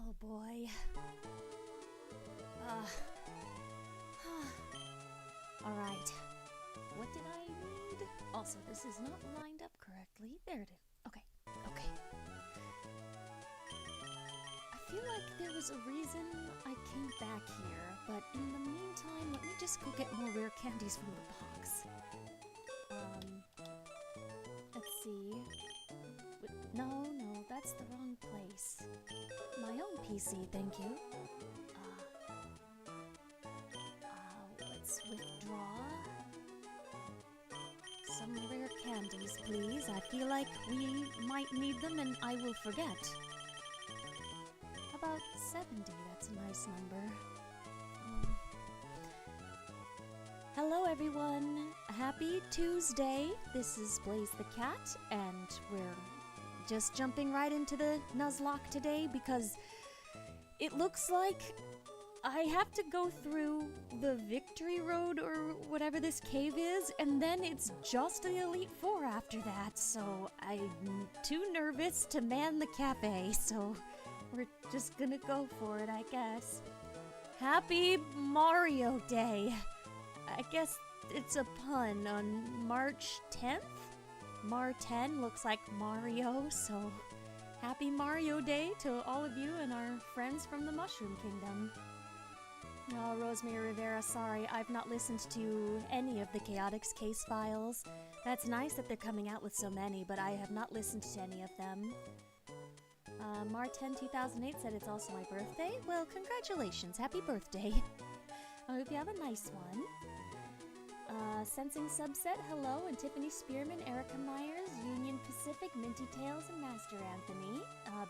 Oh boy. Alright. What did I need? Also, this is not lined up correctly. There it is. Okay. Okay. I feel like there was a reason I came back here, but in the meantime, let me just go get more rare candies from the box. Let's see. No, that's the wrong place. My own PC, thank you. Let's withdraw. Some rare candies, please. I feel like we might need them and I will forget. About 70, that's a nice number. Hello everyone! Happy Tuesday! This is Blaze the Cat, and we're just jumping right into the Nuzlocke today because it looks like I have to go through the Victory Road or whatever this cave is, and then it's just the Elite Four after that, so I'm too nervous to man the cafe, so we're just gonna go for it, I guess. Happy Mario Day! I guess it's a pun on March 10th? Mar 10 looks like Mario, so happy Mario Day to all of you and our friends from the Mushroom Kingdom. Oh, Rosemary Rivera, sorry, I've not listened to any of the Chaotix case files. That's nice that they're coming out with so many, but I have not listened to any of them. Mar 10 2008 said it's also my birthday. Well, congratulations, happy birthday. I hope you have a nice one. Sensing Subset, hello, and Tiffany Spearman, Erica Myers, Union Pacific, Minty Tails, and Master Anthony.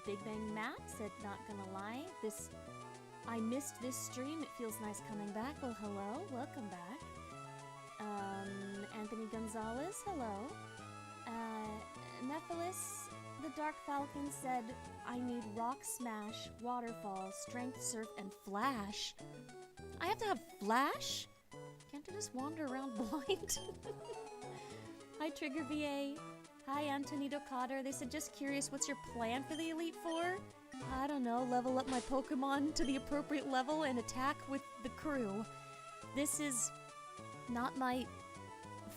Big Bang Matt said, not gonna lie, I missed this stream, it feels nice coming back. Well, hello, welcome back. Anthony Gonzalez, hello. Nephilis, the Dark Falcon said, I need Rock Smash, Waterfall, Strength Surf, and Flash. I have to have Flash? Can't I just wander around blind? Hi, Trigger VA. Hi, Antonito Cotter. They said, just curious, what's your plan for the Elite Four? I don't know, level up my Pokemon to the appropriate level and attack with the crew. This is not my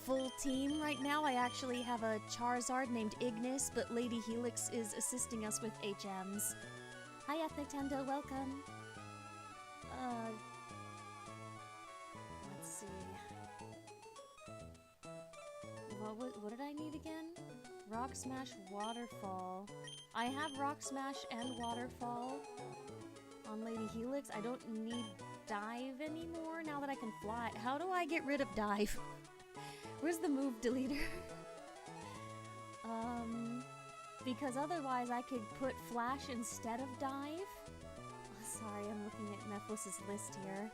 full team right now. I actually have a Charizard named Ignis, but Lady Helix is assisting us with HMs. Hi, Ethnic Tendo, welcome. Let's see. What did I need again? Rock Smash, Waterfall. I have Rock Smash and Waterfall on Lady Helix. I don't need Dive anymore now that I can fly. How do I get rid of Dive? Where's the move deleter? Because otherwise I could put Flash instead of Dive. Oh, sorry, I'm looking at Nephilis' list here.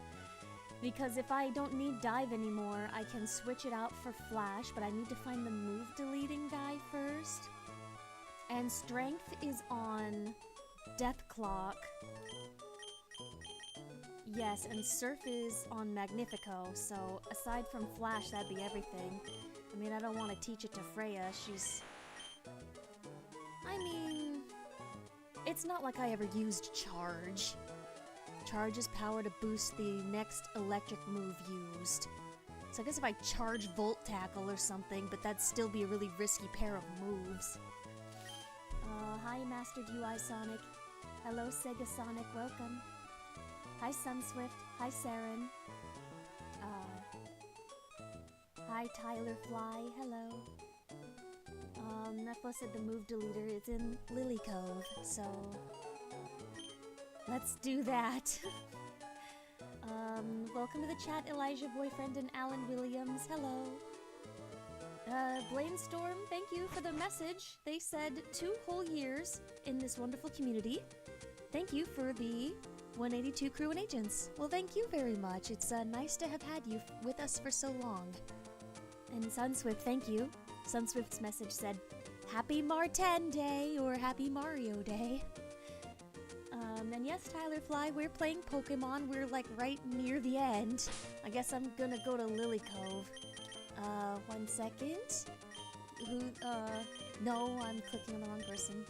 Because if I don't need Dive anymore, I can switch it out for Flash, but I need to find the move deleting guy first. And Strength is on Death Clock. Yes, and Surf is on Magnifico, so aside from Flash, that'd be everything. I mean, I don't want to teach it to Freya, she's... I mean... It's not like I ever used Charge. Charge's power to boost the next electric move used. So I guess if I charge Volt Tackle or something, but that'd still be a really risky pair of moves. Hi Mastered UI Sonic. Hello Sega Sonic, welcome. Hi Sunswift, hi Saren. Hi Tyler Fly, hello. Nephilis said the move deleter is in Lily Cove, so... Let's do that. Welcome to the chat, Elijah Boyfriend and Alan Williams. Hello. Blainstorm, thank you for the message. They said 2 whole years in this wonderful community. Thank you for the 182 crew and agents. Well, thank you very much. It's nice to have had you with us for so long. And Sunswift, thank you. Sunswift's message said, Happy Mar10 Day or Happy Mario Day. And yes, Tyler Fly, we're playing Pokemon. We're like right near the end. I guess I'm gonna go to Lily Cove. 1 second. No, I'm clicking on the wrong person.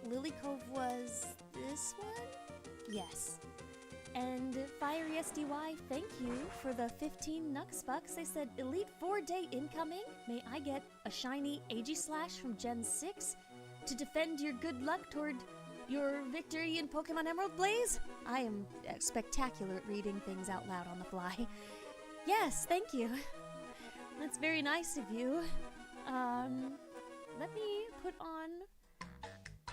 Lily Cove was this one? Yes. And Fiery SDY, thank you for the 15 Nux bucks. They said, Elite 4 day incoming. May I get a shiny Aegislash from Gen 6 to defend your good luck toward your victory in Pokemon Emerald Blaze? I am spectacular at reading things out loud on the fly. Yes, thank you. That's very nice of you. Let me put on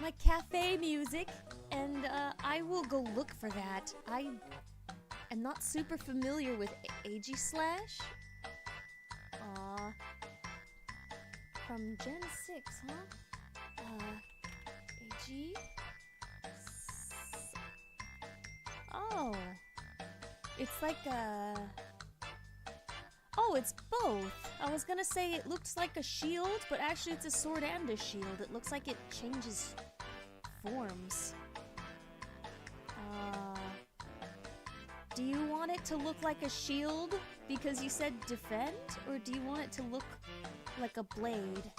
my cafe music, and I will go look for that. I am not super familiar with Aegislash. From Gen 6, huh? Ag. Oh. It's like a... Oh, it's both. I was gonna say it looks like a shield, but actually it's a sword and a shield. It looks like it changes forms. Do you want it to look like a shield because you said defend? Or do you want it to look like a blade?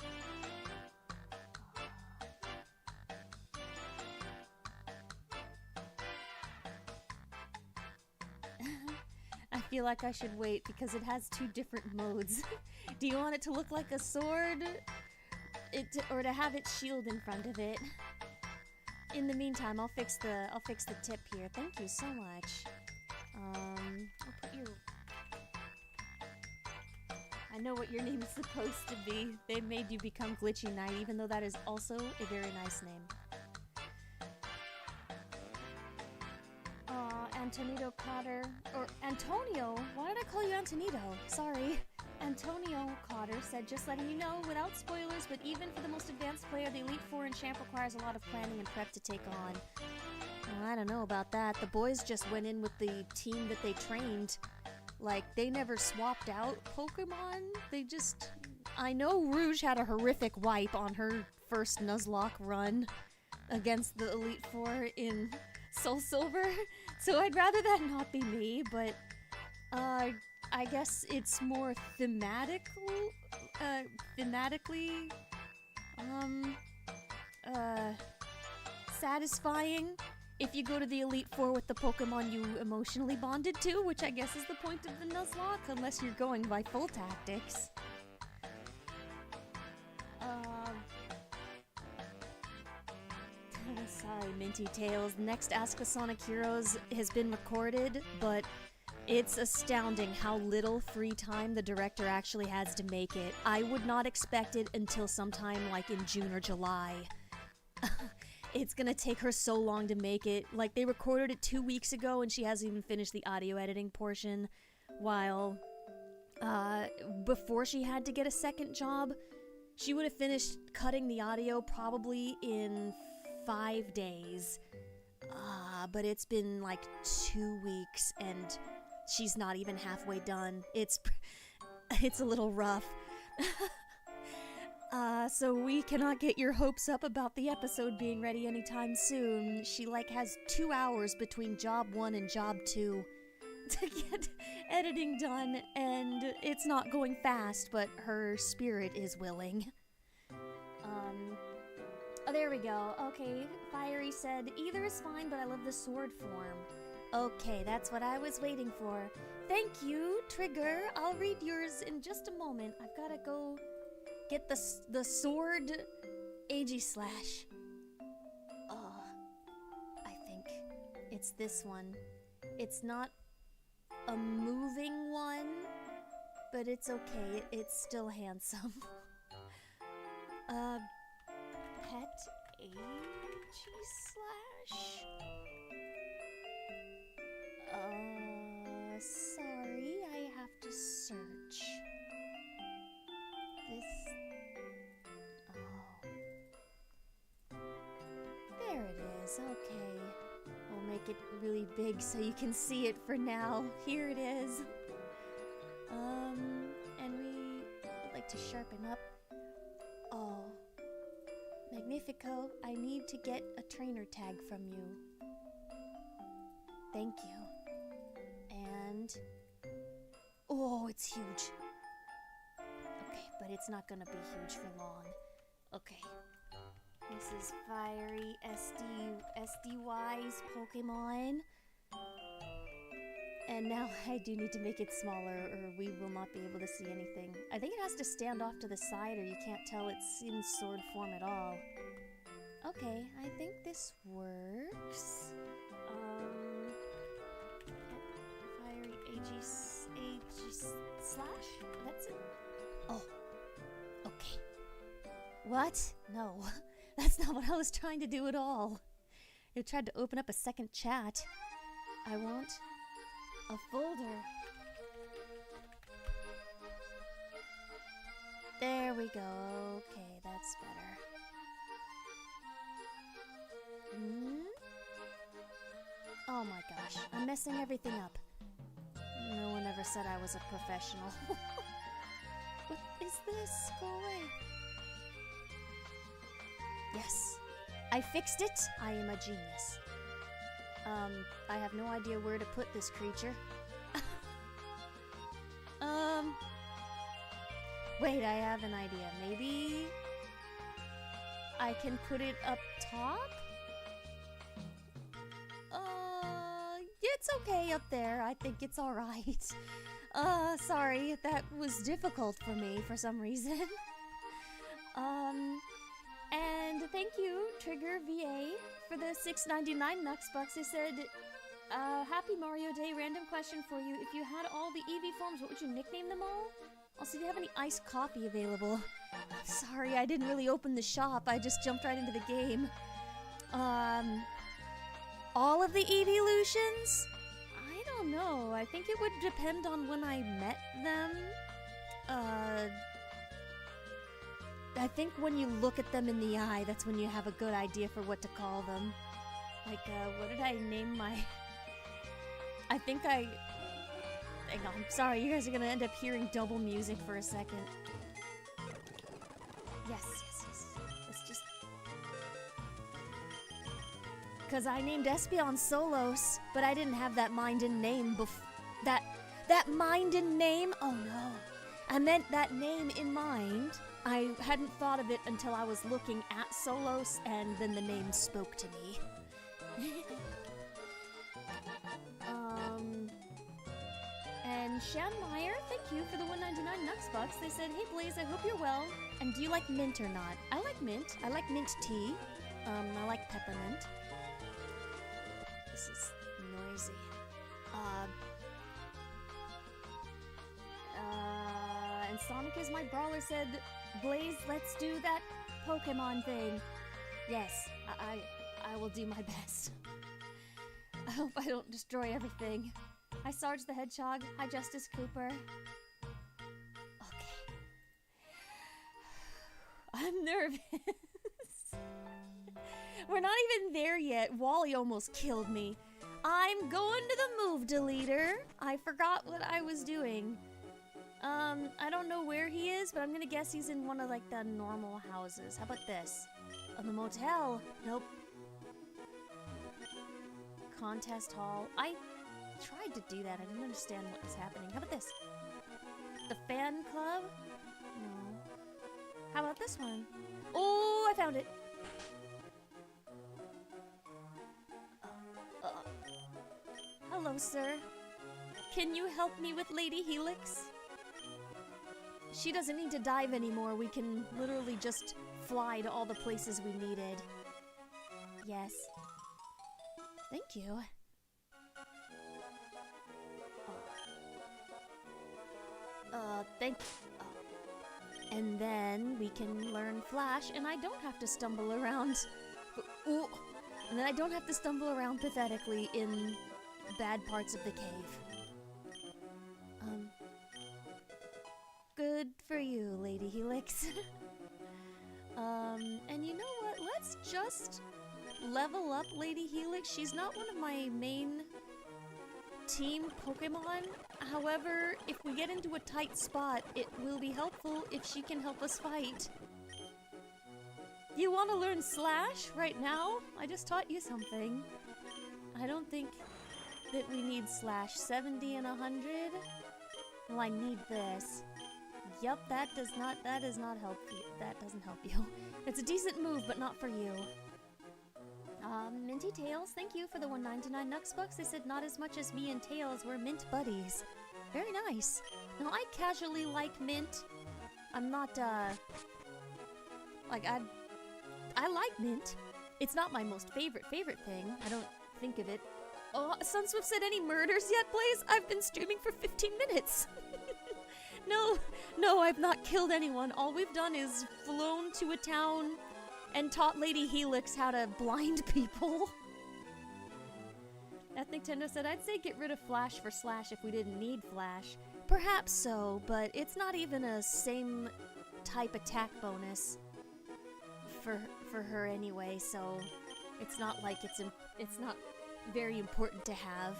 I feel like I should wait because it has two different modes. Do you want it to look like a sword? Or to have its shield in front of it? In the meantime, I'll fix the tip here. Thank you so much. I'll put your... I know what your name is supposed to be. They made you become Glitchy Knight, even though that is also a very nice name. Antonito Cotter, or Antonio? Why did I call you Antonito? Sorry. Antonio Cotter said, just letting you know, without spoilers, but even for the most advanced player, the Elite Four in Champ requires a lot of planning and prep to take on. Well, I don't know about that. The boys just went in with the team that they trained. Like, they never swapped out Pokemon. They just... I know Rouge had a horrific wipe on her first Nuzlocke run against the Elite Four in Soul Silver, so I'd rather that not be me, but I guess it's more thematically satisfying if you go to the Elite Four with the Pokemon you emotionally bonded to, which I guess is the point of the Nuzlocke, unless you're going by full tactics. Sorry, Minty Tails. Next Ask the Sonic Heroes has been recorded, but it's astounding how little free time the director actually has to make it. I would not expect it until sometime like in June or July. It's gonna take her so long to make it. Like, they recorded it 2 weeks ago and she hasn't even finished the audio editing portion, while before she had to get a second job, she would have finished cutting the audio probably in 5 days. But it's been like 2 weeks and she's not even halfway done. It's a little rough. So we cannot get your hopes up about the episode being ready anytime soon. She like has 2 hours between job 1 and job 2 to get editing done, and it's not going fast, but her spirit is willing. Oh, there we go. Okay, Fiery said, either is fine, but I love the sword form. Okay, that's what I was waiting for. Thank you, Trigger. I'll read yours in just a moment. I've gotta go get the sword Aegislash. I think it's this one. It's not a moving one, but it's okay. It's still handsome. Pet Aegislash? Sorry, I have to search. There it is, okay. We'll make it really big so you can see it for now. Here it is. And we would like to sharpen up. Oh. Magnifico, I need to get a trainer tag from you. Thank you. And... oh, it's huge. Okay, but it's not gonna be huge for long. Okay. This is Fiery SDY's Pokemon. And now I do need to make it smaller or we will not be able to see anything. I think it has to stand off to the side or you can't tell it's in sword form at all. Okay, I think this works. Fiery AG slash? That's it. Oh, okay. What? No, that's not what I was trying to do at all. I tried to open up a second chat. I want a folder. There we go. Okay, that's better. Oh my gosh, I'm messing everything up. No one ever said I was a professional. What is this? Go away. Yes, I fixed it. I am a genius. I have no idea where to put this creature. Wait, I have an idea. Maybe I can put it up top? It's okay up there. I think it's alright. Sorry, that was difficult for me for some reason. And thank you, Trigger VA, for the $6.99 Nuxbucks. They said, Happy Mario Day, random question for you. If you had all the Eevee forms, what would you nickname them all? Also, do you have any iced coffee available? Sorry, I didn't really open the shop. I just jumped right into the game. All of the Eeveelutions? I don't know. I think it would depend on when I met them. I think when you look at them in the eye, that's when you have a good idea for what to call them. Like, what did I name my... Hang on, sorry, you guys are gonna end up hearing double music for a second. Yes. Let's just... Because I named Espeon Solos, but I didn't have that Minden name that Minden name? Oh no. I meant that name in mind. I hadn't thought of it until I was looking at Solos, and then the name spoke to me. And Shanmeyer, thank you for the $1.99 Nuxbucks. They said, hey Blaze, I hope you're well. And do you like mint or not? I like mint. I like mint tea. I like peppermint. This is noisy. And Sonic is my brawler said, Blaze, let's do that Pokemon thing. Yes, I will do my best. I hope I don't destroy everything. Hi Sarge the Hedgehog. Hi Justice Cooper. Okay. I'm nervous. We're not even there yet. Wally almost killed me. I'm going to the move deleter. I forgot what I was doing. I don't know where he is, but I'm gonna guess he's in one of like the normal houses. How about this? On the motel? Nope. Contest hall. I tried to do that. I didn't understand what was happening. How about this? The fan club? No. How about this one? Oh, I found it. Hello, sir. Can you help me with Lady Helix? She doesn't need to dive anymore. We can literally just fly to all the places we needed. Yes. Thank you. And then we can learn Flash, and I don't have to stumble around. Ooh. And then I don't have to stumble around pathetically in bad parts of the cave. Good for you, Lady Helix. And you know what? Let's just level up Lady Helix. She's not one of my main team Pokemon. However, if we get into a tight spot, it will be helpful if she can help us fight. You want to learn Slash right now? I just taught you something. I don't think that we need Slash. 70 and 100? Well, I need this. Yup, that does not help you. That doesn't help you. It's a decent move, but not for you. Minty Tails, thank you for the 199 Nux bucks. They said not as much as me and Tails, we're mint buddies. Very nice. Now, I casually like mint. I'm not, like, I like mint. It's not my most favorite thing. I don't think of it. Oh, Sunswift said any murders yet, Blaze? I've been streaming for 15 minutes. No, I've not killed anyone. All we've done is flown to a town and taught Lady Helix how to blind people. Ethnic Tendo said, I'd say get rid of Flash for Slash if we didn't need Flash. Perhaps so, but it's not even a same type attack bonus for her anyway, so it's not like it's not very important to have.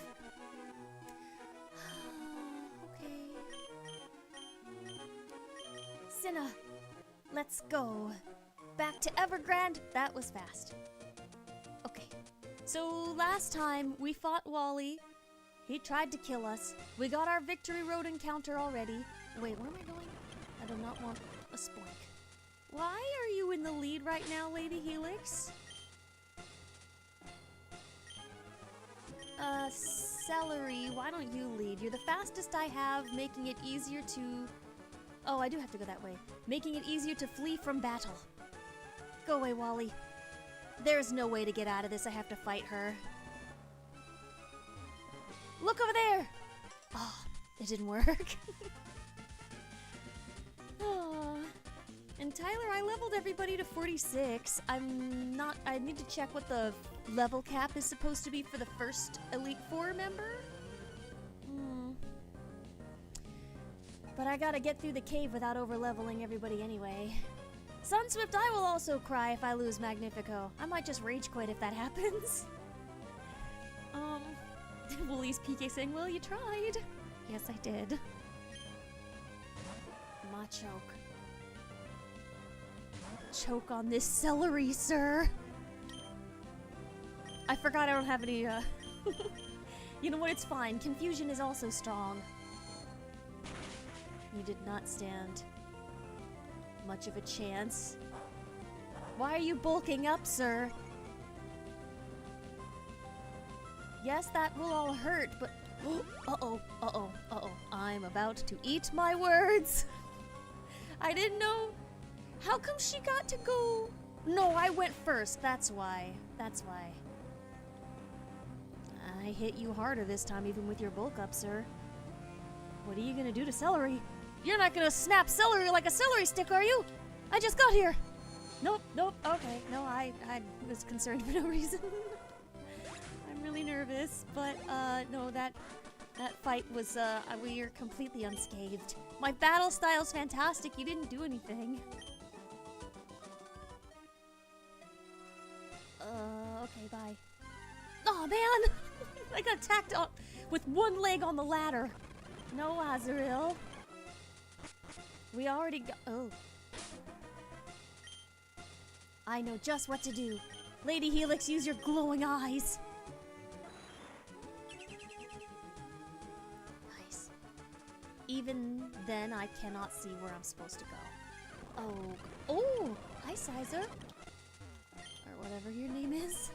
Okay. Cinna, let's go. Back to Evergrande. That was fast. Okay. So last time we fought Wally. He tried to kill us. We got our Victory Road encounter already. Wait, where am I going? I do not want a spoink. Why are you in the lead right now, Lady Helix? Celery, why don't you lead? You're the fastest I have, making it easier to... Oh, I do have to go that way. Making it easier to flee from battle. Go away, Wally. There's no way to get out of this. I have to fight her. Look over there! Oh, it didn't work. Oh. And Tyler, I leveled everybody to 46. I need to check what the level cap is supposed to be for the first Elite Four member. But I gotta get through the cave without over-leveling everybody anyway. Sunswift, I will also cry if I lose Magnifico. I might just rage quit if that happens. Woolly's PK saying, well, you tried. Yes, I did. Machoke. Choke on this celery, sir. I forgot I don't have any, You know what, it's fine. Confusion is also strong. You did not stand much of a chance. Why are you bulking up, sir? Yes, that will all hurt, but... Uh-oh. I'm about to eat my words. I didn't know. How come she got to go? No, I went first. That's why. I hit you harder this time, even with your bulk up, sir. What are you gonna do to celery? You're not gonna snap celery like a celery stick, are you? I just got here. Nope. Okay. No, I was concerned for no reason. I'm really nervous, but no, that fight was we are completely unscathed. My battle style's fantastic. You didn't do anything. Okay, bye. Aw, oh, man! I got attacked with one leg on the ladder. No, Azrael. We already got... Oh. I know just what to do. Lady Helix, use your glowing eyes. Nice. Even then, I cannot see where I'm supposed to go. Oh, hi, Sizer. Or whatever your name is.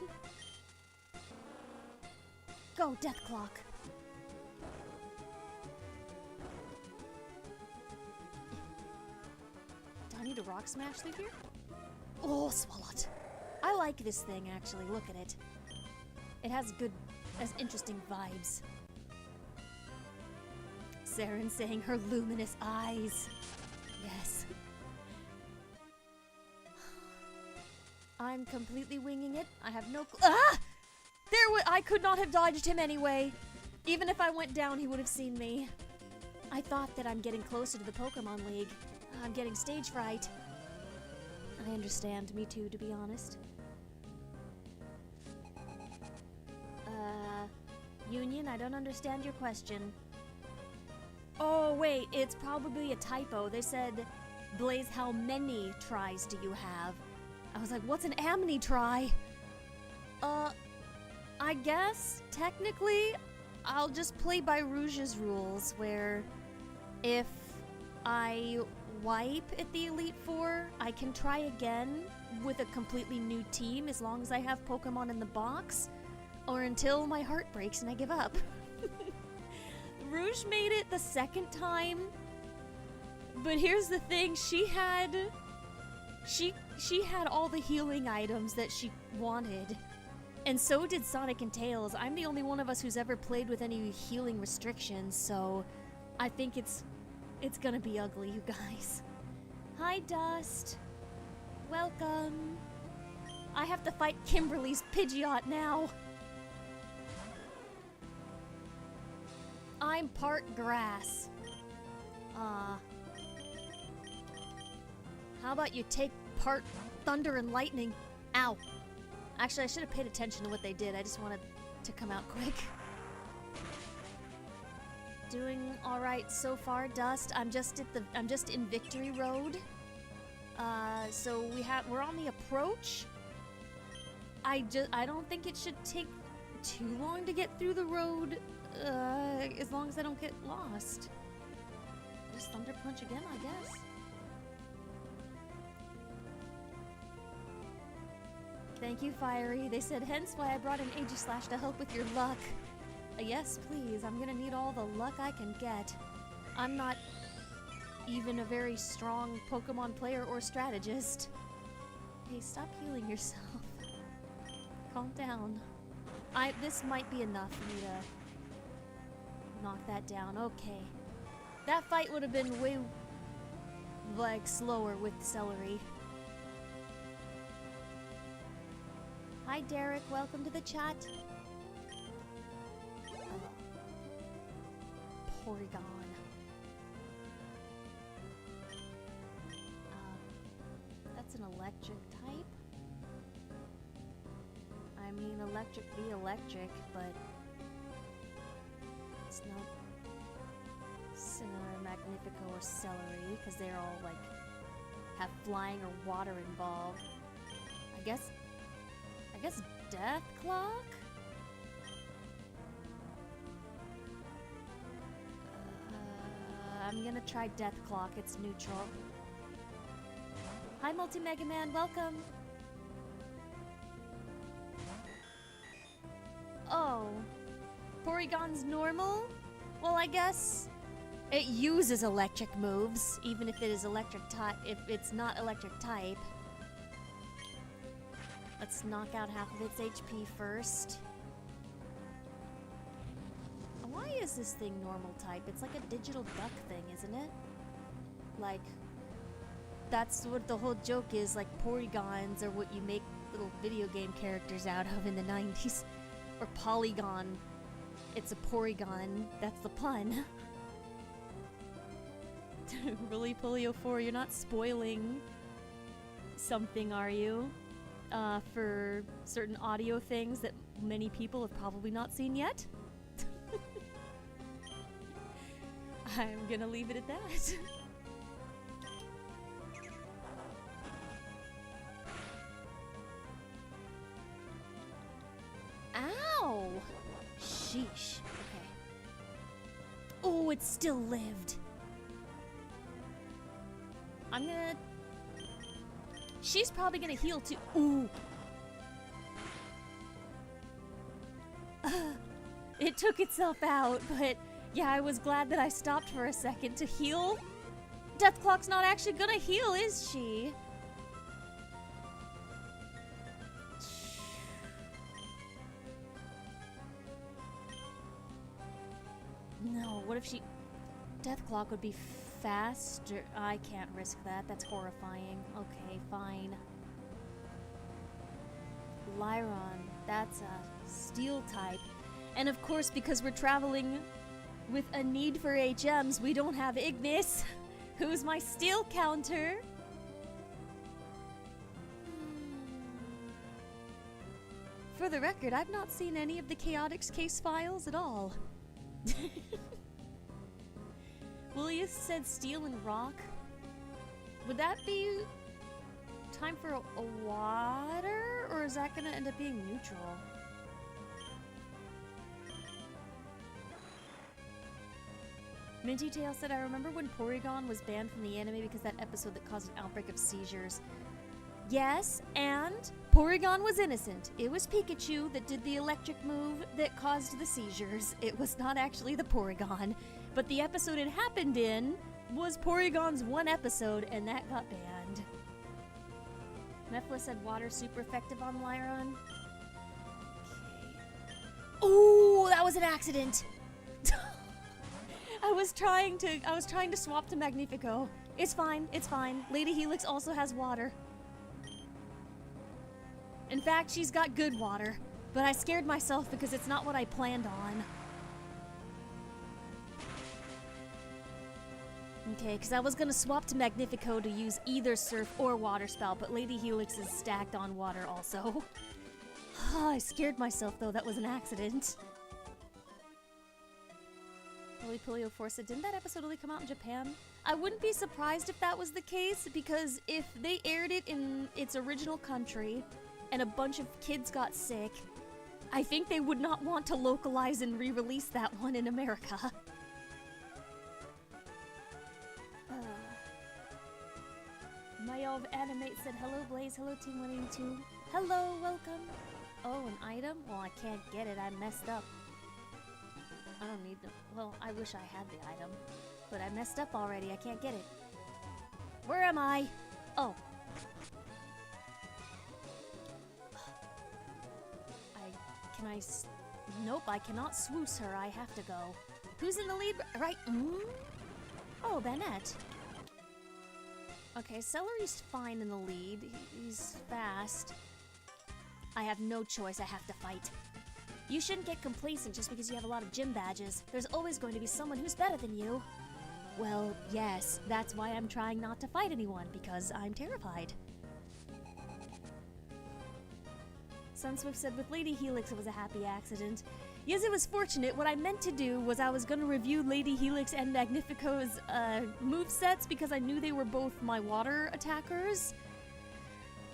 Go, Death Clock. Do I need to rock smash through here? Oh, Swalot. I like this thing, actually. Look at it. It has interesting vibes. Saren saying her luminous eyes. Yes. I'm completely winging it. I have no Ah! I could not have dodged him anyway. Even if I went down, he would have seen me. I thought that I'm getting closer to the Pokemon League. I'm getting stage fright. I understand. Me too, to be honest. Union, I don't understand your question. Oh, wait, it's probably a typo. They said, Blaze, how many tries do you have? I was like, what's an Amni try? I guess, technically, I'll just play by Rouge's rules, where if I wipe at the Elite Four, I can try again, with a completely new team as long as I have Pokemon in the box, or until my heart breaks and I give up. Rouge made it the second time, but here's the thing, she had all the healing items that she wanted, and so did Sonic and Tails. I'm the only one of us who's ever played with any healing restrictions, so I think it's gonna be ugly, you guys. Hi, Dust. Welcome. I have to fight Kimberly's Pidgeot now. I'm part grass. How about you take part thunder and lightning? Ow. Actually, I should have paid attention to what they did. I just wanted to come out quick. Doing all right so far, Dust. I'm just in Victory Road. So we're on the approach. I don't think it should take too long to get through the road, as long as I don't get lost. Just Thunder Punch again, I guess. Thank you, Fiery. They said, hence why I brought in Aegislash to help with your luck. Yes, please. I'm gonna need all the luck I can get. I'm not even a very strong Pokemon player or strategist. Hey, stop healing yourself. Calm down. This might be enough for me to knock that down. Okay. That fight would have been way, like, slower with Celery. Hi, Derek. Welcome to the chat. Porygon. That's an electric type. I mean, electric be electric, but it's not similar to Magnifico or Celery, because they're all, like, have flying or water involved. I guess Death Clock? I'm gonna try Death Clock, it's neutral. Hi, Multi-Mega Man, welcome! Oh. Porygon's normal? Well, I guess it uses electric moves, even if it is electric type. If it's not electric type. Let's knock out half of its HP first. Why is this thing normal type? It's like a digital duck thing, isn't it? Like, that's what the whole joke is, like Porygons are what you make little video game characters out of in the 90s. Or Polygon. It's a Porygon. That's the pun. Really, Polio 4, you're not spoiling something, are you? For certain audio things that many people have probably not seen yet. I'm gonna leave it at that. Ow! Sheesh. Okay. Oh, it still lived. I'm gonna... She's probably gonna heal too. Ooh. It took itself out, but yeah, I was glad that I stopped for a second to heal. Deathclock's not actually gonna heal, is she? No, what if she... Deathclock would be faster. I can't risk that. That's horrifying. Okay, fine. Lyron, that's a steel type. And of course, because we're traveling with a need for HMs, we don't have Ignis, who's my steel counter. For the record, I've not seen any of the Chaotix case files at all. Willius said steel and rock. Would that be time for a water, or is that gonna end up being neutral? Minty Tail said, I remember when Porygon was banned from the anime because that episode that caused an outbreak of seizures. Yes, and Porygon was innocent. It was Pikachu that did the electric move that caused the seizures. It was not actually the Porygon. But the episode it happened in was Porygon's one episode, and that got banned. Mephiles said water's super effective on Lyron. Oh, that was an accident. I was trying to swap to Magnifico. It's fine, it's fine. Lady Helix also has water. In fact, she's got good water, but I scared myself because it's not what I planned on. Okay, because I was gonna swap to Magnifico to use either Surf or Water Spell, but Lady Helix is stacked on water also. I scared myself though, that was an accident. Polio Force said, didn't that episode only come out in Japan? I wouldn't be surprised if that was the case, because if they aired it in its original country and a bunch of kids got sick, I think they would not want to localize and re-release that one in America. Mayov Animate said, hello Blaze, hello Team 182. Hello, welcome. Oh, an item? Well, I can't get it, I messed up. I don't need them. Well, I wish I had the item, but I messed up already. I can't get it. Where am I? Oh. Nope, I cannot swoosh her. I have to go. Who's in the lead? Right. Oh, Bennett. Okay, Celery's fine in the lead. He's fast. I have no choice. I have to fight. You shouldn't get complacent just because you have a lot of gym badges. There's always going to be someone who's better than you. Well, yes, that's why I'm trying not to fight anyone, because I'm terrified. Sunswift said, with Lady Helix it was a happy accident. Yes, it was fortunate. What I meant to do was I was going to review Lady Helix and Magnifico's movesets because I knew they were both my water attackers.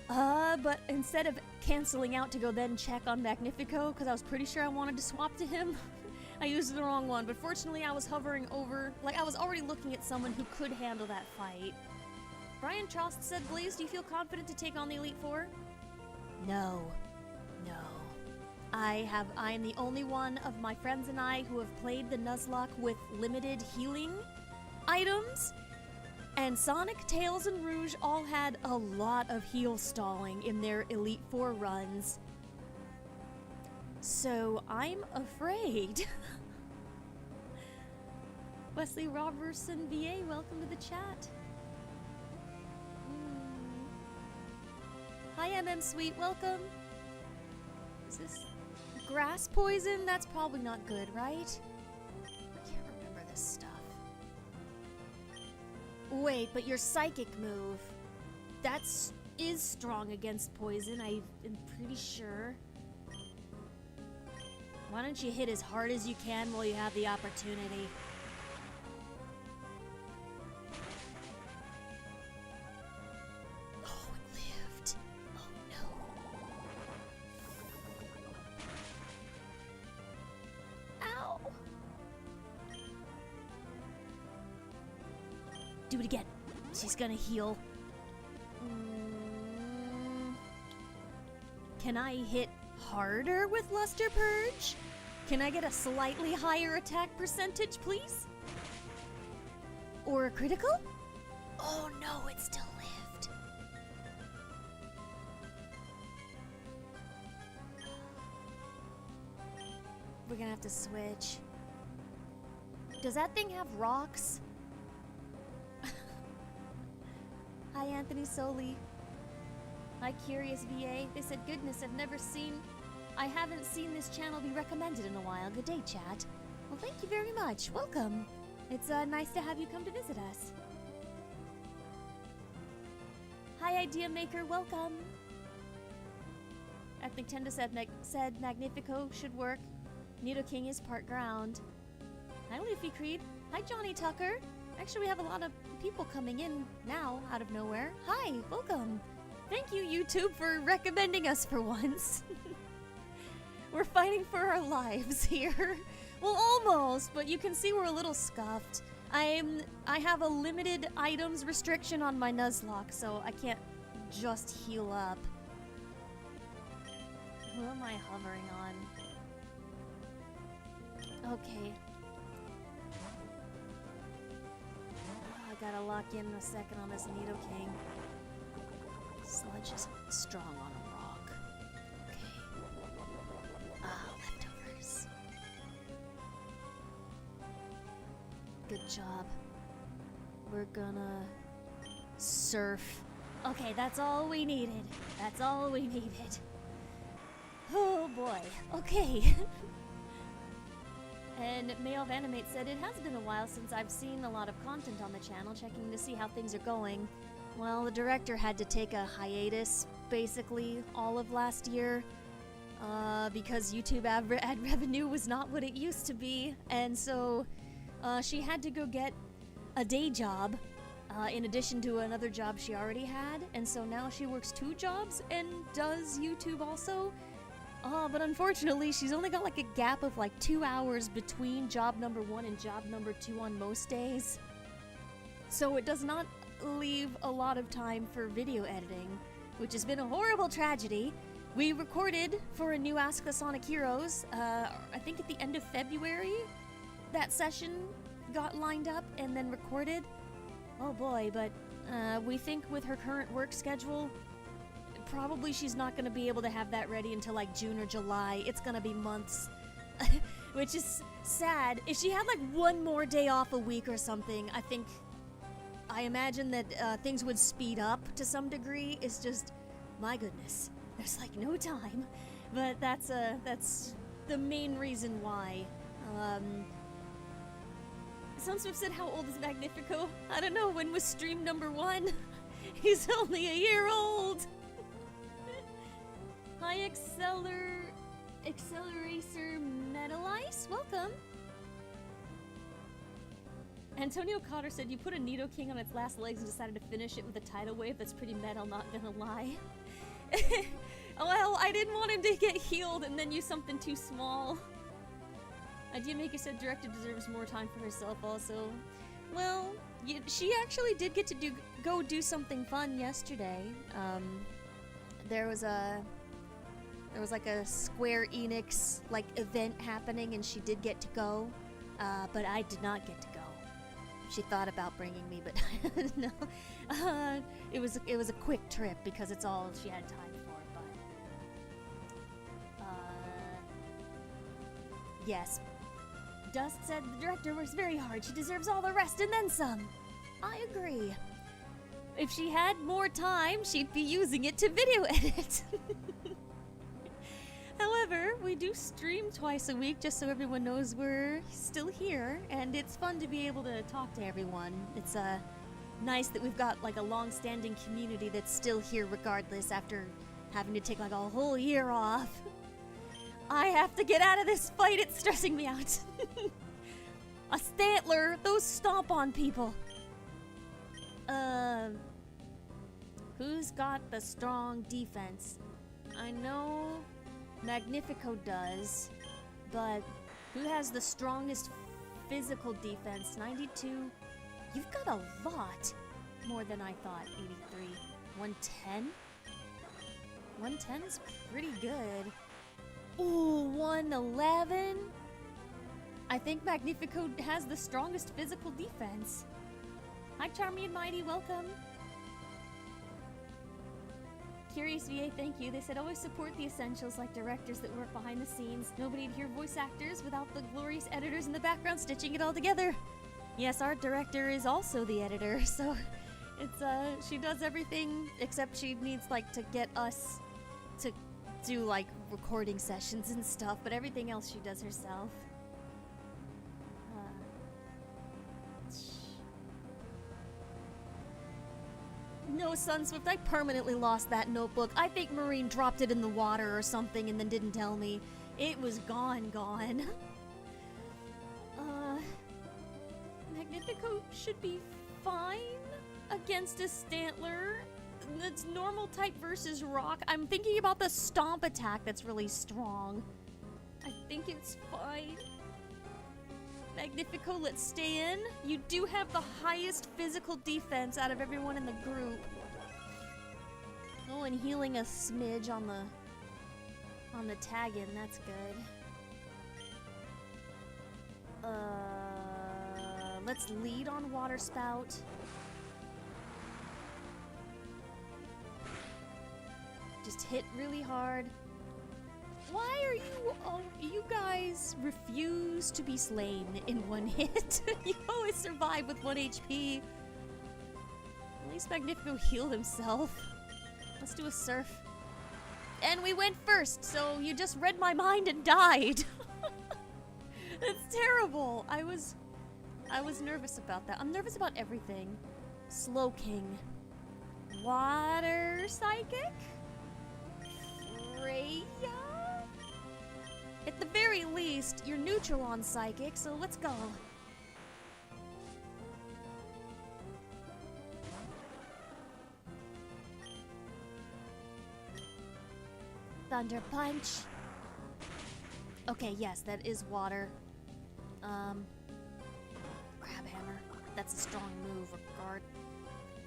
But instead of canceling out to go then check on Magnifico, because I was pretty sure I wanted to swap to him, I used the wrong one. But fortunately, I was hovering over, like I was already looking at someone who could handle that fight. Brian Trost said, Blaze, do you feel confident to take on the Elite Four? No. No. I am the only one of my friends and I who have played the Nuzlocke with limited healing items. And Sonic, Tails, and Rouge all had a lot of heal stalling in their Elite Four runs. So I'm afraid. Wesley Robertson, VA, welcome to the chat. Hi, MM Sweet, welcome. Is this grass poison? That's probably not good, right? I can't remember this stuff. Wait, but your psychic move, is strong against poison, I am pretty sure. Why don't you hit as hard as you can while you have the opportunity? Oh, it lived. Oh no. Ow! Do it again. She's gonna heal. Can I hit harder with Luster Purge? Can I get a slightly higher attack percentage, please? Or a critical? Oh no, it still lived. We're gonna have to switch. Does that thing have rocks? Hi, Anthony Soli. Hi, Curious VA. They said, goodness, I haven't seen this channel be recommended in a while. Good day, chat. Well, thank you very much. Welcome. It's nice to have you come to visit us. Hi, Idea Maker. Welcome. Ethnic Tenda said Magnifico should work. Nidoking is part ground. Hi, Leafy Creed. Hi, Johnny Tucker. Actually, we have a lot of people coming in now, out of nowhere. Hi, welcome. Thank you, YouTube, for recommending us for once. We're fighting for our lives here. Well, almost, but you can see we're a little scuffed. I have a limited items restriction on my Nuzlocke, so I can't just heal up. Who am I hovering on? Okay. I gotta lock in a second on this Nidoking. Sludge is strong on a rock. Okay. Leftovers. Good job. We're gonna surf. Okay, that's all we needed. That's all we needed. Oh boy. Okay. And Mayo of Animate said, it has been a while since I've seen a lot of content on the channel, checking to see how things are going. Well, the director had to take a hiatus, basically, all of last year, because YouTube ad revenue was not what it used to be, and so she had to go get a day job, in addition to another job she already had, and so now she works 2 jobs and does YouTube also. But unfortunately, she's only got like a gap of like 2 hours between job number 1 and job number 2 on most days. So it does not leave a lot of time for video editing, which has been a horrible tragedy. We recorded for a new Ask the Sonic Heroes, I think at the end of February. That session got lined up and then recorded. Oh boy, but we think with her current work schedule, probably she's not going to be able to have that ready until like June or July. It's going to be months, which is sad. If she had like 1 more day off a week or something, I imagine that things would speed up to some degree. It's just, my goodness, there's like no time. But that's the main reason why. Sunswift said, how old is Magnifico? I don't know, when was stream number 1? He's only a year old! Hi, Acceleracer Metal Ice, welcome! Antonio Cotter said, you put a Nidoking on its last legs and decided to finish it with a tidal wave. That's pretty metal, not gonna lie. Well, I didn't want him to get healed and then use something too small. Idea Maker said director deserves more time for herself also. Well, she actually did get to go do something fun yesterday. There was like a Square Enix like event happening and she did get to go, but I did not get to go. She thought about bringing me, but no. It was a quick trip because it's all she had time for. But yes, Dust said the director works very hard. She deserves all the rest and then some. I agree. If she had more time, she'd be using it to video edit. However, we do stream twice a week just so everyone knows we're still here, and it's fun to be able to talk to everyone. It's nice that we've got like a long-standing community that's still here regardless after having to take like a whole year off. I have to get out of this fight, it's stressing me out. A Stantler, those stomp on people. Who's got the strong defense? I know Magnifico does, but who has the strongest physical defense? 92. You've got a lot more than I thought. 83. 110? 110 is pretty good. Ooh, 111? I think Magnifico has the strongest physical defense. Hi, Charmy and Mighty, welcome. Curious VA, thank you. They said always support the essentials like directors that work behind the scenes. Nobody'd hear voice actors without the glorious editors in the background stitching it all together. Yes, our director is also the editor, so it's she does everything except she needs like to get us to do like recording sessions and stuff, but everything else she does herself. No, Sunswift, I permanently lost that notebook. I think Marine dropped it in the water or something and then didn't tell me. It was gone. Magnifico should be fine against a Stantler. That's normal type versus rock. I'm thinking about the stomp attack that's really strong. I think it's fine. Magnifico, let's stay in. You do have the highest physical defense out of everyone in the group. Oh, and healing a smidge on the tag-in, that's good. Let's lead on Water Spout. Just hit really hard. Why are you... Oh, you guys refuse to be slain in one hit. You always survive with 1 HP. At least Magnifico healed himself. Let's do a surf. And we went first, so you just read my mind and died. That's terrible. I was nervous about that. I'm nervous about everything. Slow King. Water Psychic? Freya? At the very least, you're neutral on Psychic, so let's go. Thunder Punch. Okay, yes, that is water. Crab Hammer. That's a strong move,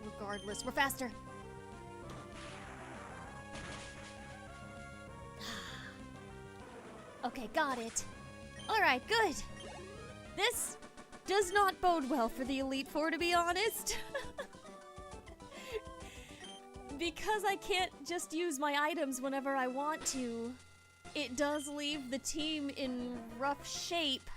regardless. We're faster! Okay, got it. Alright, good. This does not bode well for the Elite Four, to be honest. Because I can't just use my items whenever I want to, it does leave the team in rough shape.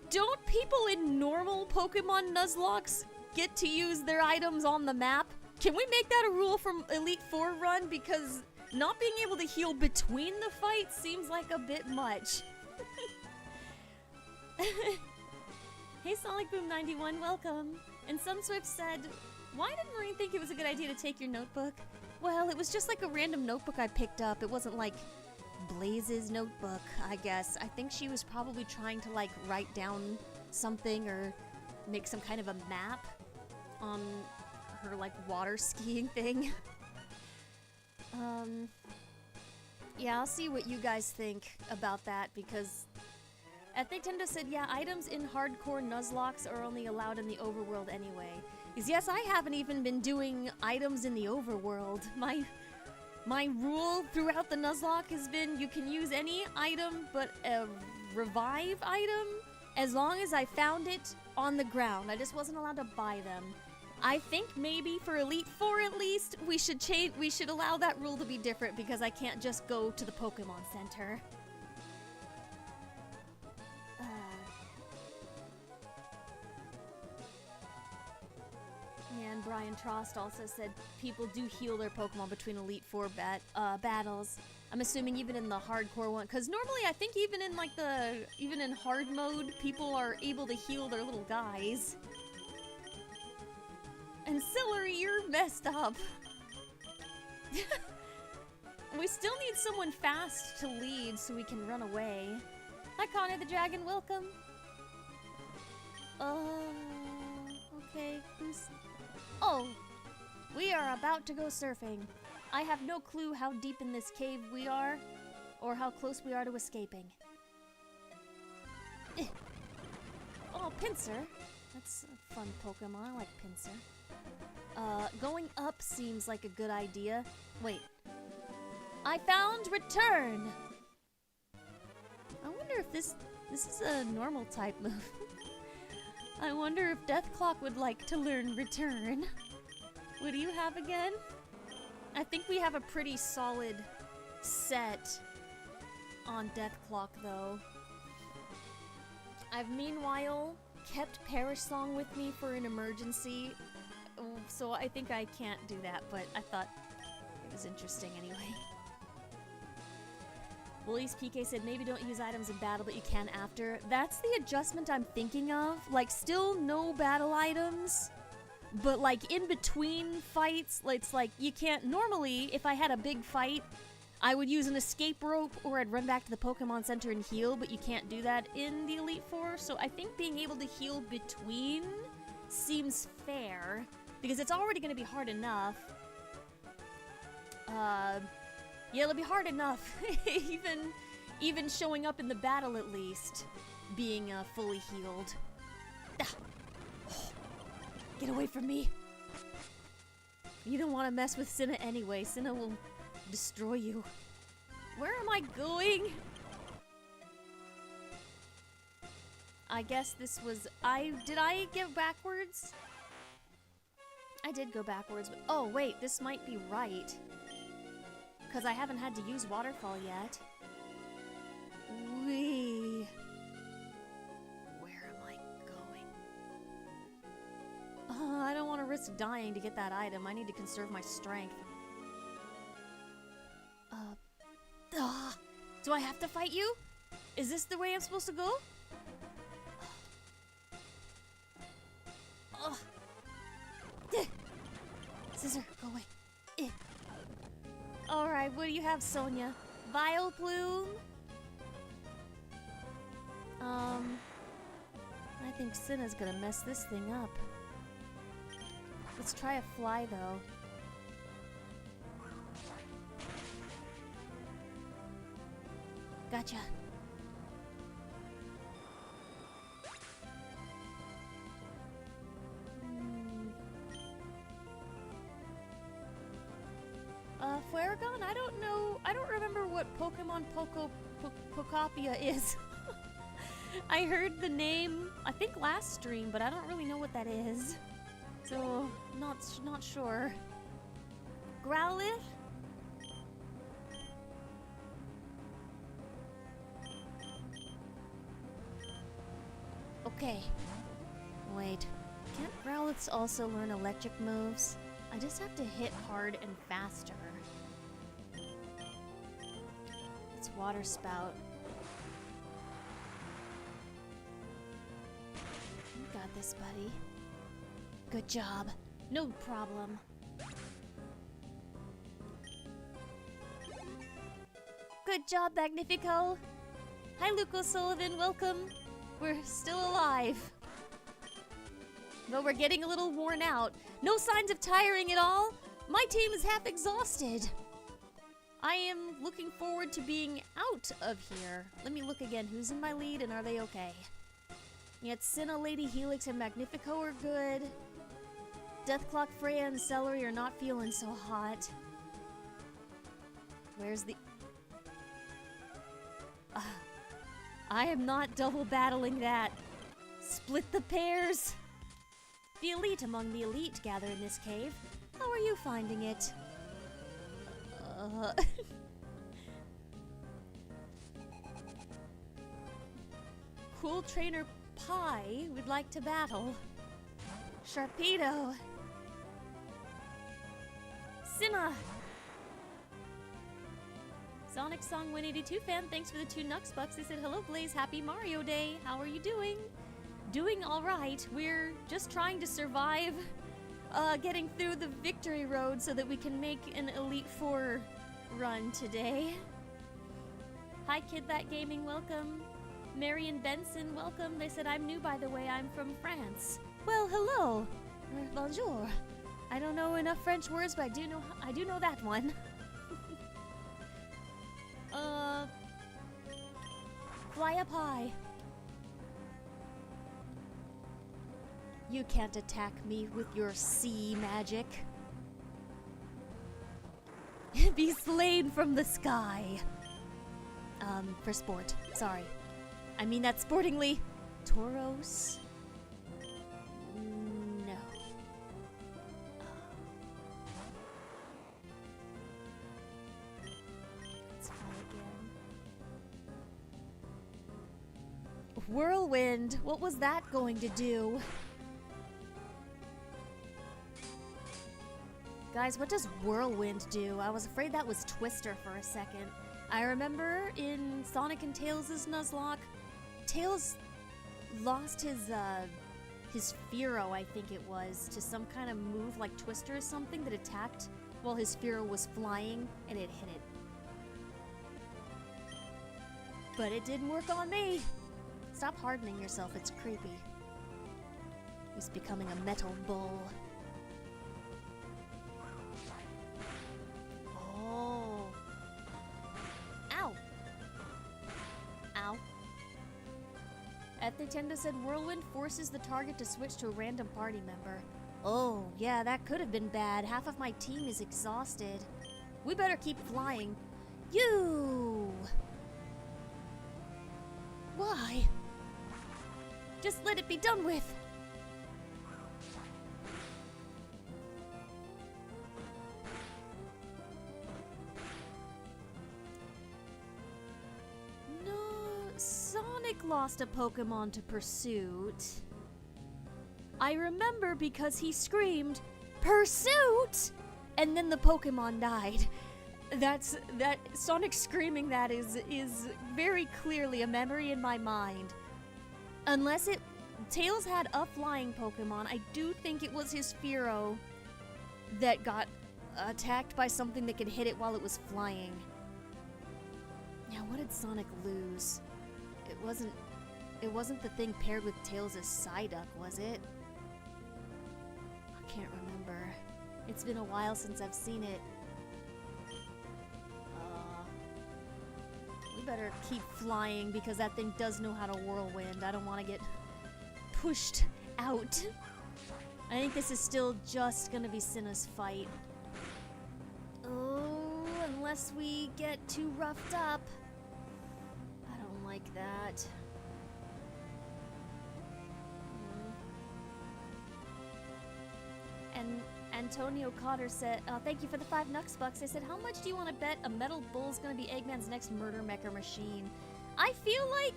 Don't people in normal Pokemon Nuzlockes get to use their items on the map? Can we make that a rule from Elite Four run? Because not being able to heal between the fights seems like a bit much. Hey Sonic Boom 91, welcome. And Sunswift said, why did Maureen think it was a good idea to take your notebook? Well, it was just like a random notebook I picked up. It wasn't like Blaze's notebook, I guess. I think she was probably trying to like write down something or make some kind of a map on her like water skiing thing. Yeah, I'll see what you guys think about that, because I think Nintendo said, yeah, items in hardcore Nuzlockes are only allowed in the overworld anyway. Because yes, I haven't even been doing items in the overworld. My rule throughout the Nuzlocke has been you can use any item but a revive item as long as I found it on the ground. I just wasn't allowed to buy them. I think maybe for Elite Four at least, we should allow that rule to be different, because I can't just go to the Pokemon Center. Yeah, and Brian Trost also said people do heal their Pokemon between Elite Four battles. I'm assuming even in the hardcore one, because normally I think even in hard mode, people are able to heal their little guys. And Celery, you're messed up. We still need someone fast to lead so we can run away. Hi Connor the Dragon, welcome. Okay, who's... Oh, we are about to go surfing. I have no clue how deep in this cave we are, or how close we are to escaping. Oh, Pinsir. That's a fun Pokemon, I like Pinsir. Going up seems like a good idea. Wait. I found Return! I wonder if this is a normal type move. I wonder if Deathclock would like to learn Return. What do you have again? I think we have a pretty solid set on Deathclock, though. I've meanwhile kept Parish Song with me for an emergency, so I think I can't do that, but I thought it was interesting anyway. Willy's PK said maybe don't use items in battle, but you can after. That's the adjustment I'm thinking of. Like, still no battle items, but like in between fights, it's like you can't... Normally, if I had a big fight, I would use an escape rope or I'd run back to the Pokemon Center and heal, but you can't do that in the Elite Four, so I think being able to heal between seems fair, because it's already going to be hard enough. Yeah, it'll be hard enough, even showing up in the battle at least, being fully healed. Ah. Oh. Get away from me. You don't want to mess with Cinna anyway. Cinna will destroy you. Where am I going? I guess this was... Did I go backwards? I did go backwards, but... Oh, wait, this might be right. Because I haven't had to use Waterfall yet. Wee. Where am I going? I don't want to risk dying to get that item. I need to conserve my strength. Do I have to fight you? Is this the way I'm supposed to go? Scissor, go away. Alright, what do you have, Sonia? Vile Plume? I think Cinna's gonna mess this thing up. Let's try a fly, though. Gotcha. Flaregon? I don't know. I don't remember what Pokemon Pokopia is. I heard the name, I think last stream, but I don't really know what that is. So, not sure. Growlithe? Okay. Wait. Can't Growliths also learn electric moves? I just have to hit hard and faster. It's Water Spout. You got this, buddy. Good job. No problem. Good job, Magnifico! Hi, Luke O'Sullivan, welcome! We're still alive. Though we're getting a little worn out. No signs of tiring at all. My team is half exhausted. I am looking forward to being out of here. Let me look again. Who's in my lead and are they okay? Yet Cinna, Lady Helix, and Magnifico are good. Deathclock, Freya, and Celery are not feeling so hot. Where's the... I am not double battling that. Split the pairs. The elite among the elite gather in this cave. How are you finding it? Cool Trainer Pie would like to battle. Sharpedo. Cinna. Sonic Song 182 fan, thanks for the 2 Nux bucks. They said, hello Blaze, happy Mario Day. How are you doing? Doing alright. We're just trying to survive getting through the victory road so that we can make an Elite Four run today. Hi Kid That Gaming, welcome. Marion Benson, welcome. They said, I'm new by the way, I'm from France. Well, hello. Bonjour. I don't know enough French words, but I do know that one. Fly up high. You can't attack me with your sea magic. Be slain from the sky. For sport. Sorry. I mean that sportingly. Tauros? No. Let's try again. Whirlwind! What was that going to do? Guys, what does Whirlwind do? I was afraid that was Twister for a second. I remember in Sonic and Tails' Nuzlocke, Tails lost his Fearow, I think it was, to some kind of move like Twister or something that attacked while his Fearow was flying, and it hit it. But it didn't work on me! Stop hardening yourself, it's creepy. He's becoming a metal bull. Oh. Ow! Ow. Eth Nintendo said Whirlwind forces the target to switch to a random party member. Oh, yeah, that could have been bad. Half of my team is exhausted. We better keep flying. You! Why? Just let it be done with. No, Sonic lost a Pokemon to Pursuit. I remember because he screamed, "Pursuit!" And then the Pokemon died. That Sonic screaming that is very clearly a memory in my mind. Unless Tails had a flying Pokemon, I do think it was his Fearow that got attacked by something that could hit it while it was flying. Now, what did Sonic lose? It wasn't the thing paired with Tails' Psyduck, was it? I can't remember. It's been a while since I've seen it. We better keep flying because that thing does know how to whirlwind. I don't want to get pushed out. I think this is still just gonna be Cinna's fight. Oh, unless we get too roughed up. I don't like that. And Antonio Cotter said, thank you for the 5 Nux bucks. I said, how much do you want to bet a metal bull's gonna be Eggman's next murder mecha machine? I feel like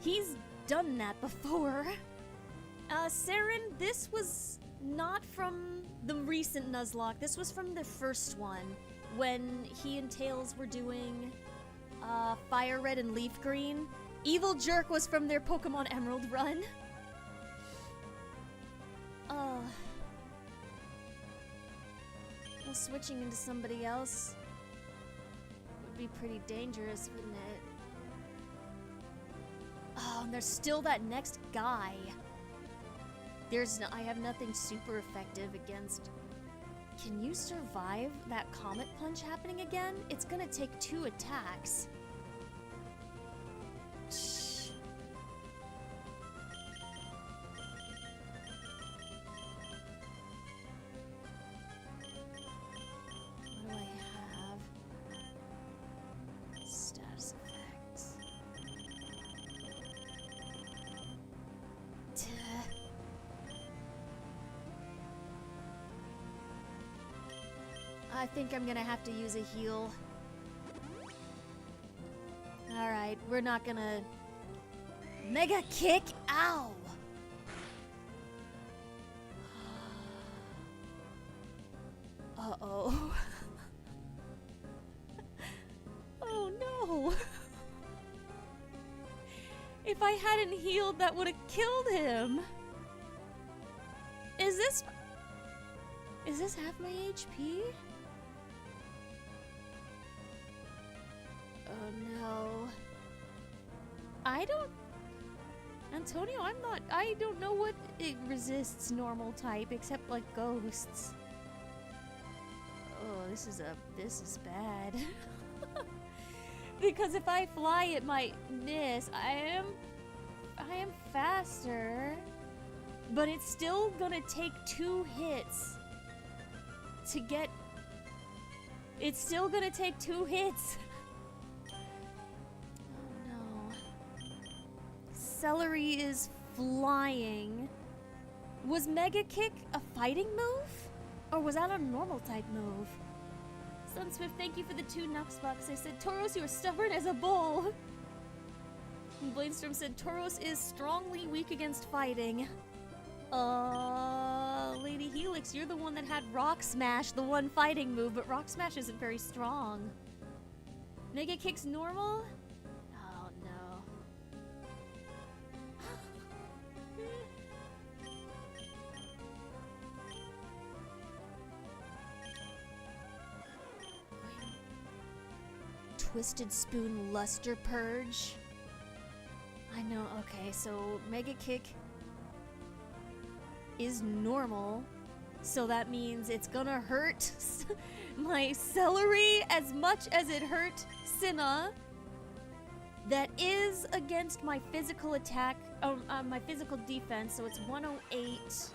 he's done that before. Saren, this was not from the recent Nuzlocke. This was from the first one, when he and Tails were doing Fire Red and Leaf Green. Evil Jerk was from their Pokemon Emerald run. Well, switching into somebody else would be pretty dangerous, wouldn't it? Oh, and there's still that next guy. I have nothing super effective against. Can you survive that Comet Punch happening again? It's gonna take 2 attacks. What do I have? Status effects. I think I'm gonna have to use a heal. Alright, we're not gonna... Mega Kick? Ow! Uh-oh. Oh no! If I hadn't healed, that would have killed him! Is this half my HP? Oh no. Antonio, I don't know what it resists normal type except like ghosts. Oh, this is bad. Because if I fly it might miss. I am faster, but it's still gonna take 2 hits to get. It's still gonna take 2 hits. Celery is flying. Was Mega Kick a fighting move? Or was that a normal type move? Sunswift, thank you for the 2 Nux bucks. I said, Tauros, you are stubborn as a bull. And Bladestorm said, Tauros is strongly weak against fighting. Lady Helix, you're the one that had Rock Smash, the one fighting move, but Rock Smash isn't very strong. Mega Kick's normal? Twisted Spoon Luster Purge. I know, okay, so Mega Kick is normal, so that means it's gonna hurt my Celery as much as it hurt Cinna. That is against my physical attack, my physical defense, so it's 108.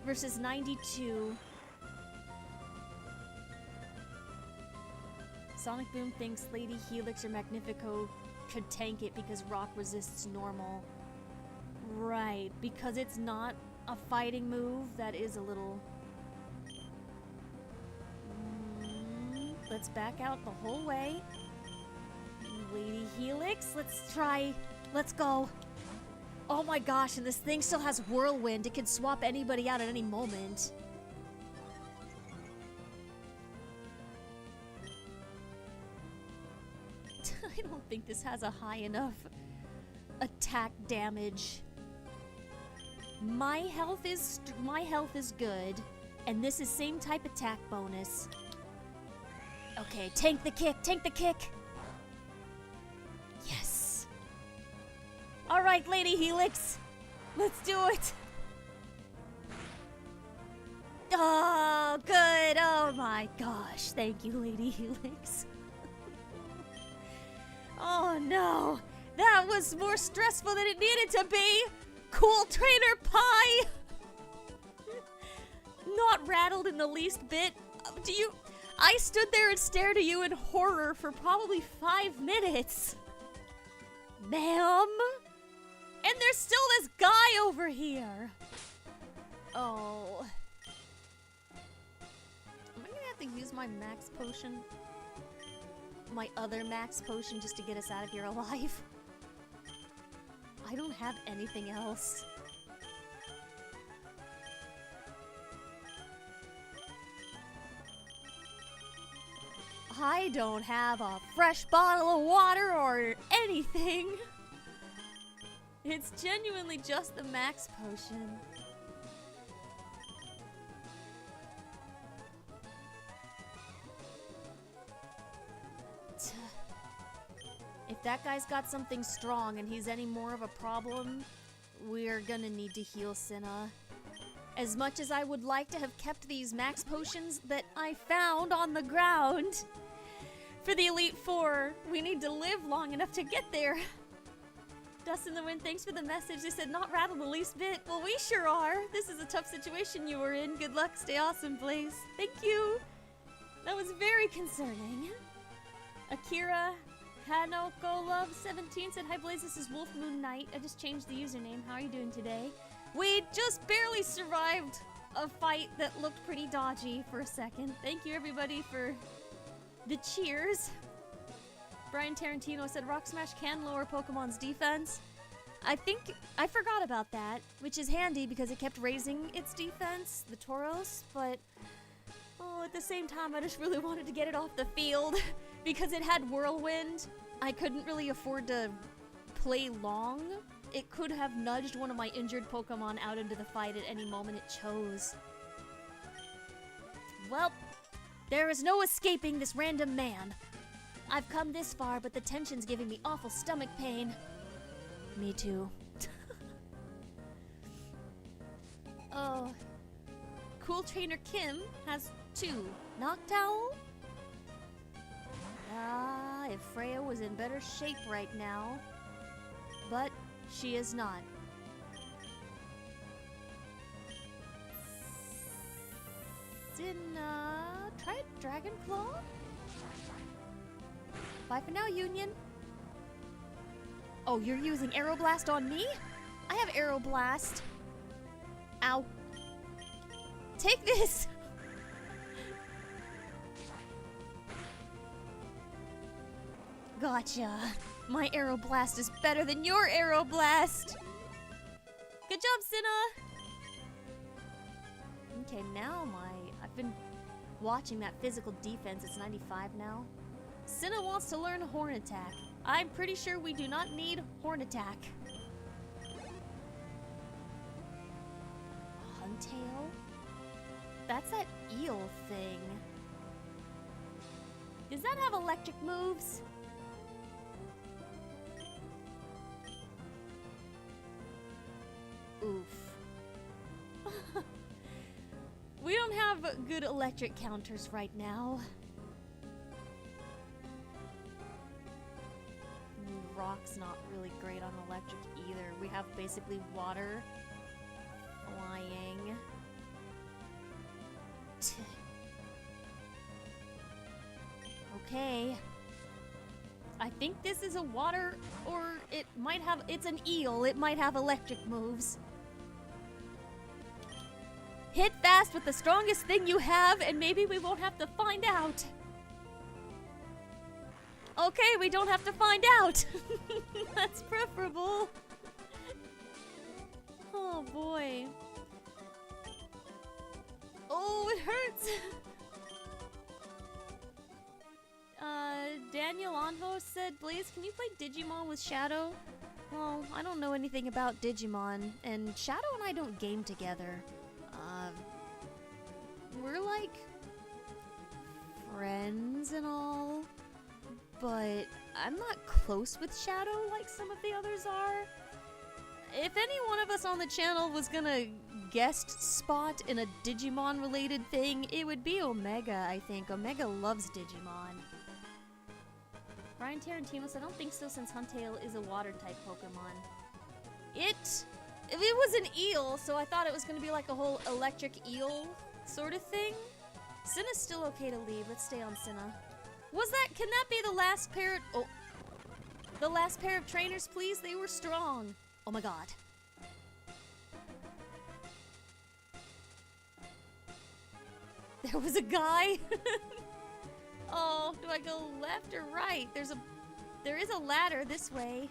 versus 92. Sonic Boom thinks Lady Helix or Magnifico could tank it because rock resists normal. Right, because it's not a fighting move, that is a little... let's back out the whole way. Lady Helix, let's try. Let's go. Oh my gosh, and this thing still has Whirlwind. It can swap anybody out at any moment. I don't think this has a high enough attack damage. My health is good, and this is same type attack bonus. Okay, tank the kick, tank the kick. Yes. All right, Lady Helix, let's do it. Oh, good. Oh my gosh, thank you, Lady Helix. Oh no, that was more stressful than it needed to be. Cool Trainer Pie. Not rattled in the least bit. I stood there and stared at you in horror for probably 5 minutes. Ma'am? And there's still this guy over here. Oh. Am I gonna have to use my max potion? My other max potion just to get us out of here alive? I don't have anything else. I don't have a fresh bottle of water or anything. It's genuinely just the max potion. If that guy's got something strong and he's any more of a problem, we're gonna need to heal Cinna. As much as I would like to have kept these max potions that I found on the ground for the Elite Four, we need to live long enough to get there. Dust in the Wind, thanks for the message. They said not rattled the least bit. Well, we sure are. This is a tough situation you were in. Good luck, stay awesome, Blaze. Thank you. That was very concerning. Akira Hanoko Love 17 said, hi Blaze, this is Wolf Moon Knight. I just changed the username. How are you doing today? We just barely survived a fight that looked pretty dodgy for a second. Thank you everybody for the cheers. Brian Tarantino said, Rock Smash can lower Pokemon's defense. I forgot about that, which is handy because it kept raising its defense, the Tauros, but oh, at the same time, I just really wanted to get it off the field because it had Whirlwind. I couldn't really afford to play long. It could have nudged one of my injured Pokemon out into the fight at any moment it chose. Well, there is no escaping this random man. I've come this far, but the tension's giving me awful stomach pain. Me too. Oh. Cool Trainer Kim has 2. Noctowl? If Freya was in better shape right now. But she is not. Try a Dragon Claw? Bye for now, Union. Oh, you're using Aeroblast on me? I have Aeroblast. Ow. Take this! Gotcha. My Aeroblast is better than your Aeroblast! Good job, Cinna! Okay, now I've been watching that physical defense. It's 95 now. Cinna wants to learn Horn Attack. I'm pretty sure we do not need Horn Attack. Huntail? That's that eel thing. Does that have electric moves? Oof. We don't have good electric counters right now. Rock's not really great on electric either. We have basically water, flying, Okay. I think this is a water, or it might have, it's an eel. It might have electric moves. Hit fast with the strongest thing you have, and maybe we won't have to find out. Okay, we don't have to find out. That's preferable. Oh boy. Oh, it hurts. Daniel Anho said, Blaze, can you play Digimon with Shadow? Well, I don't know anything about Digimon, and Shadow and I don't game together. We're like friends and all, but I'm not close with Shadow like some of the others are. If any one of us on the channel was gonna guest spot in a Digimon related thing, it would be Omega, I think. Omega loves Digimon. Brian Tarantino said, I don't think so since Huntail is a water type Pokemon. It was an eel, so I thought it was gonna be like a whole electric eel sort of thing. Cinna's still okay to leave. Let's stay on Cinna. Can that be the last pair? Oh, the last pair of trainers, please? They were strong. Oh my god. There was a guy. Oh, do I go left or right? There is a ladder this way.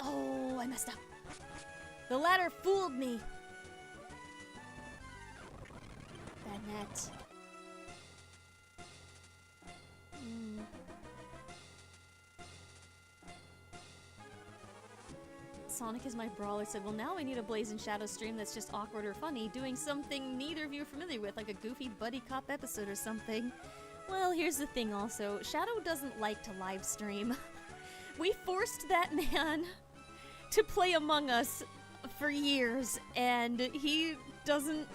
Oh, I messed up. The ladder fooled me. Bad net. Sonic is my brawler said, well, now I need a Blaze and Shadow stream that's just awkward or funny, doing something neither of you are familiar with, like a goofy buddy cop episode or something. Well, here's the thing also. Shadow doesn't like to live stream. We forced that man to play Among Us for years, and he doesn't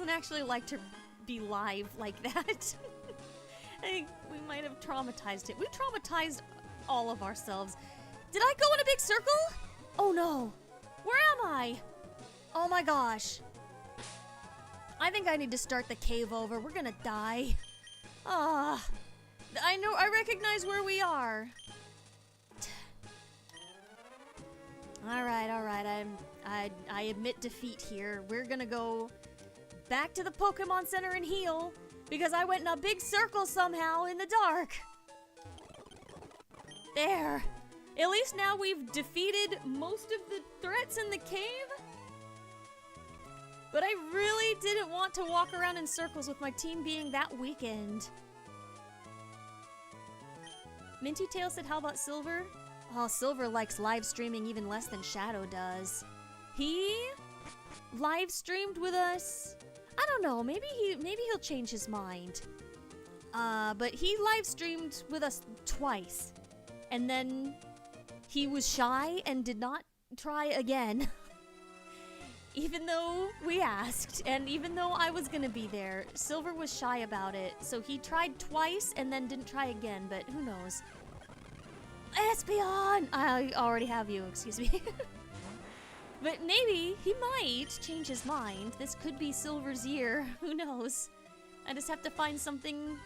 actually like to be live like that. I think we might have traumatized it. We traumatized all of ourselves. Did I go in a big circle? Oh no. Where am I? Oh my gosh. I think I need to start the cave over. We're gonna die. I recognize where we are. Alright. I admit defeat here. We're gonna go back to the Pokemon Center and heal, because I went in a big circle somehow in the dark. There. At least now we've defeated most of the threats in the cave. But I really didn't want to walk around in circles with my team being that weakened. Minty Tail said, how about Silver? Oh, Silver likes live streaming even less than Shadow does. He live streamed with us. I don't know, maybe he'll change his mind. But he live streamed with us twice. And then he was shy and did not try again. Even though we asked, and even though I was gonna be there, Silver was shy about it. So he tried twice and then didn't try again, but who knows. Espeon! I already have you, excuse me. But maybe he might change his mind. This could be Silver's year, who knows. I just have to find something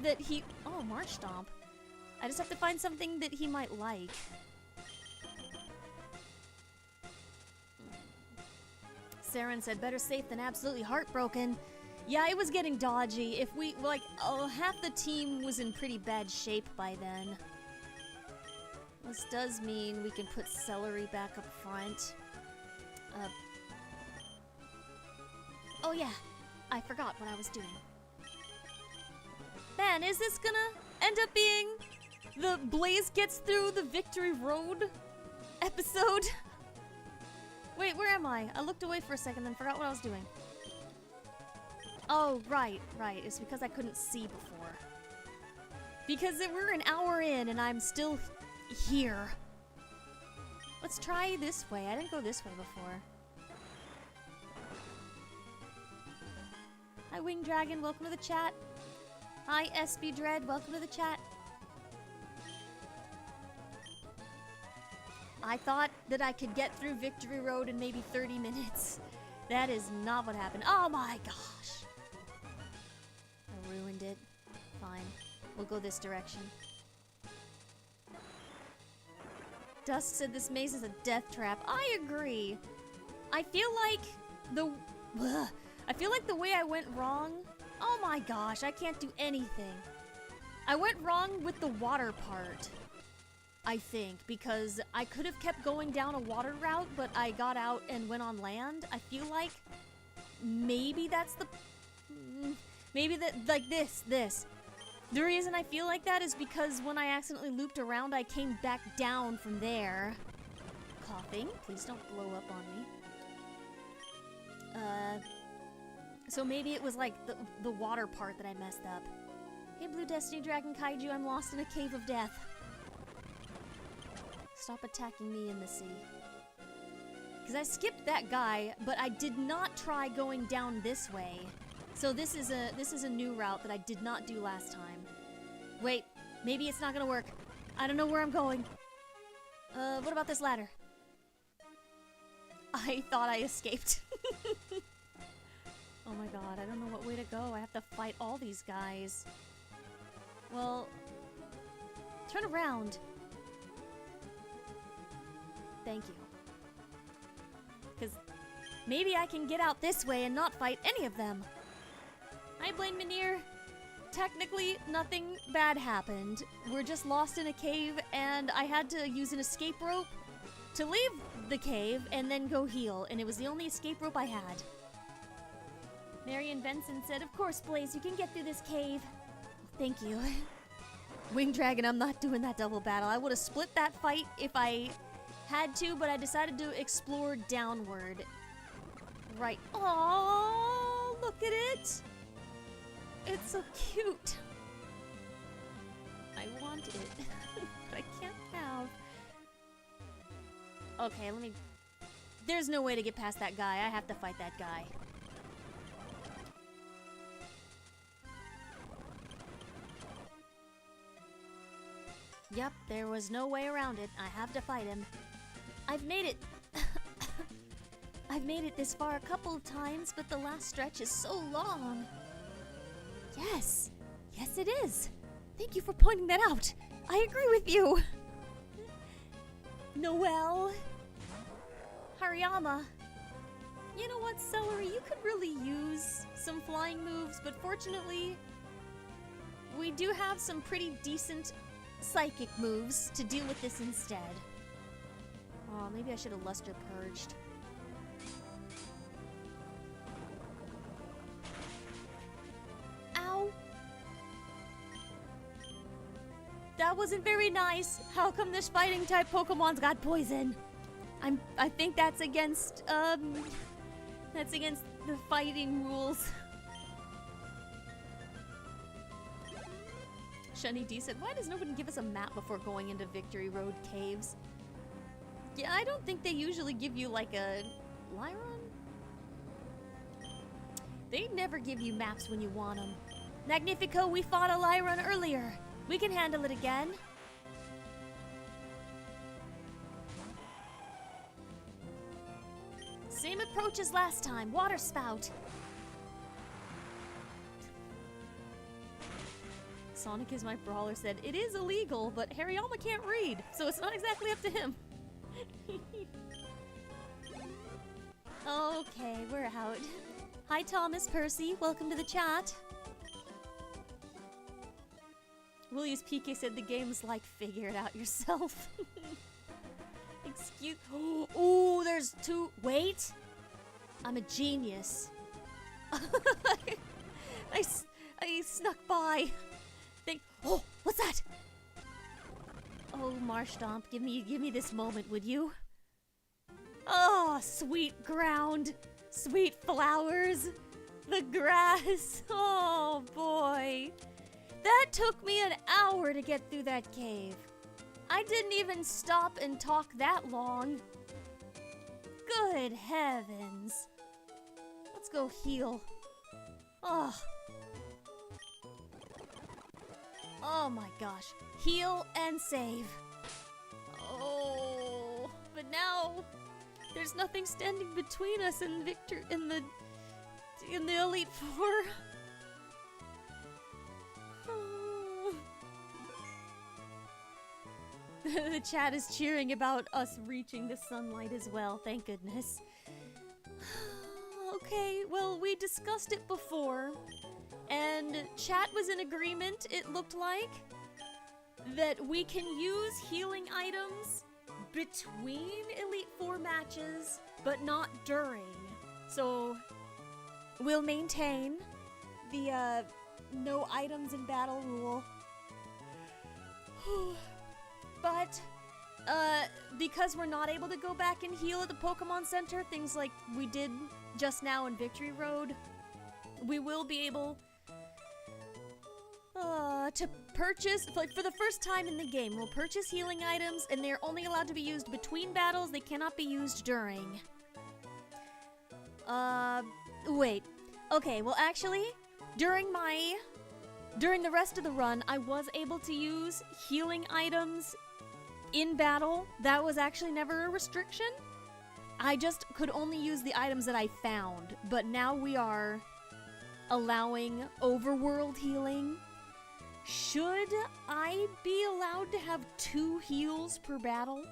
that he... Oh, March Stomp. I just have to find something that he might like. Saren said, better safe than absolutely heartbroken. Yeah, it was getting dodgy. If we, like, half the team was in pretty bad shape by then. This does mean we can put Celery back up front. Oh yeah, I forgot what I was doing. Man, is this gonna end up being the Blaze gets through the Victory Road episode? Wait, where am I? I looked away for a second and forgot what I was doing. Oh, right. It's because I couldn't see before. Because we're an hour in and I'm still here. Let's try this way. I didn't go this way before. Hi, Winged Dragon. Welcome to the chat. Hi, SB Dread. Welcome to the chat. I thought that I could get through Victory Road in maybe 30 minutes. That is not what happened. Oh my gosh. I ruined it. Fine. We'll go this direction. Dust said this maze is a death trap. I agree. I feel like the way I went wrong. Oh my gosh, I can't do anything. I went wrong with the water part, I think, because I could have kept going down a water route, but I got out and went on land. I feel like maybe that's the... Maybe that, like this. The reason I feel like that is because when I accidentally looped around, I came back down from there. Coughing. Please don't blow up on me. So maybe it was like the water part that I messed up. Hey, Blue Destiny Dragon Kaiju, I'm lost in a cave of death. Stop attacking me in the sea. Because I skipped that guy, but I did not try going down this way. So this is a new route that I did not do last time. Wait, maybe it's not gonna work. I don't know where I'm going. What about this ladder? I thought I escaped. Oh my god, I don't know what way to go. I have to fight all these guys. Well, turn around. Thank you. Because maybe I can get out this way and not fight any of them. Hi, Blaine Minear. Technically, nothing bad happened. We're just lost in a cave, and I had to use an escape rope to leave the cave and then go heal, and it was the only escape rope I had. Marion Benson said, of course, Blaze, you can get through this cave. Thank you. Wing Dragon, I'm not doing that double battle. I would have split that fight if I had to, but I decided to explore downward. Right. Oh, look at it. It's so cute. I want it, but I can't have. Okay, let me... There's no way to get past that guy. I have to fight that guy. Yep, there was no way around it. I have to fight him. I've made it. I've made it this far a couple of times, but the last stretch is so long. Yes. Yes, it is. Thank you for pointing that out. I agree with you. Noelle. Hariyama. You know what, Celery? You could really use some flying moves, but fortunately, we do have some pretty decent psychic moves to deal with this instead. Oh, maybe I should have Luster Purged. Ow! That wasn't very nice. How come this fighting type Pokemon's got poison? I think that's against the fighting rules. Shunny D said, why does nobody give us a map before going into Victory Road Caves? Yeah, I don't think they usually give you like a... Lyron? They never give you maps when you want them. Magnifico, we fought a Lyron earlier. We can handle it again. Same approach as last time. Water spout. Sonic is my brawler said, it is illegal, but Hariyama can't read, so it's not exactly up to him. Okay, we're out. Hi Thomas Percy, welcome to the chat. Willius PK said the game's like figure it out yourself. Excuse... Ooh, there's two... Wait! I'm a genius. I snuck by. Oh, what's that? Oh, Marshtomp, give me this moment, would you? Oh, sweet ground, sweet flowers, the grass. Oh boy, that took me an hour to get through that cave. I didn't even stop and talk that long. Good heavens. Let's go heal. Oh. Oh my gosh. Heal and save. Oh, but now There's nothing standing between us and in the Elite Four. The chat is cheering about us reaching the sunlight as well, thank goodness. Okay, well, we discussed it before, and chat was in agreement, it looked like, that we can use healing items between Elite Four matches, but not during. So, we'll maintain the, no items in battle rule. But, because we're not able to go back and heal at the Pokemon Center, things like we did just now in Victory Road, we will be able to purchase, like for the first time in the game, we'll purchase healing items, and they're only allowed to be used between battles, they cannot be used during. Wait. Okay, well actually, during the rest of the run, I was able to use healing items in battle. That was actually never a restriction. I just could only use the items that I found, but now we are allowing overworld healing. Should I be allowed to have 2 heals per battle?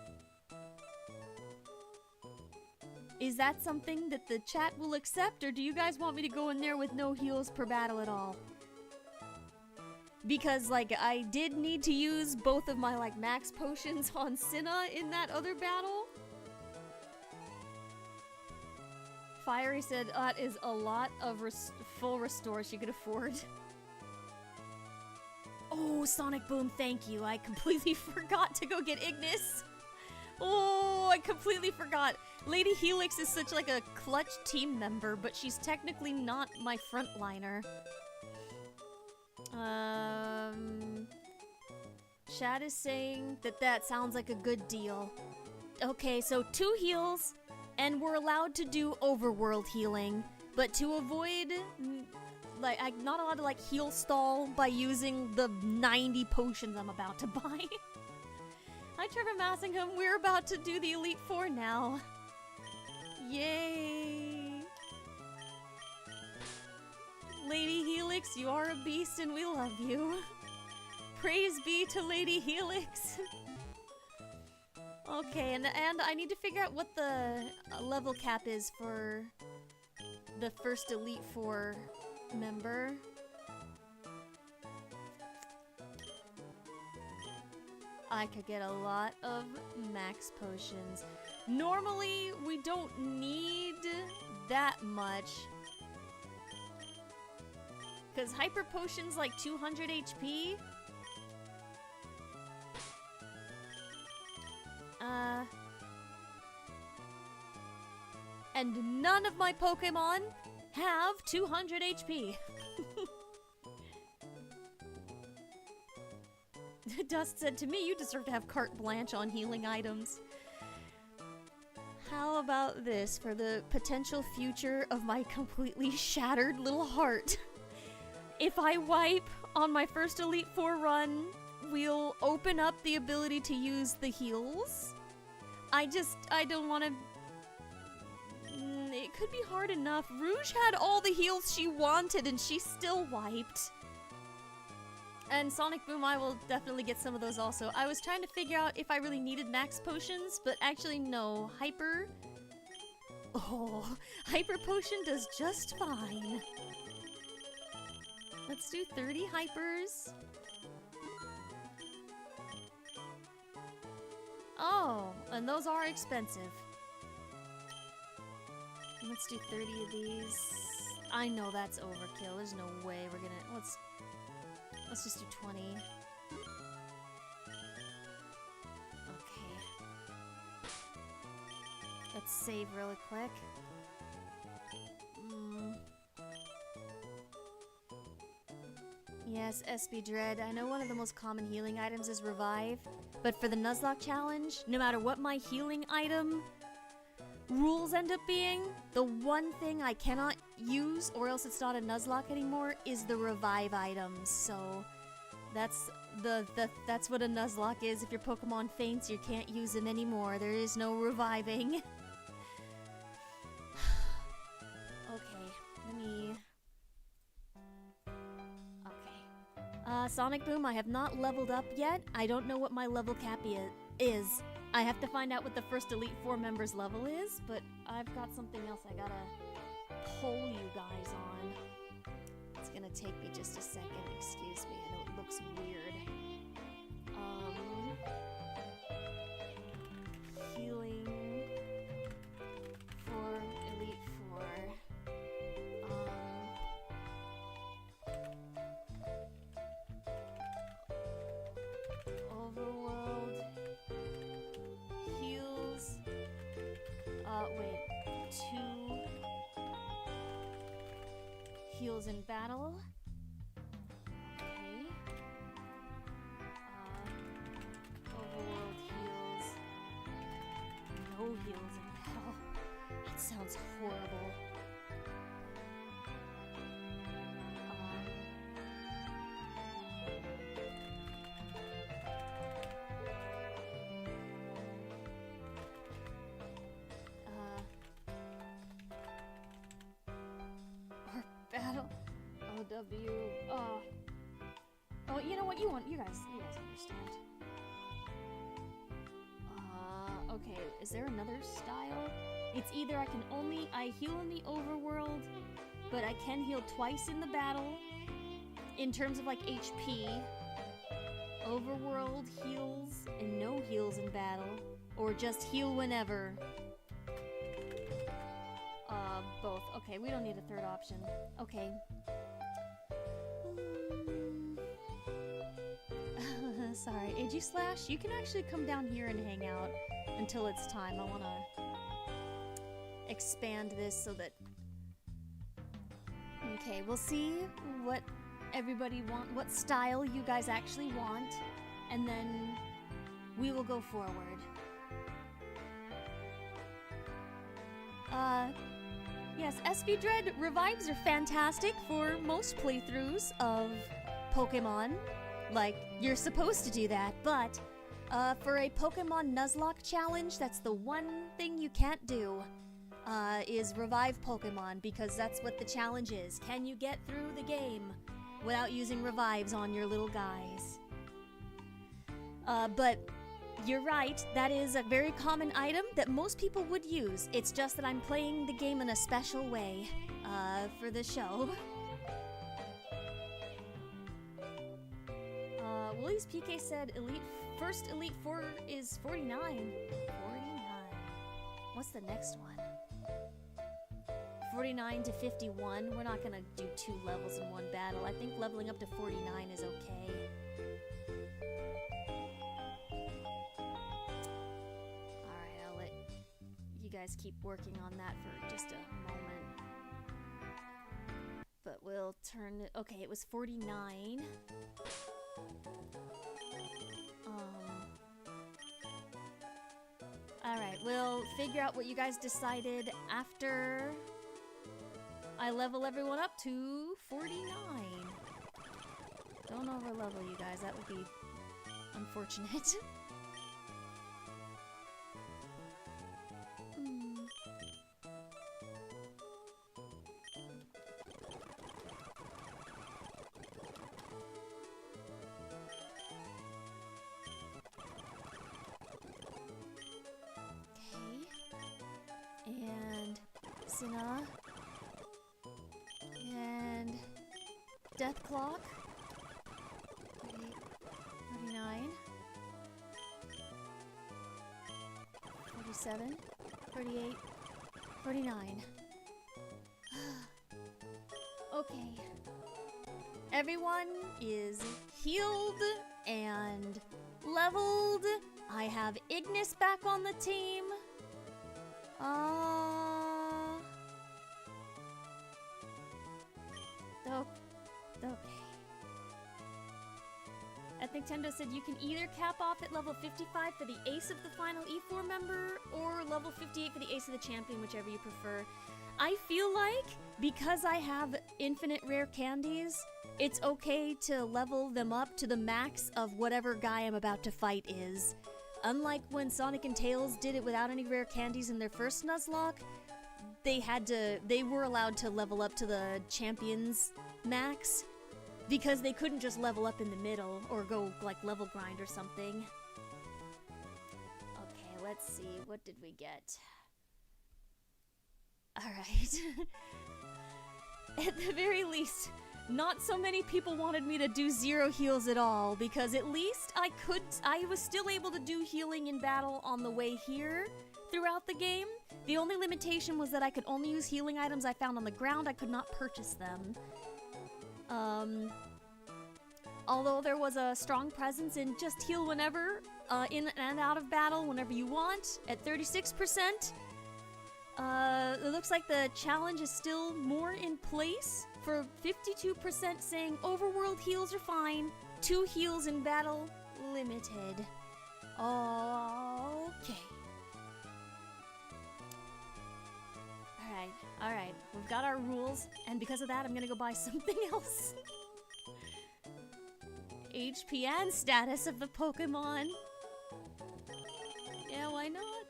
Is that something that the chat will accept, or do you guys want me to go in there with no heals per battle at all? Because, like, I did need to use both of my, like, max potions on Cinna in that other battle. Fiery said that is a lot of full restore she could afford. Oh, Sonic Boom, thank you. I completely forgot to go get Ignis. Oh, I completely forgot. Lady Helix is such like a clutch team member, but she's technically not my frontliner. Chad is saying that sounds like a good deal. Okay, so 2 heals, and we're allowed to do overworld healing, but to avoid, like, I'm not allowed to, like, heal stall by using the 90 potions I'm about to buy. Hi, Trevor Massingham, we're about to do the Elite Four now. Yay! Lady Helix, you are a beast and we love you. Praise be to Lady Helix. Okay, and I need to figure out what the level cap is for the first Elite Four member. I could get a lot of max potions. Normally, we don't need that much. Because Hyper Potion's like 200 HP. And none of my Pokemon have 200 HP. Dust said, to me, you deserve to have carte blanche on healing items. How about this for the potential future of my completely shattered little heart? If I wipe on my first Elite Four run, we'll open up the ability to use the heals. I don't want to... It could be hard enough. Rouge had all the heals she wanted and she still wiped. And Sonic Boom, I will definitely get some of those also. I was trying to figure out if I really needed max potions, but actually no. Hyper... Oh, Hyper Potion does just fine. Let's do 30 Hypers. Oh, and those are expensive. Let's do 30 of these. I know that's overkill. There's no way we're gonna... Let's just do 20. Okay. Let's save really quick. Yes, SB Dread. I know one of the most common healing items is Revive, but for the Nuzlocke challenge, no matter what my healing item rules end up being, the one thing I cannot use, or else it's not a Nuzlocke anymore, is the Revive items. So that's what a Nuzlocke is. If your Pokemon faints, you can't use them anymore. There is no reviving. Sonic Boom, I have not leveled up yet. I don't know what my level cap is. I have to find out what the first Elite Four members level is, but I've got something else I gotta poll you guys on. It's gonna take me just a second, excuse me, I know it looks weird. Healing for Elite Four. Overworld heals. Wait. 2 heals in battle. Okay. Overworld heals. No heals in battle. That sounds horrible. Or battle. OW. Oh, you know what? You guys understand. Okay, is there another style? It's either I heal in the overworld, but I can heal twice in the battle, in terms of like HP. Overworld heals and no heals in battle, or just heal whenever. Both. Okay, we don't need a third option. Okay. Sorry, Slash, you can actually come down here and hang out until it's time. I want to expand this so that... Okay, we'll see what everybody what style you guys actually want, and then we will go forward. Yes, SV Dread, revives are fantastic for most playthroughs of Pokemon. Like, you're supposed to do that, but for a Pokemon Nuzlocke challenge, that's the one thing you can't do, is revive Pokemon, because that's what the challenge is. Can you get through the game without using revives on your little guys? But you're right, that is a very common item that most people would use. It's just that I'm playing the game in a special way, for the show. Willie's PK said first Elite Four is 49. 49. What's the next one? 49 to 51. We're not gonna do 2 levels in one battle. I think leveling up to 49 is okay. Alright, I'll let you guys keep working on that for just a moment. But we'll turn it... Okay, it was 49. Alright, we'll figure out what you guys decided after I level everyone up to 49. Don't over-level, you guys. That would be unfortunate. And Sinna. And Death Clock. 49. 47. 48. 49. Okay. Everyone is healed and leveled. I have Ignis back on the team. Okay. Nintendo said you can either cap off at level 55 for the ace of the final E4 member, or level 58 for the ace of the champion, whichever you prefer. I feel like, because I have infinite rare candies, it's okay to level them up to the max of whatever guy I'm about to fight is. Unlike when Sonic and Tails did it without any rare candies in their first Nuzlocke, they were allowed to level up to the champion's max. because they couldn't just level up in the middle or go like level grind or something. Okay, let's see. What did we get? Alright. At the very least, not so many people wanted me to do 0 heals at all, because at least I was still able to do healing in battle on the way here throughout the game. The only limitation was that I could only use healing items I found on the ground. I could not purchase them. Although there was a strong presence in just heal whenever, in and out of battle whenever you want, at 36%. It looks like the challenge is still more in place, for 52% saying overworld heals are fine, 2 heals in battle limited. Okay. Alright, we've got our rules, and because of that I'm gonna go buy something else. HP and status of the Pokemon. Yeah, why not?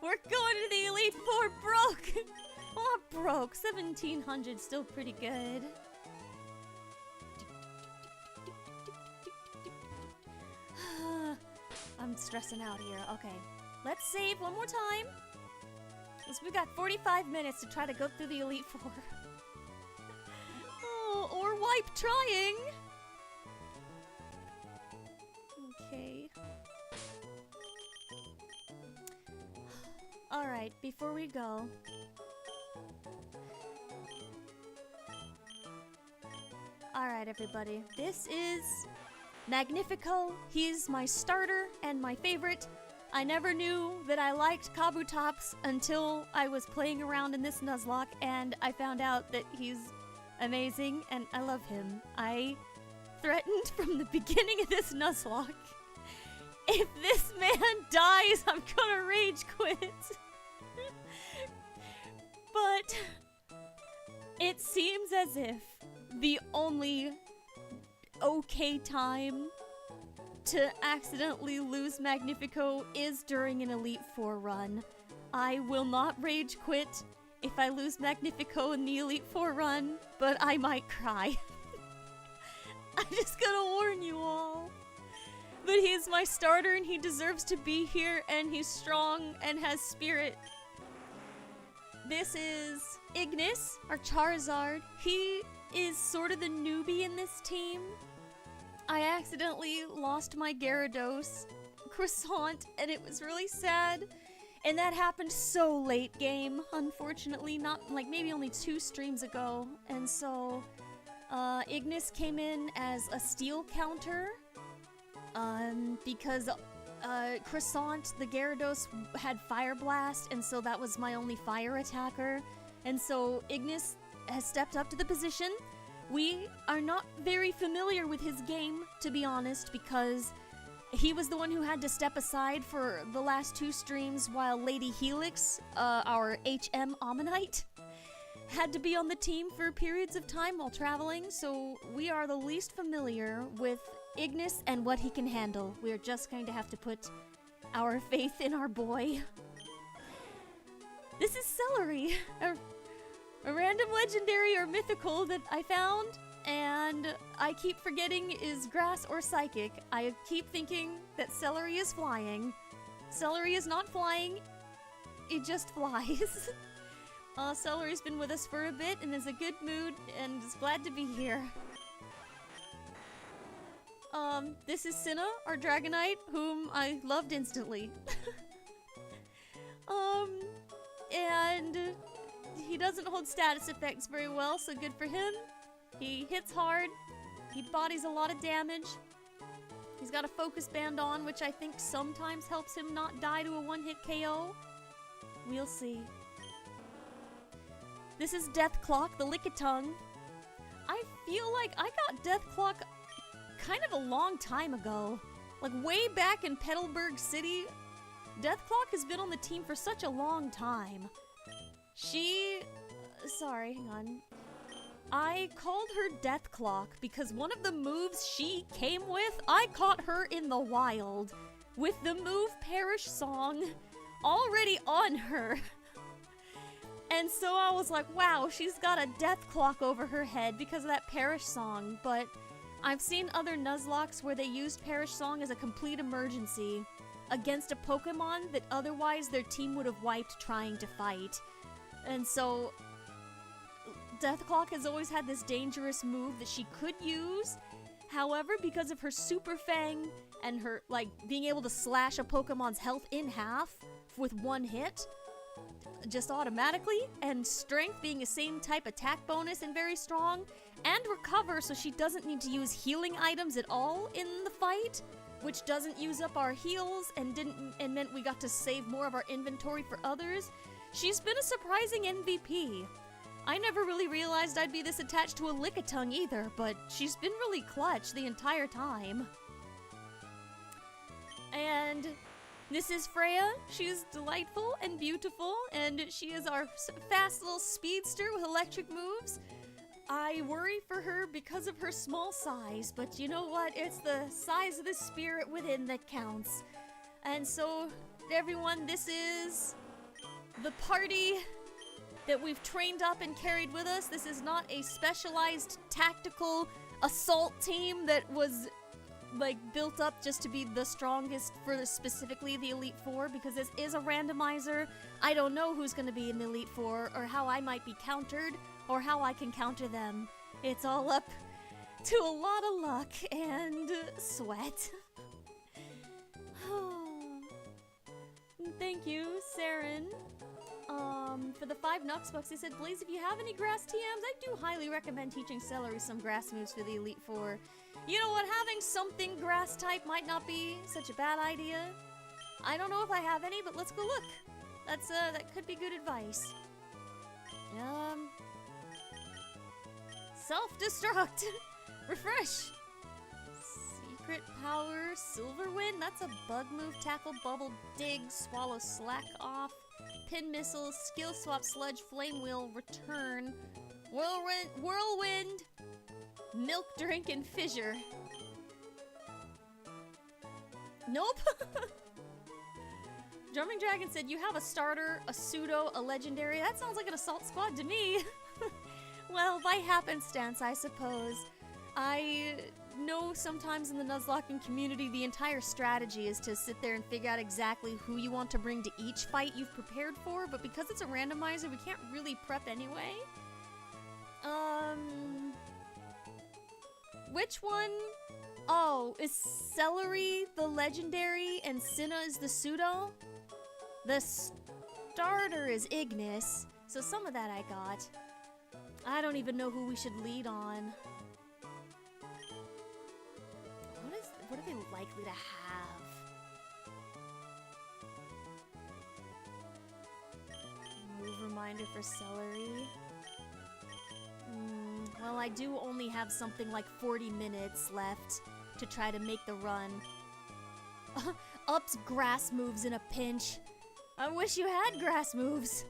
We're going to the Elite Four broke! Well, not broke. 1700 still pretty good. I'm stressing out here. Okay, let's save one more time. We've got 45 minutes to try to go through the Elite Four. Oh, or wipe trying. Okay. Alright, before we go, alright everybody, this is Magnifico. He's my starter and my favorite. I never knew that I liked Kabutops until I was playing around in this Nuzlocke, and I found out that he's amazing and I love him. I threatened from the beginning of this Nuzlocke, if this man dies, I'm gonna rage quit. But it seems as if the only okay time to accidentally lose Magnifico is during an Elite Four run. I will not rage quit if I lose Magnifico in the Elite Four run, but I might cry. I'm just gonna warn you all. But he's my starter and he deserves to be here, and he's strong and has spirit. This is Ignis, our Charizard. He is sort of the newbie in this team. I accidentally lost my Gyarados Croissant, and it was really sad. And that happened so late game, unfortunately, not like maybe only 2 streams ago. And so Ignis came in as a steal counter, because Croissant, the Gyarados, had Fire Blast, and so that was my only fire attacker. And so Ignis has stepped up to the position. We are not very familiar with his game, to be honest, because he was the one who had to step aside for the last 2 streams while Lady Helix, our HM Ammonite, had to be on the team for periods of time while traveling, so we are the least familiar with Ignis and what he can handle. We're just going to have to put our faith in our boy. This is Celery, a random legendary or mythical that I found, and I keep forgetting is grass or psychic. I keep thinking that Celery is flying. Celery is not flying, it just flies. Celery's been with us for a bit and is in a good mood and is glad to be here. This is Cinna, our Dragonite, whom I loved instantly. And he doesn't hold status effects very well, so good for him. He hits hard, he bodies a lot of damage. He's got a focus band on, which I think sometimes helps him not die to a one-hit KO. We'll see. This is Deathclock, the Lickitung. I feel like I got Deathclock kind of a long time ago. Like way back in Petalburg City. Deathclock has been on the team for such a long time. Sorry, hang on. I called her Deathclock because one of the moves she came with, I caught her in the wild with the move Perish Song already on her. And so I was like, wow, she's got a death clock over her head because of that Perish Song, but I've seen other Nuzlockes where they used Perish Song as a complete emergency against a Pokemon that otherwise their team would have wiped trying to fight. And so Death Clock has always had this dangerous move that she could use. However, because of her Super Fang and her, like, being able to slash a Pokemon's health in half with one hit, just automatically, and Strength being the same type attack bonus and very strong, and Recover so she doesn't need to use healing items at all in the fight, which doesn't use up our heals and meant we got to save more of our inventory for others. She's been a surprising MVP. I never really realized I'd be this attached to a Lickitung either, but she's been really clutch the entire time. And this is Freya. She is delightful and beautiful, and she is our fast little speedster with electric moves. I worry for her because of her small size, but you know what? It's the size of the spirit within that counts. And so, everyone, this is the party that we've trained up and carried with us. This is not a specialized tactical assault team that was like built up just to be the strongest for specifically the Elite Four, because this is a randomizer. I don't know who's going to be in the Elite Four or how I might be countered or how I can counter them. It's all up to a lot of luck and sweat. Thank you, Saren. For the 5 Nux bucks, they said, Blaze, if you have any grass TMs, I do highly recommend teaching Celery some grass moves for the Elite Four. You know what, having something grass type might not be such a bad idea. I don't know if I have any, but let's go look. That could be good advice. Self-destruct! Refresh! Secret Power, Silver Wind, that's a bug move. Tackle, Bubble, Dig, Swallow, Slack Off. Pin Missile, Skill Swap, Sludge, Flame Wheel, Return, Whirlwind, Milk Drink, and Fissure. Nope. Drumming Dragon said, you have a starter, a pseudo, a legendary. That sounds like an assault squad to me. Well, by happenstance, I suppose. I know sometimes in the Nuzlocking community, the entire strategy is to sit there and figure out exactly who you want to bring to each fight you've prepared for, but because it's a randomizer, we can't really prep anyway. Which one? Oh, is Celery the legendary and Cinna is the pseudo? The starter is Ignis, so some of that I got. I don't even know who we should lead on. What are they likely to have? Move reminder for Celery. Well, I do only have something like 40 minutes left to try to make the run. Ups grass moves in a pinch. I wish you had grass moves.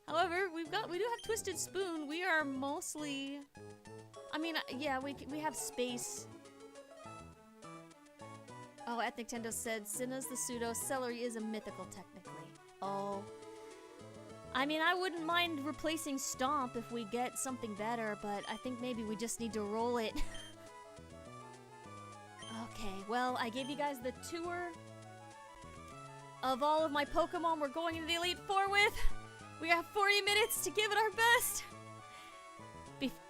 However, we do have Twisted Spoon. We are mostly, I mean, yeah, we have space. Oh, Ethnic Tendo said Cinna's the pseudo, Celery is a mythical technically. Oh. I mean, I wouldn't mind replacing Stomp if we get something better, but I think maybe we just need to roll it. Okay, well, I gave you guys the tour of all of my Pokemon we're going into the Elite Four with. We have 40 minutes to give it our best.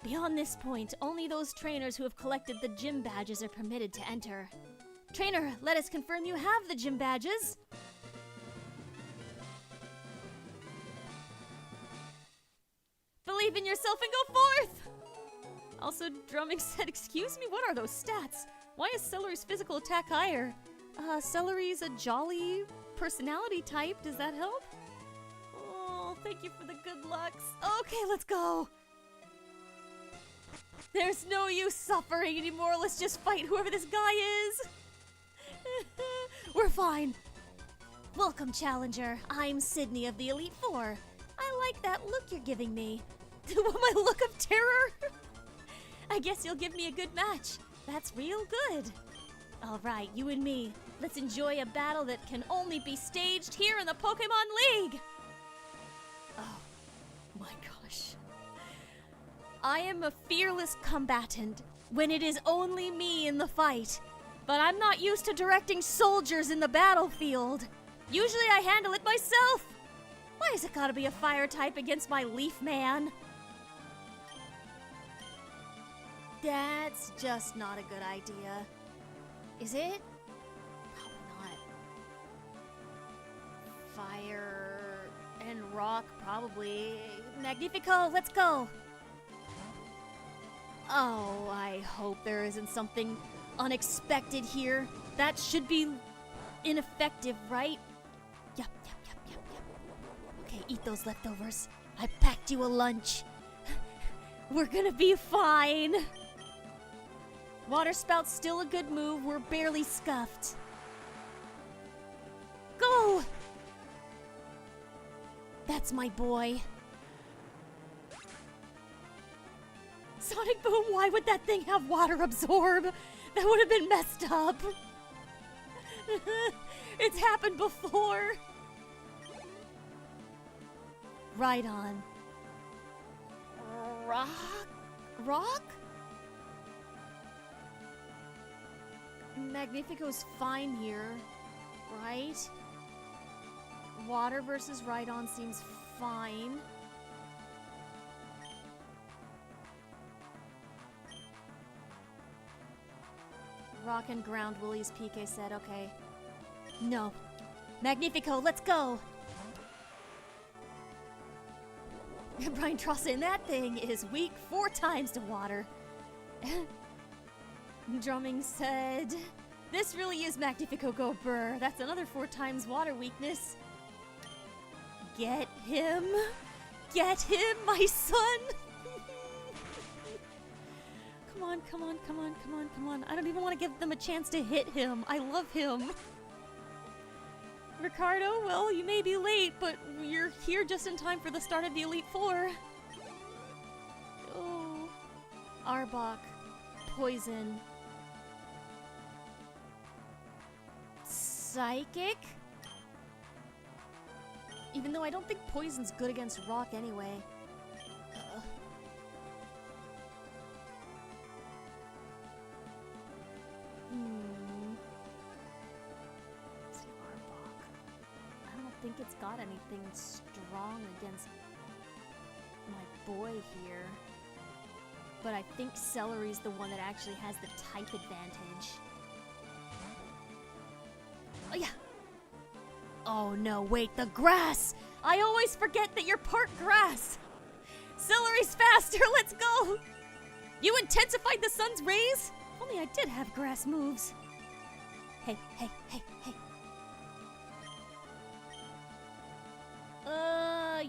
Beyond this point, only those trainers who have collected the gym badges are permitted to enter. Trainer, let us confirm you have the gym badges. Believe in yourself and go forth! Also, Drumming said, excuse me, what are those stats? Why is Celery's physical attack higher? Celery's a jolly personality type. Does that help? Oh, thank you for the good lucks. Okay, let's go. There's no use suffering anymore. Let's just fight whoever this guy is. We're fine. Welcome, Challenger. I'm Sydney of the Elite Four. I like that look you're giving me. My look of terror? I guess you'll give me a good match. That's real good. All right, you and me. Let's enjoy a battle that can only be staged here in the Pokemon League. Oh, My gosh. I am a fearless combatant when it is only me in the fight. But I'm not used to directing soldiers in the battlefield. Usually I handle it myself. Why has it gotta be a fire type against my leaf man? That's just not a good idea. Is it? Probably not. Fire and rock, probably. Magnifico, let's go! Oh, I hope there isn't something unexpected here. That should be ineffective, right? Yep. Okay, eat those leftovers. I packed you a lunch. We're gonna be fine. Water spout's still a good move. We're barely scuffed. Go! That's my boy. Sonic Boom, why would that thing have water absorb? That would have been messed up. It's happened before. Right on. Rock? Magnifico's fine here, right? Water versus Rhydon seems fine. Rock and ground, Willie's PK said, okay. No. Magnifico, let's go! Brian Trossin, that thing is weak 4 times to water. Drumming said, this really is Magnifico Go Burr. That's another 4 times water weakness. Get him! Get him, my son! Come on. I don't even want to give them a chance to hit him. I love him. Ricardo, well, you may be late, but you're here just in time for the start of the Elite Four. Oh. Arbok. Poison. Psychic? Even though I don't think poison's good against rock anyway. It's an Arbok. I don't think it's got anything strong against my boy here. But I think Celery's the one that actually has the type advantage. Oh yeah! Oh no, wait, the grass! I always forget that you're part grass! Celery's faster, let's go! You intensified the sun's rays? If only I did have grass moves. Hey.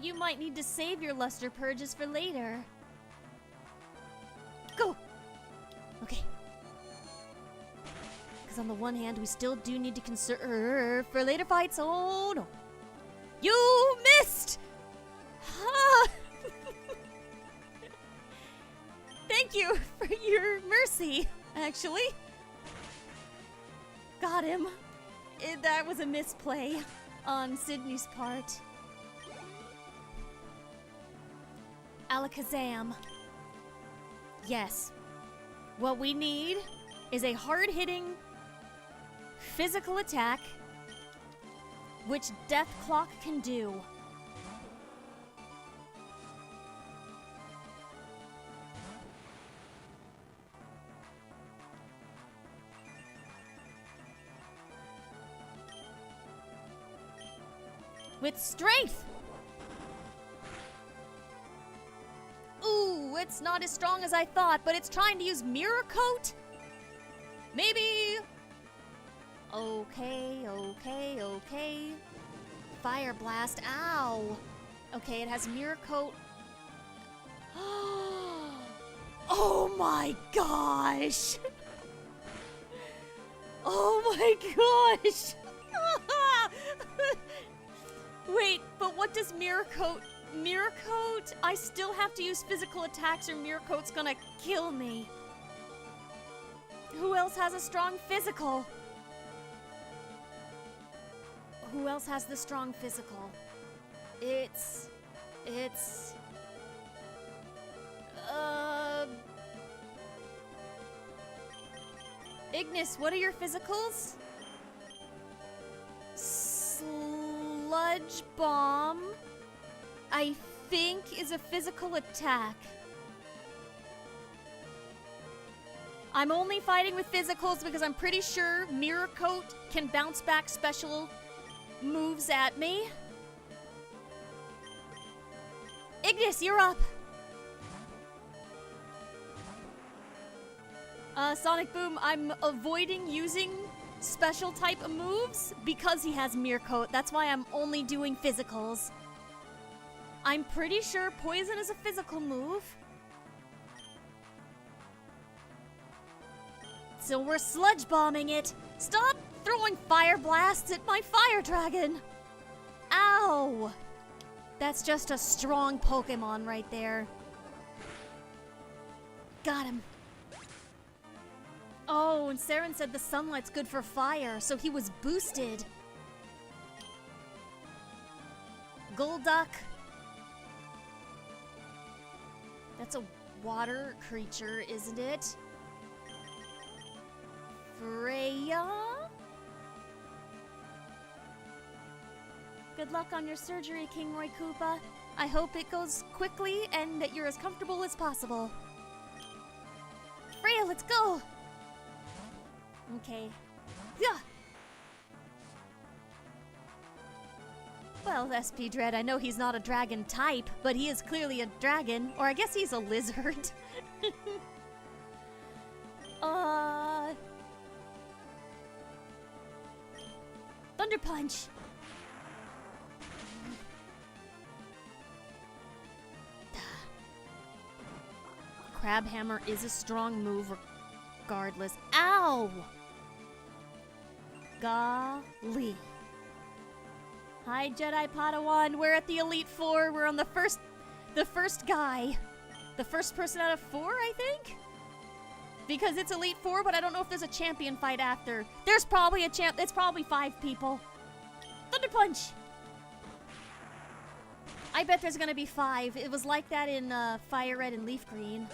You might need to save your luster purges for later. Go! Okay. Because on the one hand, we still do need to conserve for later fights. Oh no. You missed! Ah. Thank you for your mercy, actually. Got him. That was a misplay on Sydney's part. Alakazam. Yes. What we need is a hard-hitting physical attack, which Death Clock can do. With strength! Ooh, it's not as strong as I thought, but it's trying to use Mirror Coat? Maybe... Okay. Fire Blast, ow! Okay, it has Mirror Coat. Oh my gosh! Oh my gosh! Wait, but what does Mirror Coat... Mirror Coat? I still have to use physical attacks or Mirror Coat's gonna kill me. Who else has a strong physical? Who else has the strong physical? It's Ignis, what are your physicals? Sludge Bomb, I think, is a physical attack. I'm only fighting with physicals because I'm pretty sure Mirror Coat can bounce back special moves at me. Ignis, you're up! Sonic Boom, I'm avoiding using special type of moves because he has Mirror Coat. That's why I'm only doing physicals. I'm pretty sure Poison is a physical move. So we're sludge bombing it. Stop throwing fire blasts at my fire dragon. Ow! That's just a strong Pokemon right there. Got him. Oh, and Saren said the sunlight's good for fire, so he was boosted. Golduck. That's a water creature, isn't it? Freya? Good luck on your surgery, King Roy Koopa. I hope it goes quickly and that you're as comfortable as possible. Freya, let's go! Okay. Yeah. Well, SP Dread, I know he's not a dragon type, but he is clearly a dragon. Or I guess he's a lizard. Thunder Punch! Crab Hammer is a strong move regardless. Ow! Golly. Hi, Jedi Padawan. We're at the Elite Four. We're on the first guy. The first person out of 4, I think? Because it's Elite Four, but I don't know if there's a champion fight after. There's probably a champ. It's probably 5 people. Thunder Punch! I bet there's gonna be 5. It was like that in Fire Red and Leaf Green.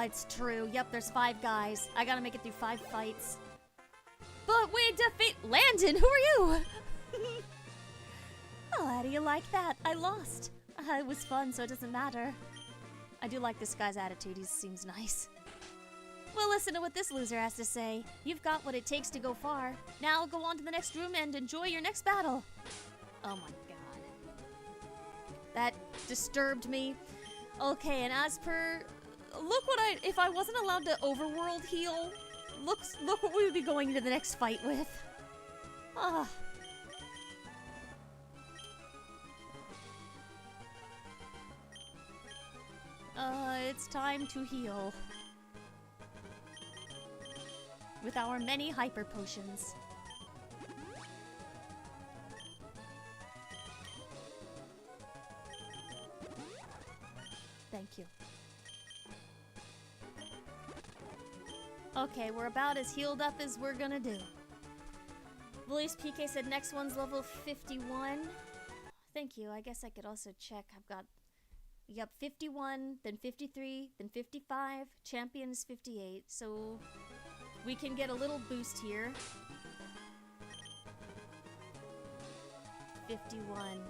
It's true. Yep, there's 5 guys. I gotta make it through 5 fights. But we defeat Landon! Who are you? Oh, how do you like that? I lost. It was fun, so it doesn't matter. I do like this guy's attitude. He seems nice. Well, listen to what this loser has to say. You've got what it takes to go far. Now go on to the next room and enjoy your next battle. Oh my god. That disturbed me. Okay, and as per... Look what if I wasn't allowed to overworld heal, look what we would be going into the next fight with. Ah. It's time to heal. With our many hyper potions. Thank you. Okay, we're about as healed up as we're gonna do. Blaze PK said next one's level 51. Thank you. I guess I could also check. I've got... Yep, 51, then 53, then 55. Champion is 58, so... We can get a little boost here. 51.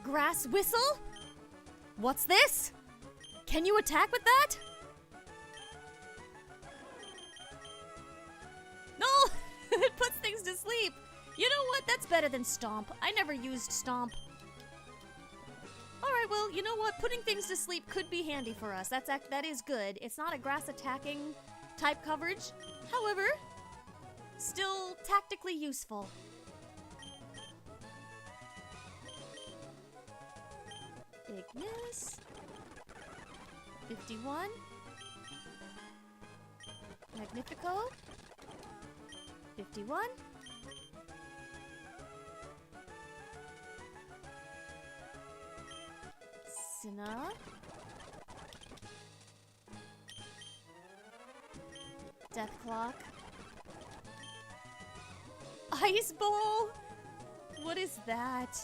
Grass Whistle? What's this? Can you attack with that? No! It puts things to sleep. You know what? That's better than Stomp. I never used Stomp. Alright, well, you know what? Putting things to sleep could be handy for us. That is good. It's not a grass attacking type coverage. However, still tactically useful. Ignis. 51. Magnifico. 51. Sinna. Death Clock. Ice Bowl? What is that?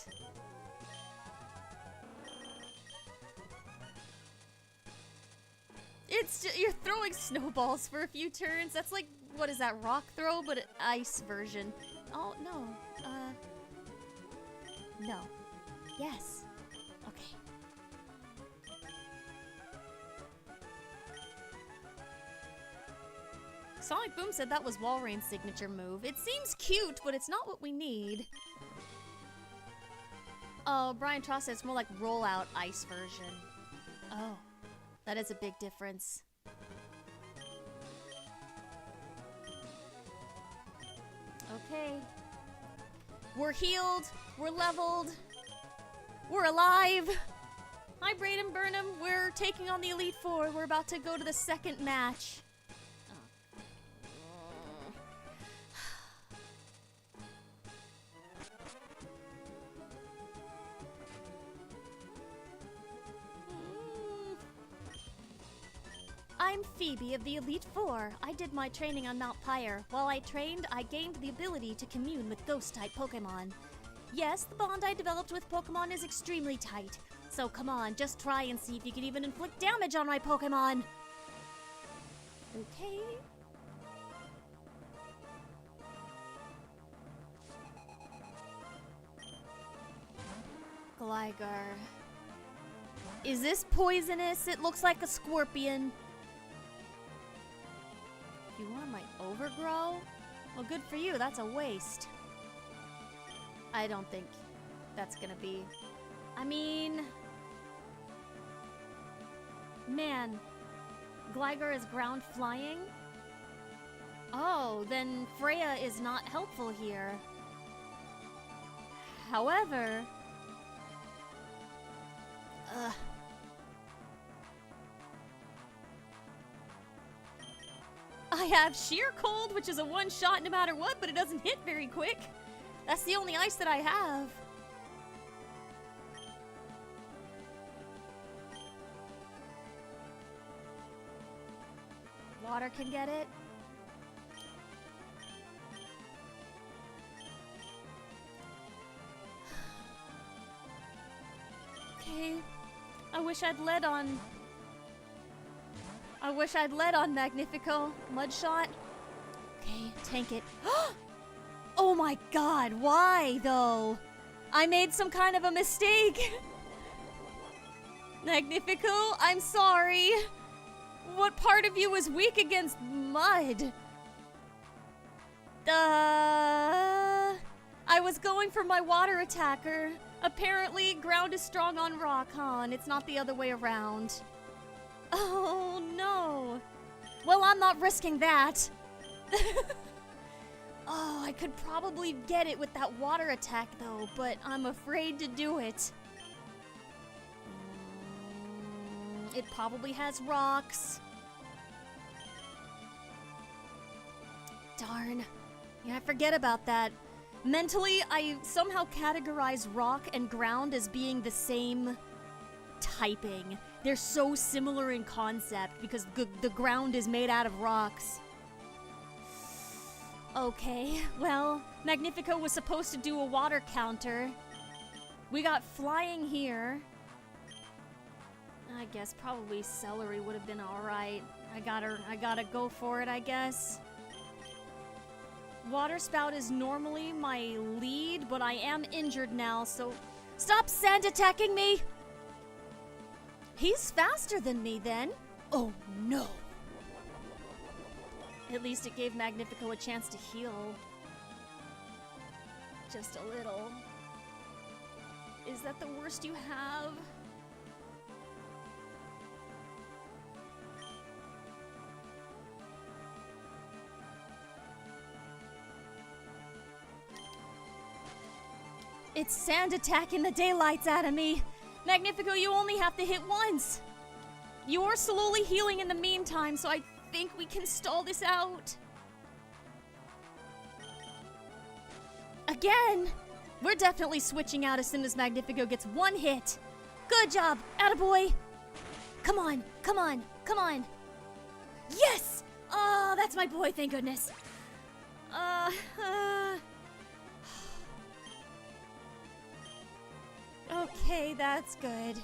It's just, you're throwing snowballs for a few turns. That's like, what is that, rock throw, but an ice version. Oh, no. No. Yes. Okay. Sonic Boom said that was Walreign's signature move. It seems cute, but it's not what we need. Oh, Brian Tross said it's more like rollout ice version. Oh, that is a big difference. Okay. We're healed. We're leveled. We're alive. Hi, Braden Burnham. We're taking on the Elite Four. We're about to go to the second match. I'm Phoebe of the Elite Four. I did my training on Mount Pyre. While I trained, I gained the ability to commune with ghost-type Pokemon. Yes, the bond I developed with Pokemon is extremely tight. So come on, just try and see if you can even inflict damage on my Pokemon. Okay. Gligar. Is this poisonous? It looks like a scorpion. You want my Overgrow? Well, good for you. That's a waste. I don't think that's gonna be... I mean... Man. Gligar is ground flying? Oh, then Freya is not helpful here. However... I have Sheer Cold, which is a one-shot no matter what, but it doesn't hit very quick. That's the only ice that I have. Water can get it. Okay. I wish I'd led on Magnifico. Mudshot. Okay, tank it. Oh my god, why though? I made some kind of a mistake. Magnifico, I'm sorry. What part of you is weak against mud? I was going for my water attacker. Apparently, ground is strong on rock, huh? And it's not the other way around. Oh, no. Well, I'm not risking that. Oh, I could probably get it with that water attack, though, but I'm afraid to do it. It probably has rocks. Darn. Yeah, I forget about that. Mentally, I somehow categorize rock and ground as being the same typing. They're so similar in concept because the ground is made out of rocks. Okay, well, Magnifico was supposed to do a water counter. We got flying here. I guess probably celery would have been alright. I gotta go for it, I guess. Water Spout is normally my lead, but I am injured now, so stop sand attacking me! He's faster than me then. Oh no. At least it gave Magnifico a chance to heal. Just a little. Is that the worst you have? It's sand attacking the daylights out of me. Magnifico, you only have to hit once. You're slowly healing in the meantime, so I think we can stall this out. Again! We're definitely switching out as soon as Magnifico gets one hit. Good job, attaboy. Come on, come on, come on. Yes! Oh, that's my boy, thank goodness. Okay, that's good.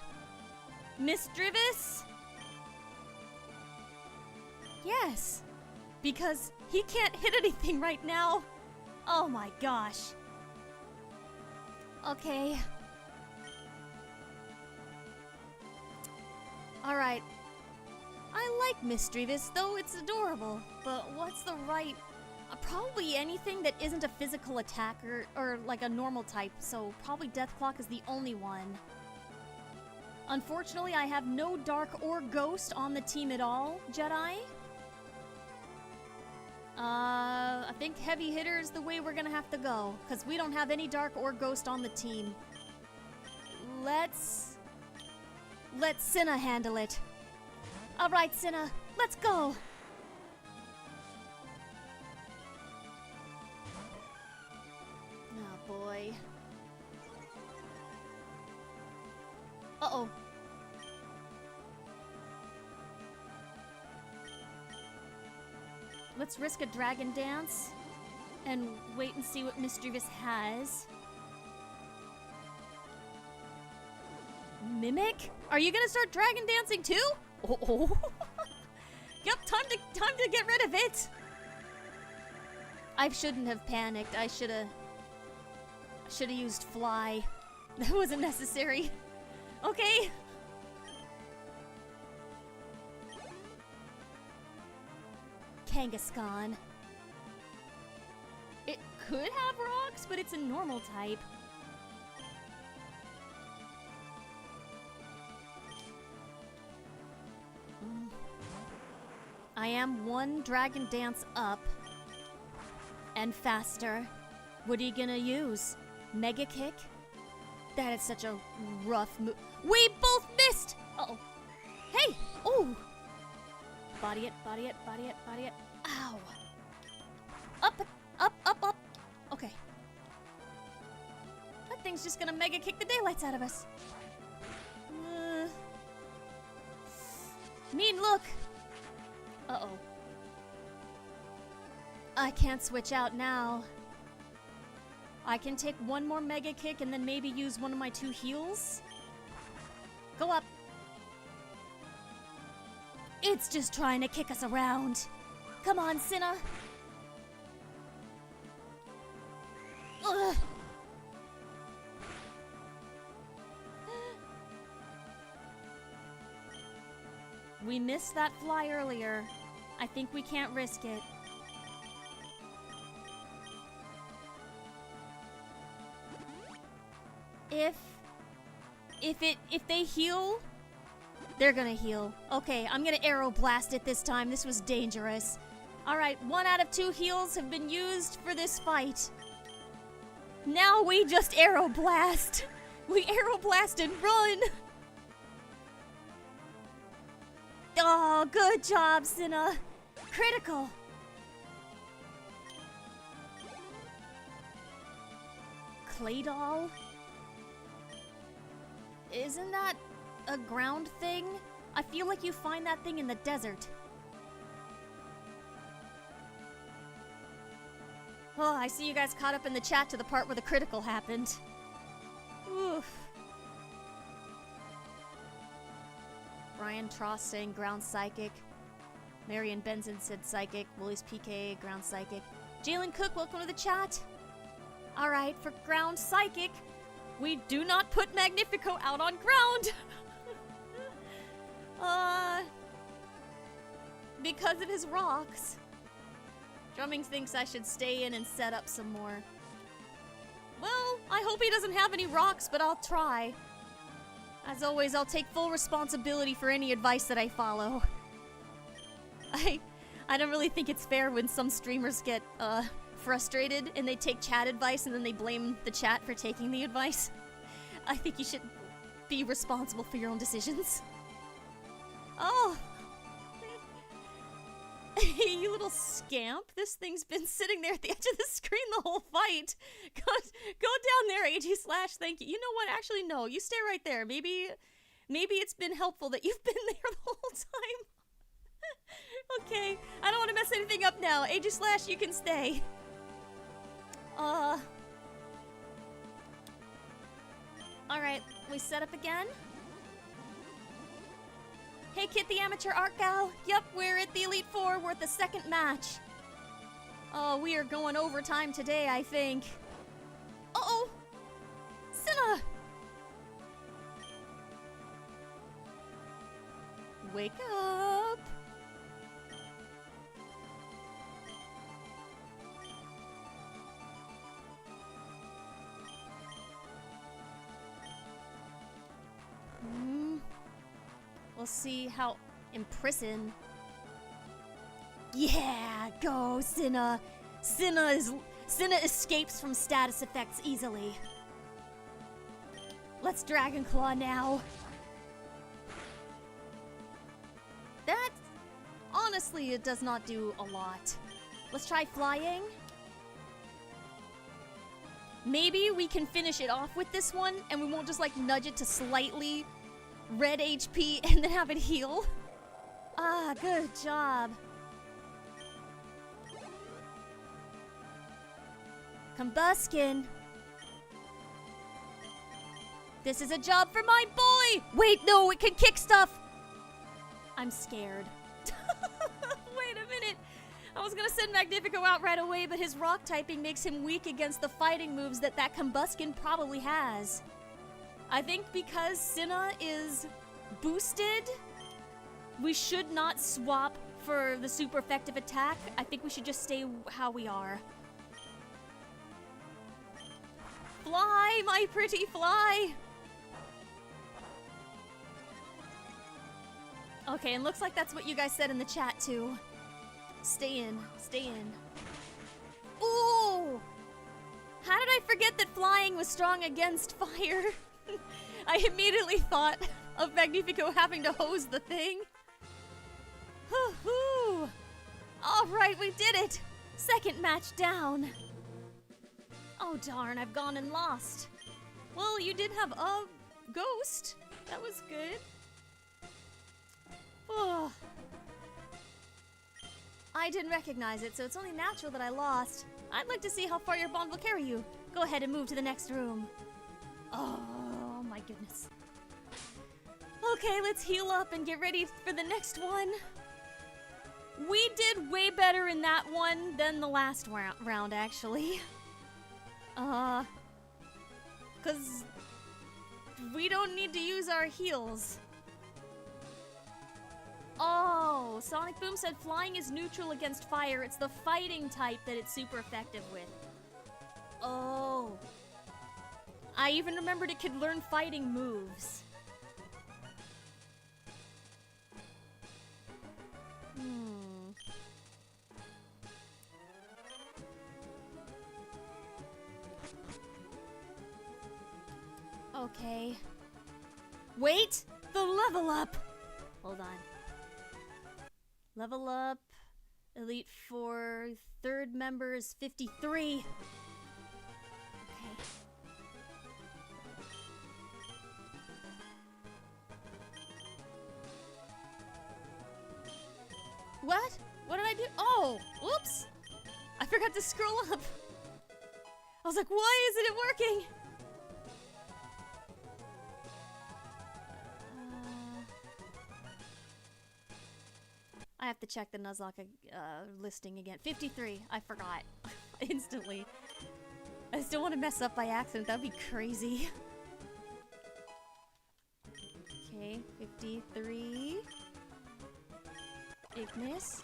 Misdreavus? Yes, because he can't hit anything right now. Oh my gosh. Okay. Alright. I like Misdreavus, though it's adorable. But what's the right... probably anything that isn't a physical attacker or like a normal type, so probably Deathclock is the only one. Unfortunately, I have no Dark or Ghost on the team at all, Jedi. I think Heavy Hitter is the way we're gonna have to go, because we don't have any Dark or Ghost on the team. Let's Cinna handle it. Alright, Cinna, let's go! Oh boy. Uh-oh. Let's risk a Dragon Dance and wait and see what Misdreavus has. Mimic? Are you gonna start Dragon Dancing too? Oh. Yep, time to get rid of it. I shouldn't have panicked. I should have used Fly. That wasn't necessary. Okay. Kangaskhan. It could have rocks, but it's a normal type. I am one Dragon Dance up. And faster. What are you gonna use? Mega Kick? That is such a rough move. We both missed! Uh-oh. Hey! Oh! Body it, body it, body it, body it. Ow. Up, up, up, up. Okay. That thing's just gonna Mega Kick the daylights out of us. Mean look! Uh-oh. I can't switch out now. I can take one more Mega Kick and then maybe use one of my 2 heals. Go up. It's just trying to kick us around. Come on, Cinna. Ugh. We missed that fly earlier. I think we can't risk it. If they heal, they're gonna heal. Okay, I'm gonna Arrow Blast it this time. This was dangerous. Alright, 1 out of 2 heals have been used for this fight. Now we just Arrow Blast. We Arrow Blast and run. Oh, good job, Cinna. Critical. Claydol? Isn't that a ground thing? I feel like you find that thing in the desert. Oh, I see you guys caught up in the chat to the part where the critical happened. Oof. Brian Tross saying ground psychic. Marion Benson said psychic. Willie's PK, ground psychic. Jalen Cook, welcome to the chat. Alright, for ground psychic, we do not put Magnifico out on ground. Because of his rocks. Drumming thinks I should stay in and set up some more. Well, I hope he doesn't have any rocks, but I'll try. As always, I'll take full responsibility for any advice that I follow. I don't really think it's fair when some streamers get frustrated and they take chat advice and then they blame the chat for taking the advice. I think you should be responsible for your own decisions. Oh! You little scamp. This thing's been sitting there at the edge of the screen the whole fight. Go down there, AG Slash, thank you. You know what? Actually, no. You stay right there. Maybe it's been helpful that you've been there the whole time. Okay. I don't want to mess anything up now. AG Slash, you can stay. Alright, we set up again. Hey, Kit the Amateur Art Gal. Yep, we're at the Elite Four. We're at the second match. Oh, we are going overtime today, I think. Uh-oh! Cinna! Wake up! We'll see how imprisoned. Yeah, go, Cinna. Cinna escapes from status effects easily. Let's Dragon Claw now. That, honestly, it does not do a lot. Let's try flying. Maybe we can finish it off with this one, and we won't just like nudge it to slightly red HP and then have it heal. Ah, good job. Combuskin. This is a job for my boy! Wait, no, it can kick stuff! I'm scared. Wait a minute. I was gonna send Magnifico out right away, but his rock typing makes him weak against the fighting moves that Combuskin probably has. I think because Cinna is boosted, we should not swap for the super effective attack. I think we should just stay how we are. Fly, my pretty fly! Okay, and looks like that's what you guys said in the chat too. Stay in, stay in. Ooh! How did I forget that flying was strong against fire? I immediately thought of Magnifico having to hose the thing. Hoo-hoo! Alright, we did it! Second match down. Oh darn, I've gone and lost. Well, you did have a ghost. That was good. Oh. I didn't recognize it, so it's only natural that I lost. I'd like to see how far your bond will carry you. Go ahead and move to the next room. Oh my goodness. Okay, let's heal up and get ready for the next one. We did way better in that one than the last round, actually. Cause we don't need to use our heals. Oh, Sonic Boom said flying is neutral against fire. It's the fighting type that it's super effective with. Oh. I even remembered it could learn fighting moves. Okay. Wait! The level up! Hold on. Level up. Elite Four. Third member is 53. Okay. What? What did I do? Oh! Whoops! I forgot to scroll up. I was like, why isn't it working? I have to check the Nuzlocke listing again. 53. I forgot. Instantly. I just don't want to mess up by accident. That'd be crazy. Okay, 53. Ignis.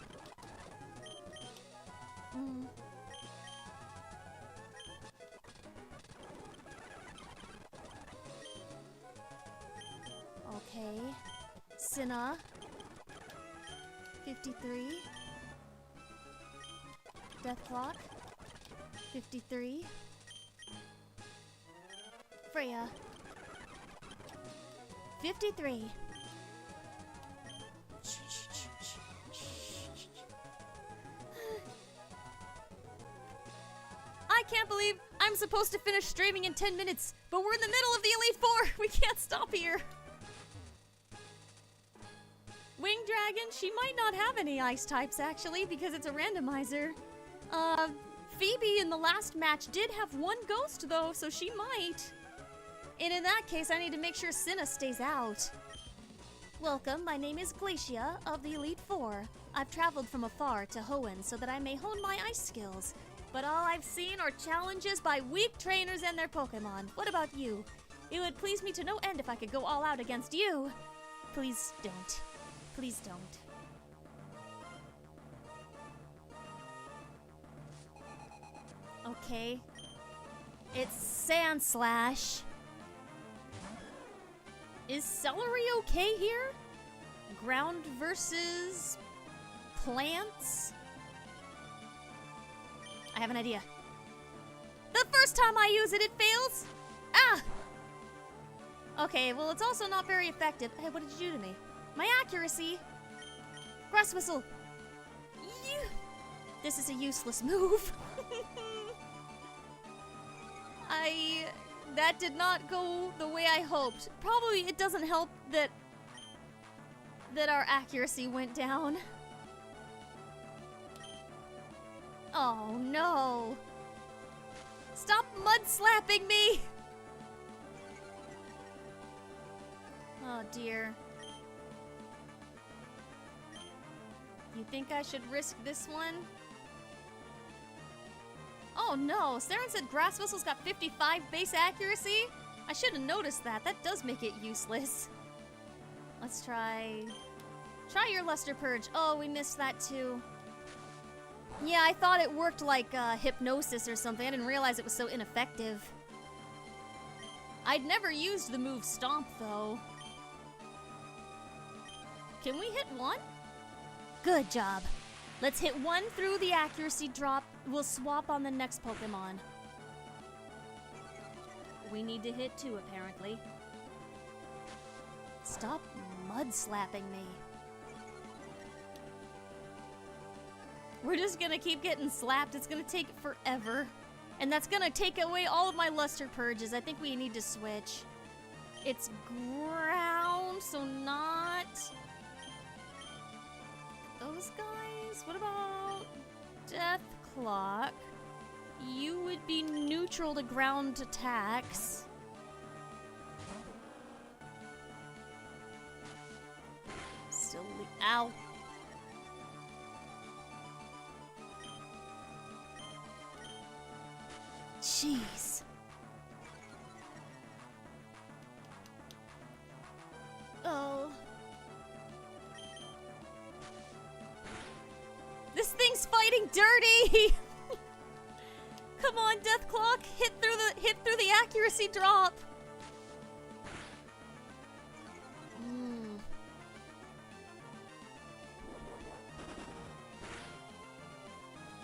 Okay. Cinna. 53. Death Clock. 53. Freya. 53. I can't believe I'm supposed to finish streaming in 10 minutes, but we're in the middle of the Elite Four. We can't stop here. Wing Dragon, she might not have any ice types actually because it's a randomizer. Phoebe in the last match did have one ghost though, so she might. And in that case, I need to make sure Cinna stays out. Welcome, my name is Glacia of the Elite Four. I've traveled from afar to Hoenn so that I may hone my ice skills. But all I've seen are challenges by weak trainers and their Pokemon. What about you? It would please me to no end if I could go all out against you. Please don't. Please don't. Okay. It's Sand Slash. Is Celery okay here? Ground versus plants? I have an idea. The first time I use it, it fails! Ah! Okay, well, it's also not very effective. Hey, what did you do to me? My accuracy! Grass Whistle! This is a useless move. That did not go the way I hoped. Probably it doesn't help that our accuracy went down. Oh no! Stop mud slapping me! Oh dear. You think I should risk this one? Oh no, Saren said Grass Whistle's got 55 base accuracy? I should have noticed that. That does make it useless. Let's try your Luster Purge. Oh, we missed that too. Yeah, I thought it worked like hypnosis or something. I didn't realize it was so ineffective. I'd never used the move Stomp though. Can we hit one? Good job. Let's hit one through the accuracy drop. We'll swap on the next Pokemon. We need to hit two, apparently. Stop mud slapping me. We're just gonna keep getting slapped. It's gonna take forever. And that's gonna take away all of my Luster Purges. I think we need to switch. It's ground, so not those guys. What about Death Clock? You would be neutral to ground attacks. Still, ow. Jeez. Oh. This thing's fighting dirty. Come on, Death Clock, hit through the accuracy drop.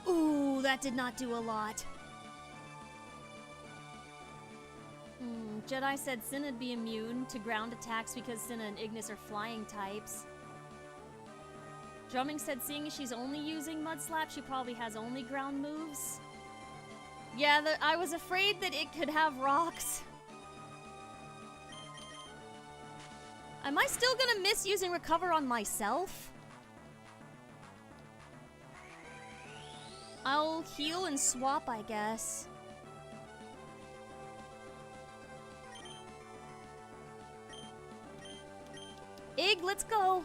Ooh, that did not do a lot. Jedi said Cinna'd be immune to ground attacks because Cinna and Ignis are flying types. Drumming said seeing as she's only using Mud Slap, she probably has only ground moves. Yeah, I was afraid that it could have rocks. Am I still gonna miss using Recover on myself? I'll heal and swap, I guess. Ig, let's go.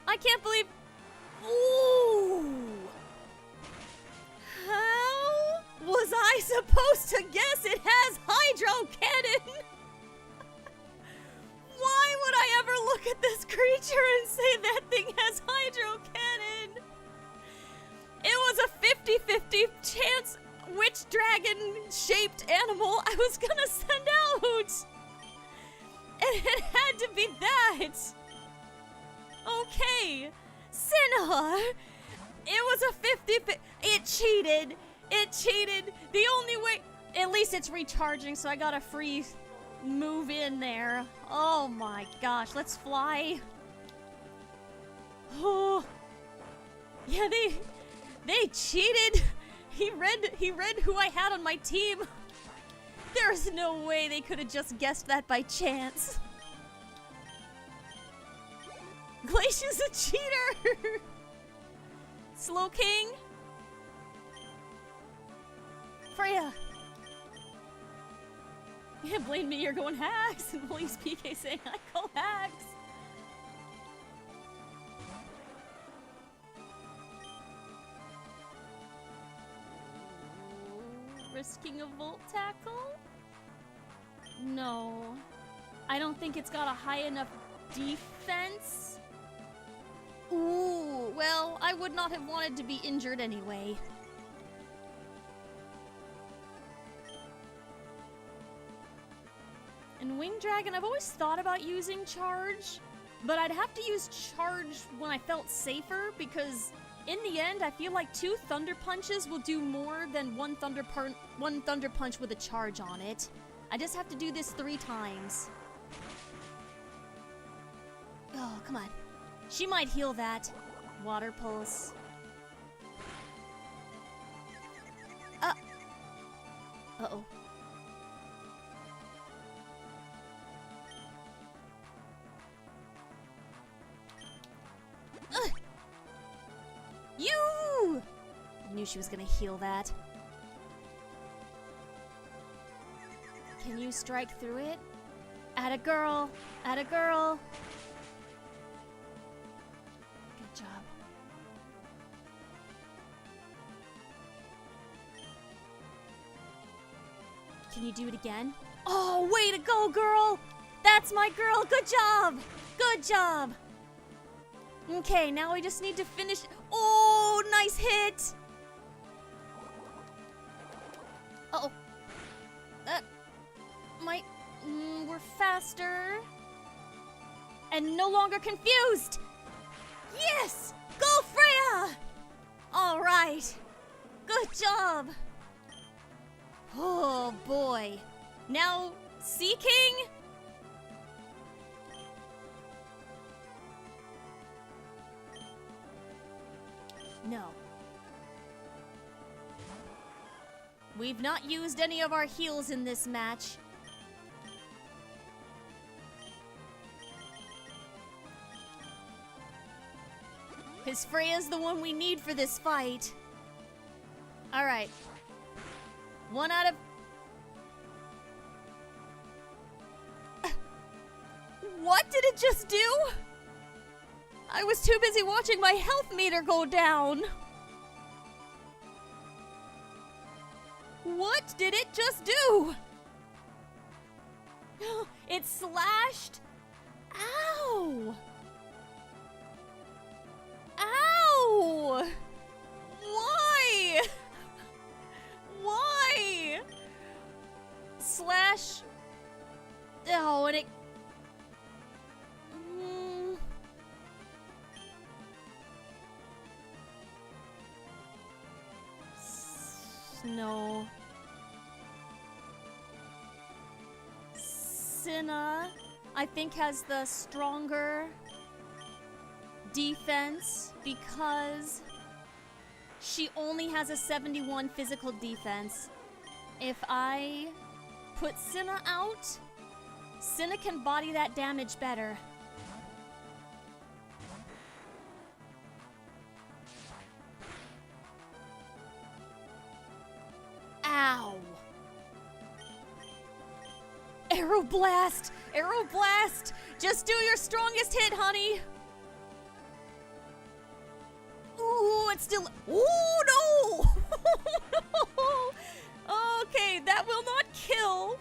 I can't believe... Ooh! How was I supposed to guess it has Hydro Cannon? Why would I ever look at this creature and say that thing has Hydro Cannon? It was a 50-50 chance which dragon-shaped animal I was gonna send out. And it had to be that. Okay. Cinna! It was a 50-50. It cheated. It cheated. The only way... At least it's recharging, so I got a free move in there. Oh my gosh. Let's fly. Oh. Yeah, they cheated. He read who I had on my team. There's no way they could have just guessed that by chance. Glacia's a cheater! Slow King? Freya! Yeah, blame me, you're going hacks! And Blaze PK saying, I call hacks! Risking a Volt Tackle? No. I don't think it's got a high enough defense. Ooh, well, I would not have wanted to be injured anyway. And Wing Dragon, I've always thought about using Charge, but I'd have to use Charge when I felt safer, because in the end, I feel like 2 Thunder Punches will do more than one Thunder Punch with a Charge on it. I just have to do this 3 times. Oh, come on. She might heal that. Water Pulse. Uh-oh. You! I knew she was gonna heal that. Can you strike through it? Atta girl! Atta girl! Good job. Can you do it again? Oh, way to go, girl! That's my girl! Good job! Good job! Okay, now we just need to finish. Oh, nice hit! Uh-oh. That might... we're faster. And no longer confused! Yes! Go, Freya! Alright. Good job! Oh, boy. Now, Sea King? No. We've not used any of our heals in this match. Because Freya's the one we need for this fight. Alright. 1 out of... What did it just do? I was too busy watching my health meter go down. What did it just do? It slashed. Ow! Ow! Why? Why? Slash. Oh, and it. No. Cinna, I think, has the stronger defense because she only has a 71 physical defense. If I put Cinna out, Cinna can body that damage better. Ow. Arrow Blast! Arrow Blast! Just do your strongest hit, honey! Ooh, it's still... Ooh, no! Okay, that will not kill.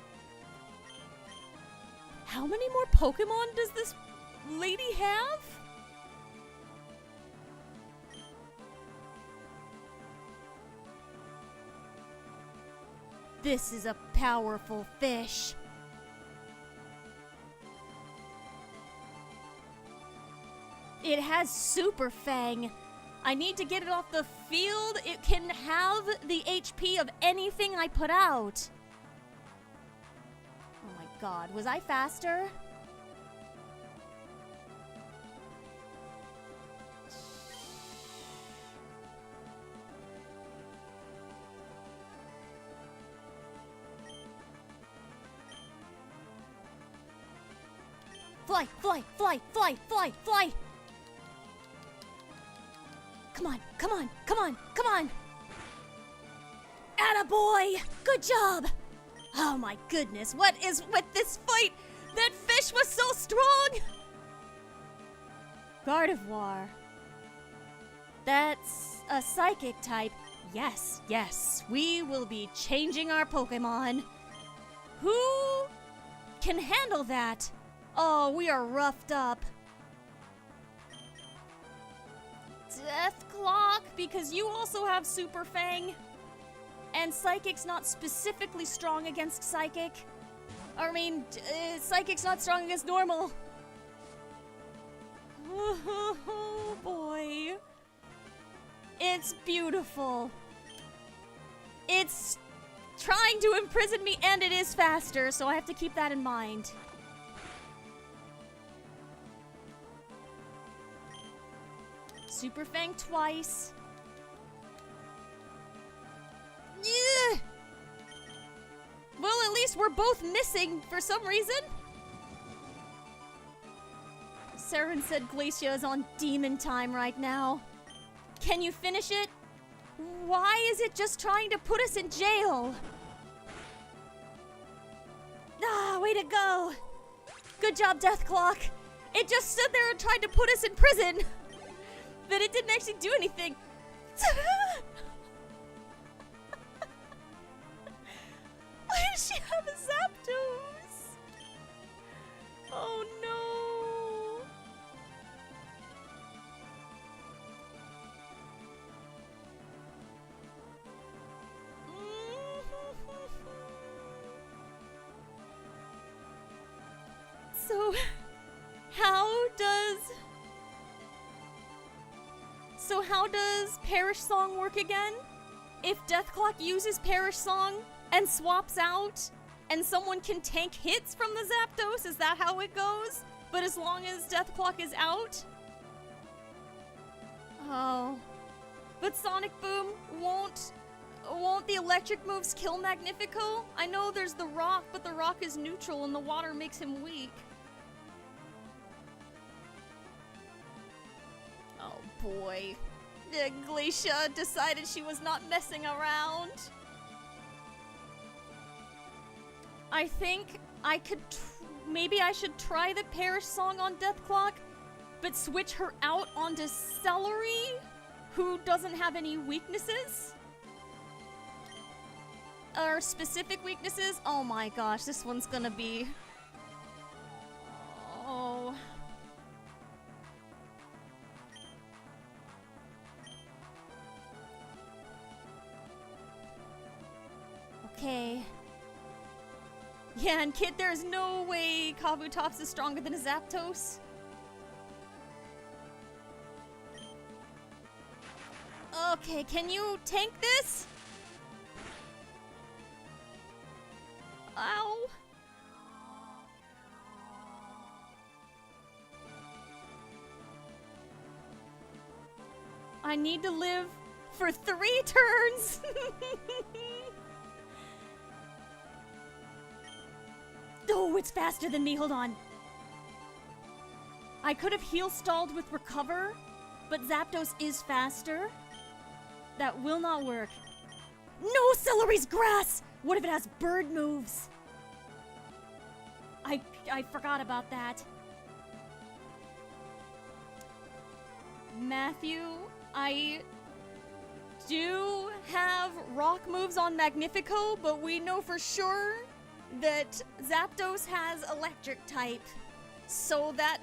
How many more Pokemon does this lady have? This is a powerful fish. It has Super Fang. I need to get it off the field. It can have the HP of anything I put out. Oh my god, was I faster? Fly, fly, fly, fly, fly, fly! Come on, come on, come on, come on! Attaboy! Good job! Oh my goodness, what is with this fight? That fish was so strong! Gardevoir. That's a psychic type. Yes, yes, we will be changing our Pokemon. Who can handle that? Oh, we are roughed up. Deathclock, because you also have Super Fang. And Psychic's not specifically strong against Psychic. I mean, Psychic's not strong against normal. Oh boy. It's beautiful. It's trying to imprison me, and it is faster, so I have to keep that in mind. Super Fang twice. Yeah. Well, at least we're both missing for some reason. Saren said Glacia is on demon time right now. Can you finish it? Why is it just trying to put us in jail? Ah, way to go. Good job, Deathclock. It just stood there and tried to put us in prison. But it didn't actually do anything. Why does she have a Zapdos? Oh no. So, how does Perish Song work again? If Deathclock uses Perish Song and swaps out, and someone can tank hits from the Zapdos, is that how it goes? But as long as Deathclock is out? Oh. But Sonic Boom, won't the electric moves kill Magnifico? I know there's the rock, but the rock is neutral and the water makes him weak. Oh boy. Glacia decided she was not messing around. I think I could, maybe I should try the Perish Song on Deathclock, but switch her out onto Celery, who doesn't have any weaknesses? Or specific weaknesses? Oh my gosh, this one's gonna be... Oh... Okay. Yeah, and kid, there's no way Kabutops is stronger than a Zapdos. Okay, can you tank this? Ow. I need to live for 3 turns. Oh, it's faster than me. Hold on. I could have heal stalled with Recover, but Zapdos is faster. That will not work. No, Celery's grass! What if it has bird moves? I forgot about that. Matthew, I do have rock moves on Magnifico, but we know for sure that Zapdos has electric type, so that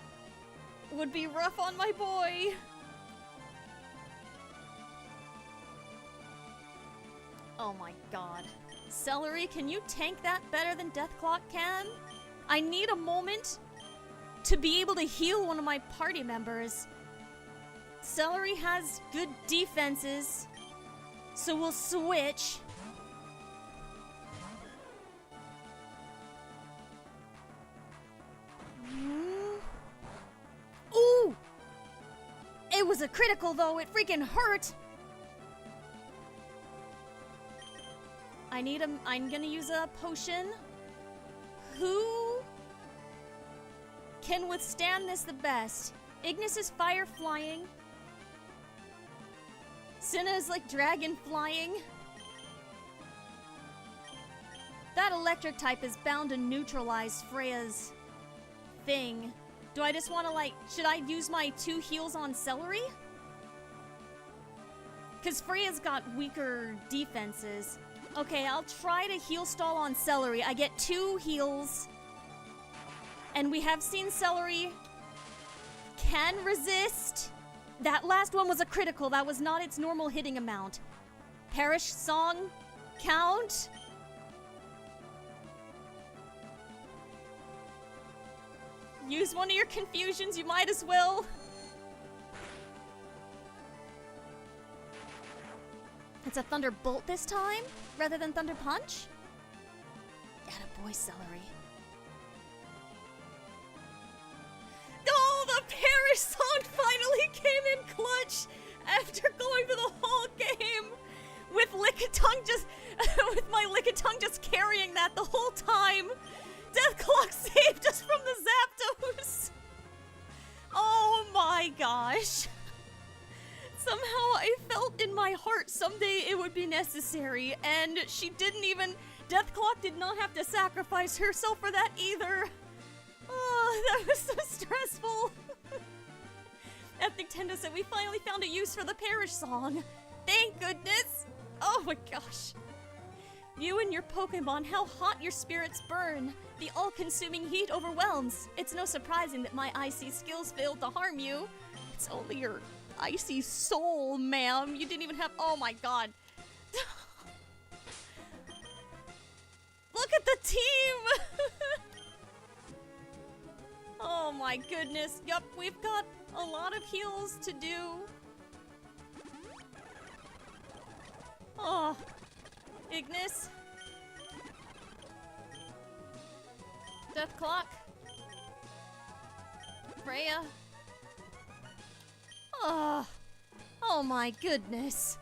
would be rough on my boy. Oh my god. Celery, can you tank that better than Deathclock can? I need a moment to be able to heal one of my party members. Celery has good defenses, so we'll switch. Ooh! It was a critical though, it freaking hurt! I'm gonna use a potion. Who can withstand this the best? Ignis is fire flying. Cinna is like dragon flying. that electric type is bound to neutralize Freya's thing. Do I just want to, like, should I use my 2 heals on Celery? Because Freya's got weaker defenses. Okay, I'll try to heal stall on Celery. I get 2 heals. And we have seen Celery can resist. That last one was a critical. That was not its normal hitting amount. Perish Song count? Use one of your confusions, you might as well. It's a Thunderbolt this time, rather than Thunder Punch? Attaboy, Celery. Oh, the Perish Song finally came in clutch after going through the whole game with Lickitung just, with my Lickitung just carrying that the whole time. Deathclock saved us from the Zapdos! Oh my gosh. Somehow I felt in my heart someday it would be necessary, and she didn't even... Deathclock did not have to sacrifice herself for that either. Oh, that was so stressful. Ethnic Tendo said we finally found a use for the Perish Song. Thank goodness! Oh my gosh. You and your Pokemon, how hot your spirits burn. The all-consuming heat overwhelms. It's no surprising that my icy skills failed to harm you. It's only your icy soul, ma'am. You didn't even have... Oh my god. Look at the team! Oh my goodness. Yup, we've got a lot of heals to do. Oh. Ignis. Deathclock. Freya. Oh. Oh my goodness.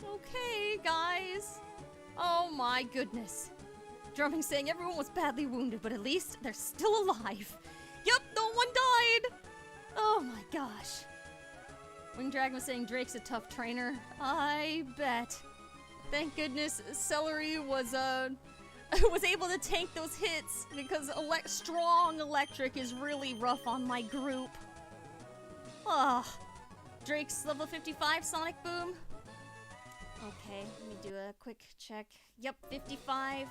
Okay, guys. Oh my goodness. Drumming saying everyone was badly wounded, but at least they're still alive. Yup, no one died. Oh my gosh. Wing Dragon was saying Drake's a tough trainer. I bet. Thank goodness Celery was was able to tank those hits, because strong electric is really rough on my group. Ah, Drake's level 55 Sonic Boom. Okay, let me do a quick check. Yep, 55.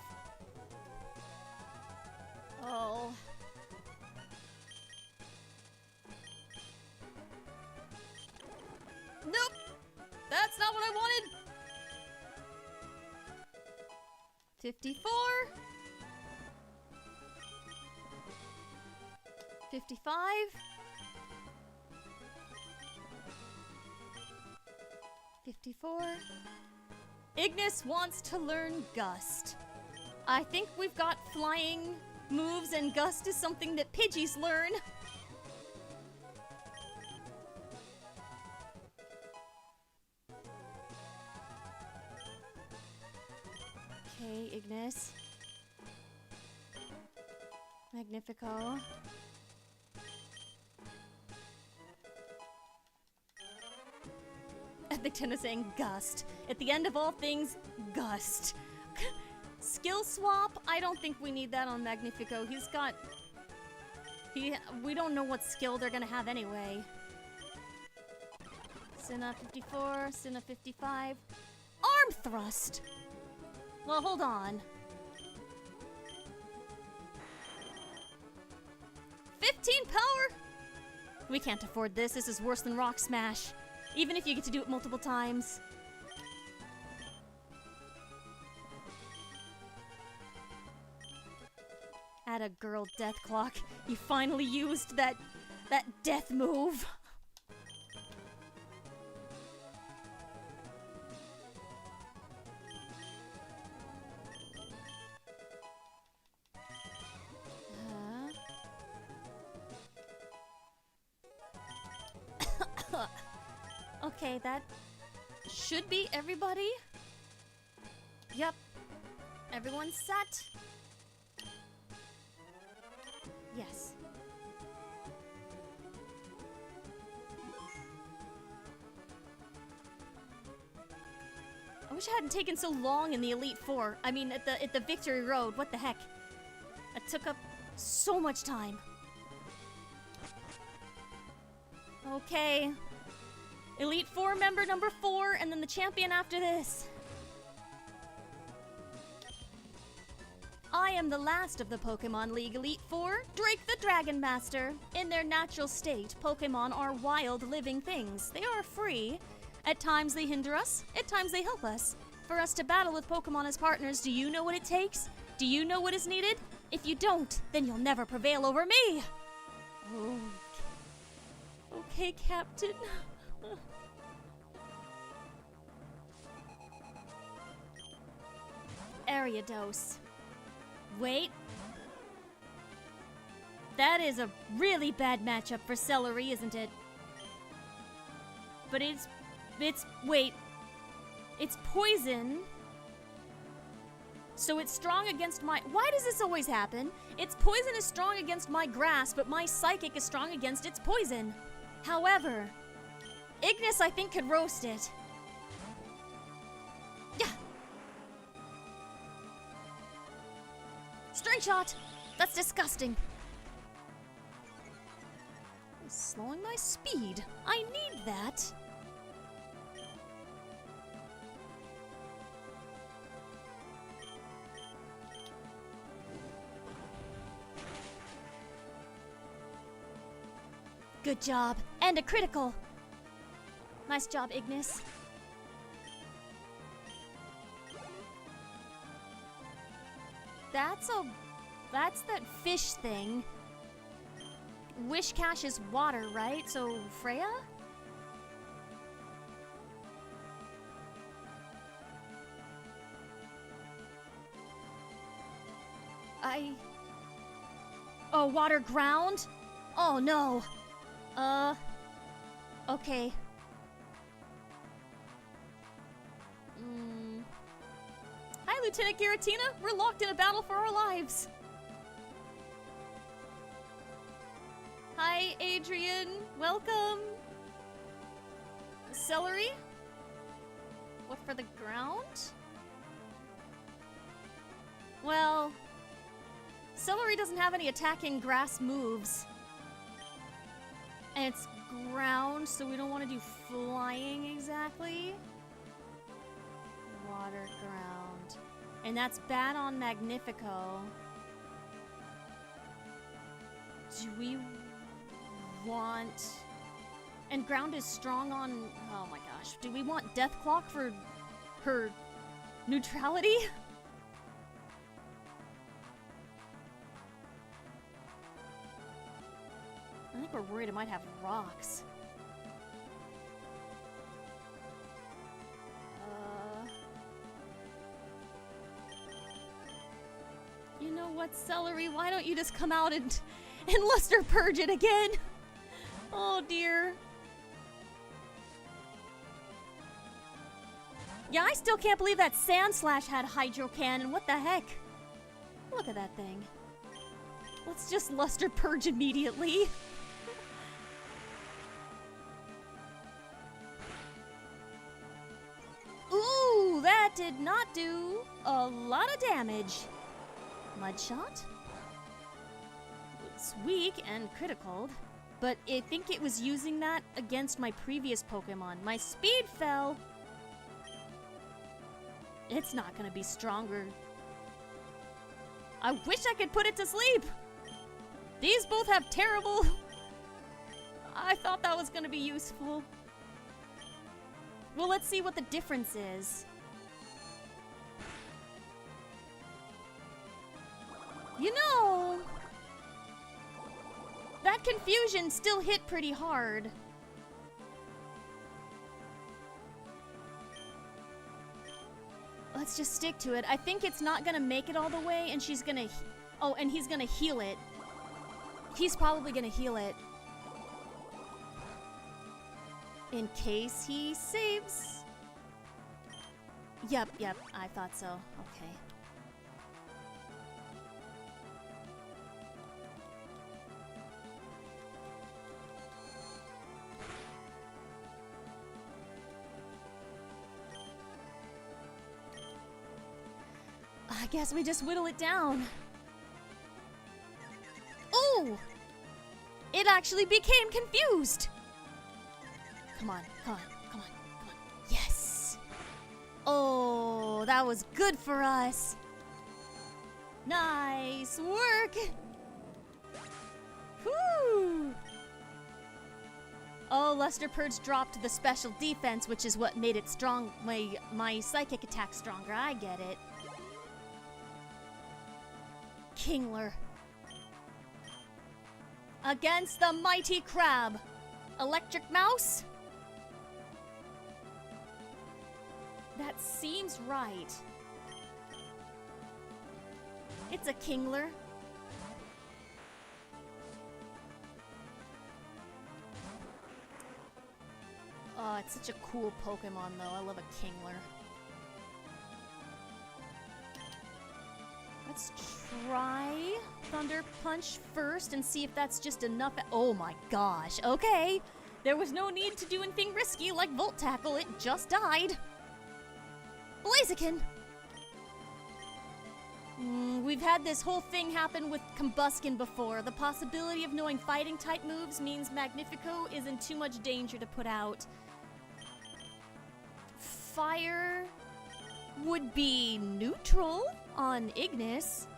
Oh. Nope! That's not what I wanted! 54. 55. 54. Ignis wants to learn Gust. I think we've got flying moves, and Gust is something that Pidgeys learn. Okay, Ignis. Magnifico. Epic Ten is saying Gust. At the end of all things, Gust. Skill swap? I don't think we need that on Magnifico. He's got... we don't know what skill they're gonna have anyway. Cinna 54, Cinna 55. Arm Thrust! Well, hold on. 15 power? We can't afford this. This is worse than Rock Smash. Even if you get to do it multiple times. Atta girl, Deathclock. You finally used that death move. Okay, that should be everybody. Yep. Everyone's set. Yes. wish I hadn't taken so long in the Elite Four. I mean, at the Victory Road. What the heck? That took up so much time. Okay. Elite Four member number 4, and then the champion after this. I am the last of the Pokemon League Elite Four, Drake the Dragon Master. In their natural state, Pokemon are wild living things. They are free. At times they hinder us, at times they help us. For us to battle with Pokemon as partners, do you know what it takes? Do you know what is needed? If you don't, then you'll never prevail over me! Okay, Captain. Ariados. Wait. That is a really bad matchup for Celery, isn't it? But wait. It's poison. So it's strong against my... Why does this always happen? Its poison is strong against my grass, but my psychic is strong against its poison. However, Ignis, I think, could roast it. Yeah. String shot! That's disgusting. It's slowing my speed. I need that. Good job. And a critical. Nice job, Ignis. That's that fish thing. Wishcash is water, right? So, Freya? Oh, water ground? Oh, no. Okay. Hi, Lieutenant Giratina. We're locked in a battle for our lives. Hi, Adrian. Welcome. Celery? What, for the ground? Well, Celery doesn't have any attacking grass moves. And it's ground, so we don't want to do flying exactly. Water, ground. And that's bad on Magnifico. Do we want... And ground is strong on... Oh my gosh. Do we want Death Clock for her neutrality? I think we're worried it might have rocks. You know what, Celery? Why don't you just come out and Luster Purge it again? Oh dear. Yeah, I still can't believe that Sand Slash had Hydro Cannon. What the heck? Look at that thing. Let's just Luster Purge immediately. Ooh, that did not do a lot of damage. Mudshot? It's weak and critical, but I think it was using that against my previous Pokemon. My speed fell. It's not gonna be stronger. I wish I could put it to sleep. These both have terrible... I thought that was gonna be useful. Well, let's see what the difference is. You know, that confusion still hit pretty hard. Let's just stick to it. I think it's not gonna make it all the way, and she's gonna... Oh, and he's gonna heal it. He's probably gonna heal it. In case he saves. Yep, I thought so. Okay. guess we just whittle it down. Oh! It actually became confused! Come on, come on, come on, come on. Yes! Oh, that was good for us. Nice work! Whew! Oh, Luster Purge dropped the special defense, which is what made it strong, my psychic attack stronger. I get it. Kingler. Against the mighty crab. Electric mouse? That seems right. It's a Kingler. Oh, it's such a cool Pokemon, though. I love a Kingler. Let's try Thunder Punch first and see if that's just enough. Oh my gosh. Okay. There was no need to do anything risky like Volt Tackle. It just died. Blaziken! We've had this whole thing happen with Combuskin before. The possibility of knowing fighting-type moves means Magnifico is in too much danger to put out. Fire would be neutral on Ignis,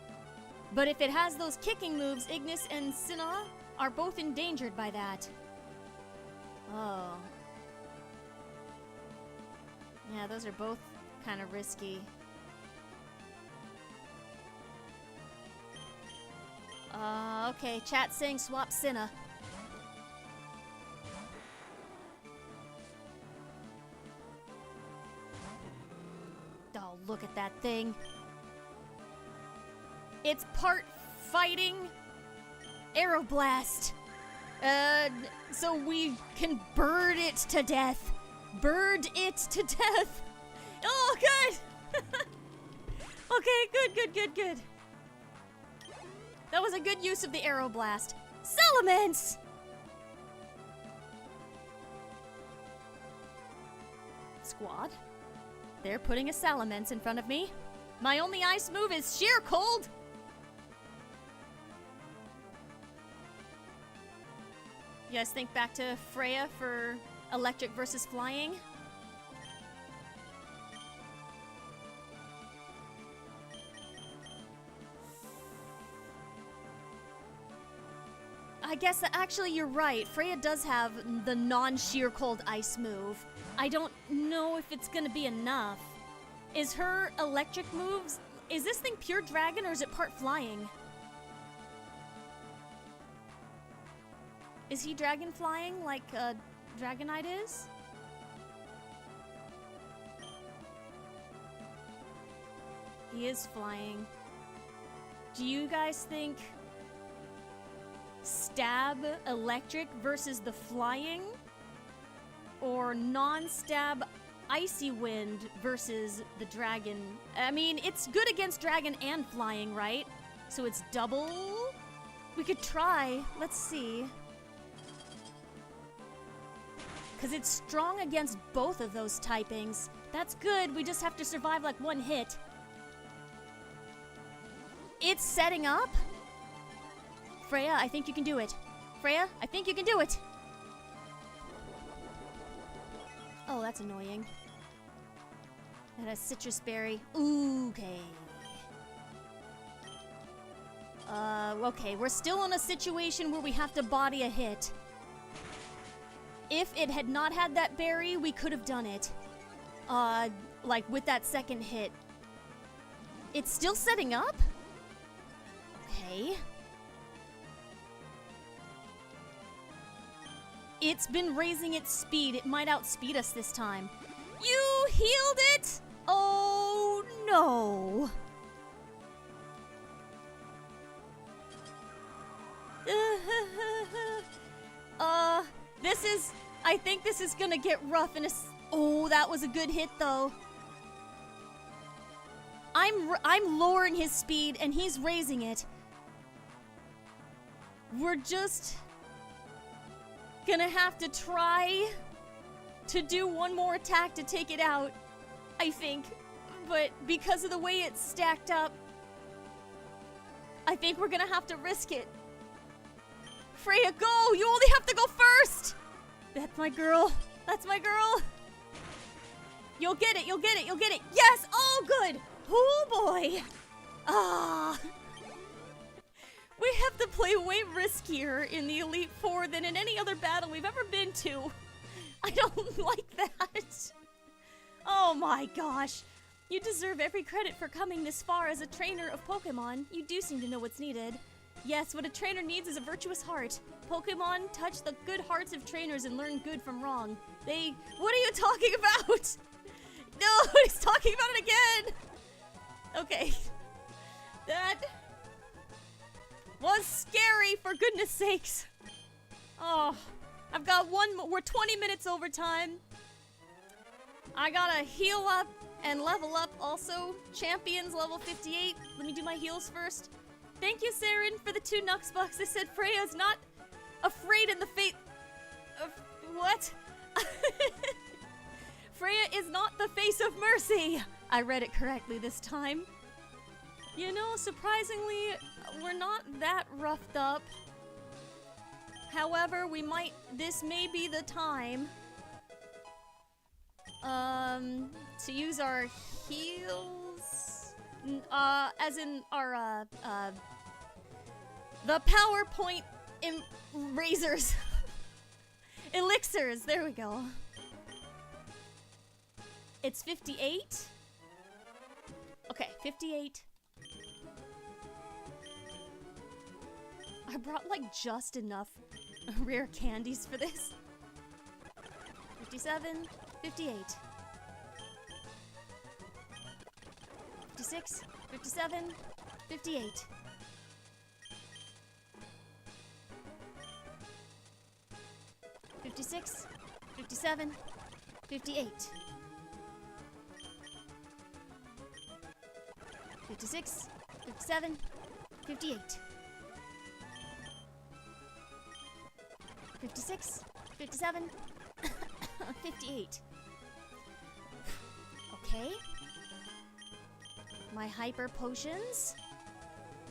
but if it has those kicking moves, Ignis and Sinnoh are both endangered by that. Oh. Yeah, those are both kind of risky. Okay, chat saying swap Sinnoh. Oh, look at that thing. It's part fighting Aeroblast. So we can bird it to death. Bird it to death. Oh, good. Okay, good. That was a good use of the Aeroblast. Salamence! Squad. They're putting a Salamence in front of me. My only ice move is Sheer Cold. You guys think back to Freya for electric versus flying? I guess actually you're right. Freya does have the non-sheer cold ice move. I don't know if it's gonna be enough. Is her electric moves, is this thing pure dragon or is it part flying? Is he dragon flying like Dragonite is? He is flying. Do you guys think stab electric versus the flying, or non-stab icy wind versus the dragon? I mean, it's good against dragon and flying, right? So it's double? We could try. Let's see. Because it's strong against both of those typings. That's good. We just have to survive like one hit. It's setting up. Freya, I think you can do it. Freya, I think you can do it. Oh, that's annoying. And a citrus berry. Ooh, okay. Okay, we're still in a situation where we have to body a hit. If it had not had that berry, we could have done it. Like with that second hit. It's still setting up? Okay. It's been raising its speed. It might outspeed us this time. You healed it? Oh, no. I think this is gonna get rough in a... Oh, that was a good hit, though. I'm lowering his speed, and he's raising it. We're just gonna have to try to do one more attack to take it out, I think. but because of the way it's stacked up, I think we're gonna have to risk it. Freya, go! You only have to go first! That's my girl. That's my girl. You'll get it, you'll get it, you'll get it. Yes! Oh, good! Oh, boy! Ah. We have to play way riskier in the Elite Four than in any other battle we've ever been to. I don't like that. Oh my gosh. You deserve every credit for coming this far as a trainer of Pokemon. You do seem to know what's needed. Yes, what a trainer needs is a virtuous heart. Pokemon touch the good hearts of trainers and learn good from wrong. What are you talking about? No, he's talking about it again. Okay. That was scary, for goodness sakes. Oh, I've got one more. We're 20 minutes overtime. I gotta heal up and level up also. Champions level 58. Let me do my heals first. Thank you, Saren, for the 2 Nux bucks. They said Freya's not afraid in the fate of what? Freya is not the face of mercy. I read it correctly this time. You know, surprisingly, we're not that roughed up. However, this may be the time to use our heals, as in our, the PowerPoint razors. Elixirs, there we go. It's 58. Okay, 58. I brought like just enough rare candies for this. 57, 58. 56, 57, 58. 56, 57, 58. 56, 57, 58. 56, 57, 58. Okay. My hyper potions.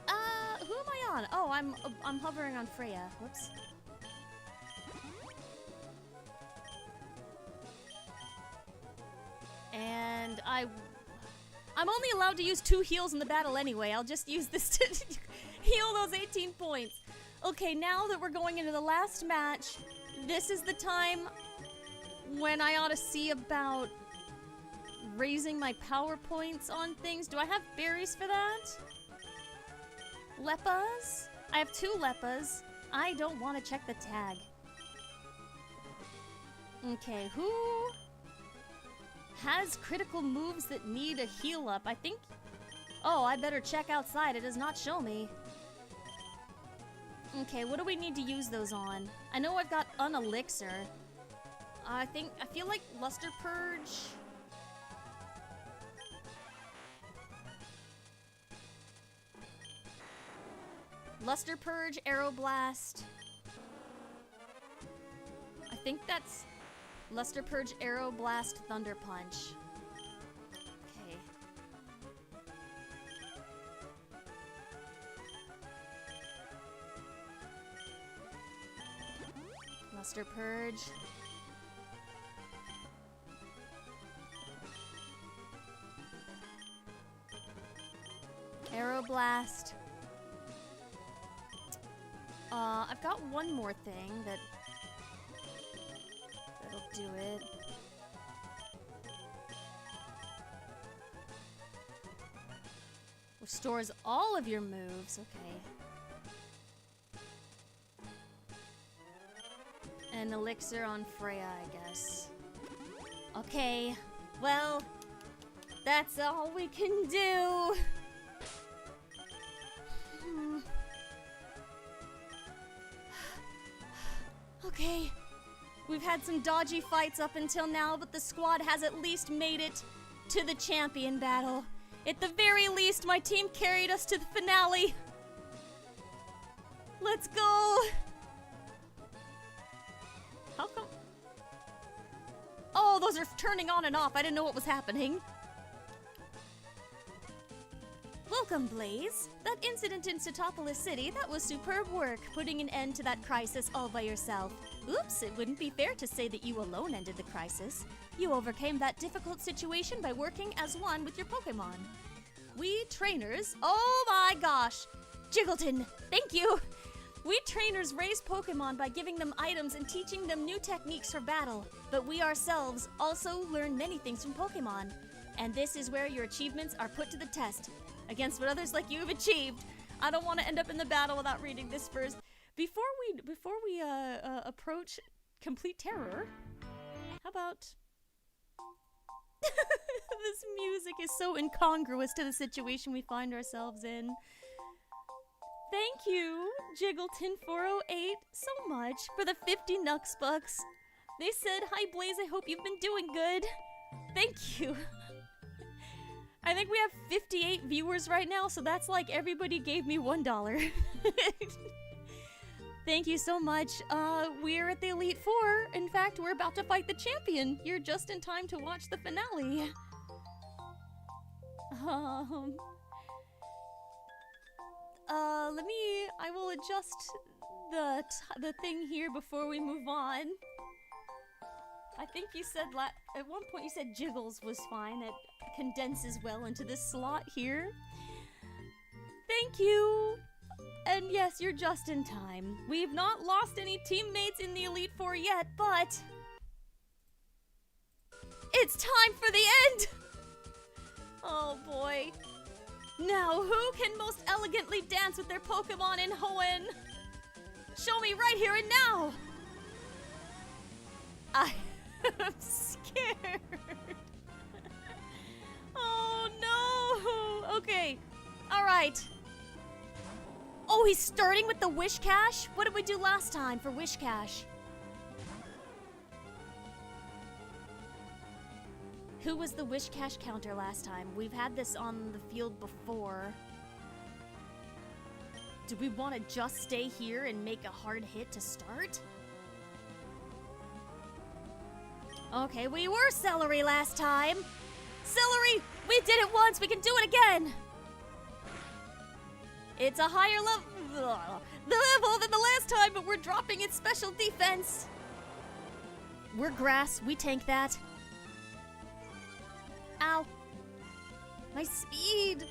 Who am I on? Oh, I'm hovering on Freya. Whoops. And I'm only allowed to use 2 heals in the battle anyway. I'll just use this to heal those 18 points. Okay, now that we're going into the last match, this is the time when I ought to see about raising my power points on things. Do I have berries for that? Leppas? I have 2 Leppas. I don't want to check the tag. Okay, who has critical moves that need a heal up? I think... Oh, I better check outside. It does not show me. Okay, what do we need to use those on? I know I've got an elixir. I feel like Luster Purge. Luster Purge, Aeroblast. I think that's Luster Purge, Aeroblast, Thunder Punch. Okay. Luster Purge. Aeroblast. I've got one more thing that'll do it. Restores all of your moves, okay. An elixir on Freya, I guess. Okay, well, that's all we can do. Okay, we've had some dodgy fights up until now, but the squad has at least made it to the champion battle. At the very least, my team carried us to the finale. Let's go! How come? Oh, those are turning on and off. I didn't know what was happening. Welcome, Blaze. That incident in Sitopolis City, that was superb work, putting an end to that crisis all by yourself. Oops, it wouldn't be fair to say that you alone ended the crisis. You overcame that difficult situation by working as one with your Pokemon. We trainers, oh my gosh, Jiggleton, thank you! We trainers raise Pokemon by giving them items and teaching them new techniques for battle, but we ourselves also learn many things from Pokemon. And this is where your achievements are put to the test, against what others like you have achieved. I don't want to end up in the battle without reading this first. Before we approach complete terror, how about... This music is so incongruous to the situation we find ourselves in. Thank you, Jiggleton408, so much for the 50 Nux bucks. They said, "Hi Blaze, I hope you've been doing good." Thank you. I think we have 58 viewers right now, so that's like everybody gave me $1. Thank you so much. We're at the Elite Four. In fact, we're about to fight the champion. You're just in time to watch the finale. I will adjust the thing here before we move on. I think you said at one point you said Jiggles was fine. It condenses well into this slot here. Thank you! And yes, you're just in time. We've not lost any teammates in the Elite Four yet, but... it's time for the end! Oh boy. Now, who can most elegantly dance with their Pokemon in Hoenn? Show me right here and now! I'm scared. Oh no! Okay, alright. Oh, he's starting with the Wish Cache? What did we do last time for Wish Cache? Who was the Wish Cache counter last time? We've had this on the field before. Do we want to just stay here and make a hard hit to start? Okay, we were Celery last time. Celery, we did it once, we can do it again. It's a higher level than the last time, but we're dropping its special defense. We're Grass, we tank that. Ow. My speed.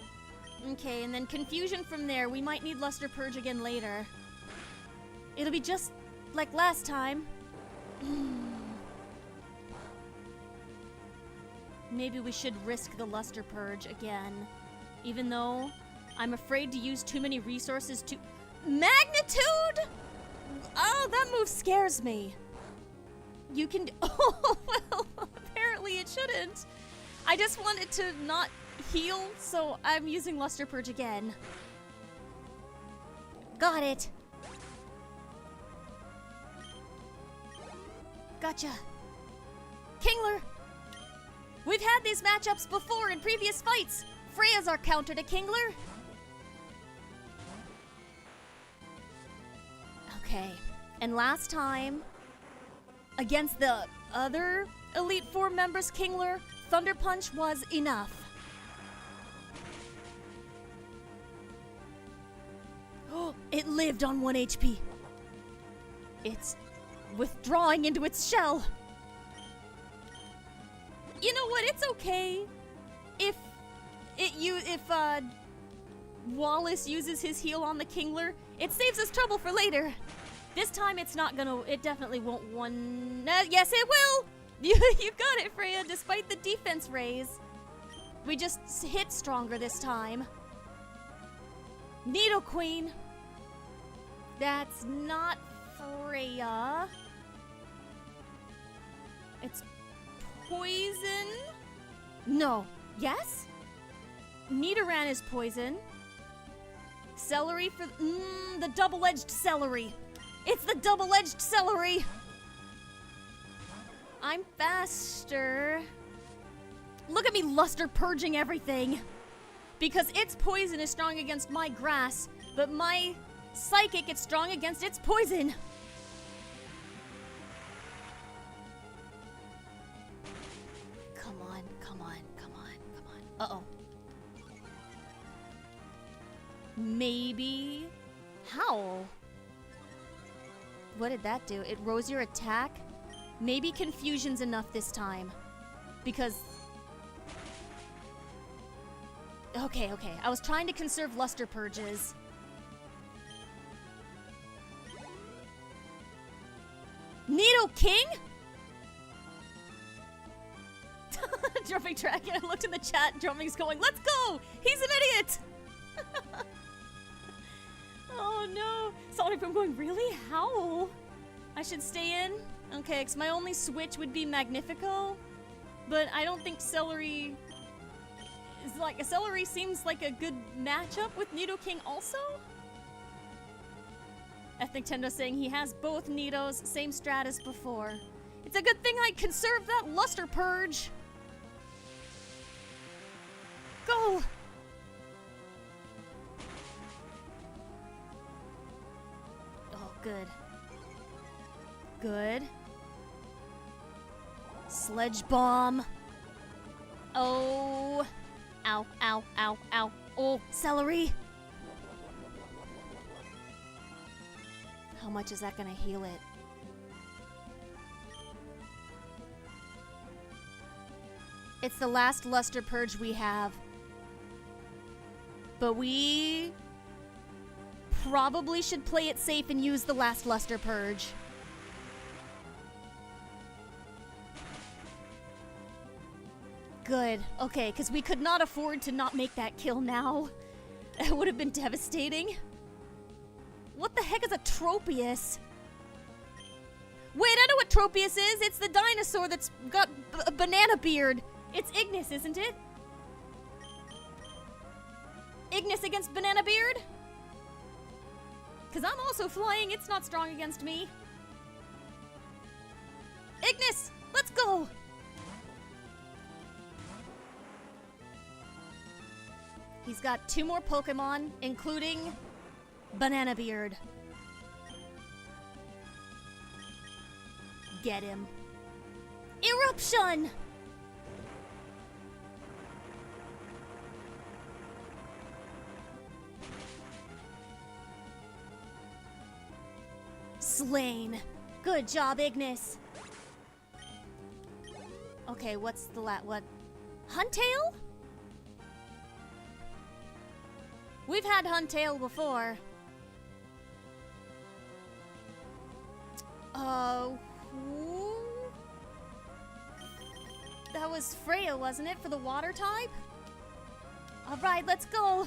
Okay, and then Confusion from there. We might need Luster Purge again later. It'll be just like last time. Maybe we should risk the Luster Purge again. Even though I'm afraid to use too many resources to... Magnitude?! Oh, that move scares me. You can... Oh, well, apparently it shouldn't. I just wanted to not heal, so I'm using Luster Purge again. Got it. Gotcha. Kingler! We've had these matchups before in previous fights. Freya's our counter to Kingler. Okay. And last time, against the other Elite Four members, Kingler, Thunder Punch was enough. Oh, it lived on 1 HP. It's withdrawing into its shell. You know what? It's okay if Wallace uses his heal on the Kingler. It saves us trouble for later. This time it's not gonna. It definitely won't one. Yes, it will. You got it, Freya. Despite the defense raise, we just hit stronger this time. Nidoqueen. That's not Freya. It's poison? No. Yes? Nidoran is poison. Celery for... the double-edged celery. It's the double-edged celery. I'm faster. Look at me luster purging everything. Because its poison is strong against my grass, but my psychic is strong against its poison. Come on, come on, come on, come on. Uh-oh. Maybe Howl. What did that do? It rose your attack? Maybe Confusion's enough this time. Because... Okay. I was trying to conserve Luster Purges. Nidoking? Drumming tracking. I looked in the chat. Drumming's going, let's go! He's an idiot! Oh no. Sonic Boom going, really? Howl? I should stay in? Okay, because my only switch would be Magnifico. But I don't think Celery... Celery seems like a good matchup with Nidoking also? Ethnic Tendo saying he has both Nidos, same strat as before. It's a good thing I conserved that Luster Purge! Go! Oh, good. Good. Sledge Bomb. Oh. Ow, ow, ow, ow. Oh, Celery. How much is that gonna heal it? It's the last Luster Purge we have. But we probably should play it safe and use the last Luster Purge. Good. Okay, because we could not afford to not make that kill now. That would have been devastating. What the heck is a Tropius? Wait, I know what Tropius is! It's the dinosaur that's got a banana beard! It's Ignis, isn't it? Ignis against Banana Beard? Because I'm also flying, it's not strong against me. Ignis! Let's go! He's got 2 more Pokemon, including Banana Beard. Get him. Eruption! Slain. Good job, Ignis. Okay, what's the what? Huntail? We've had Huntail before. Who? That was Freya, wasn't it, for the water type? Alright, let's go.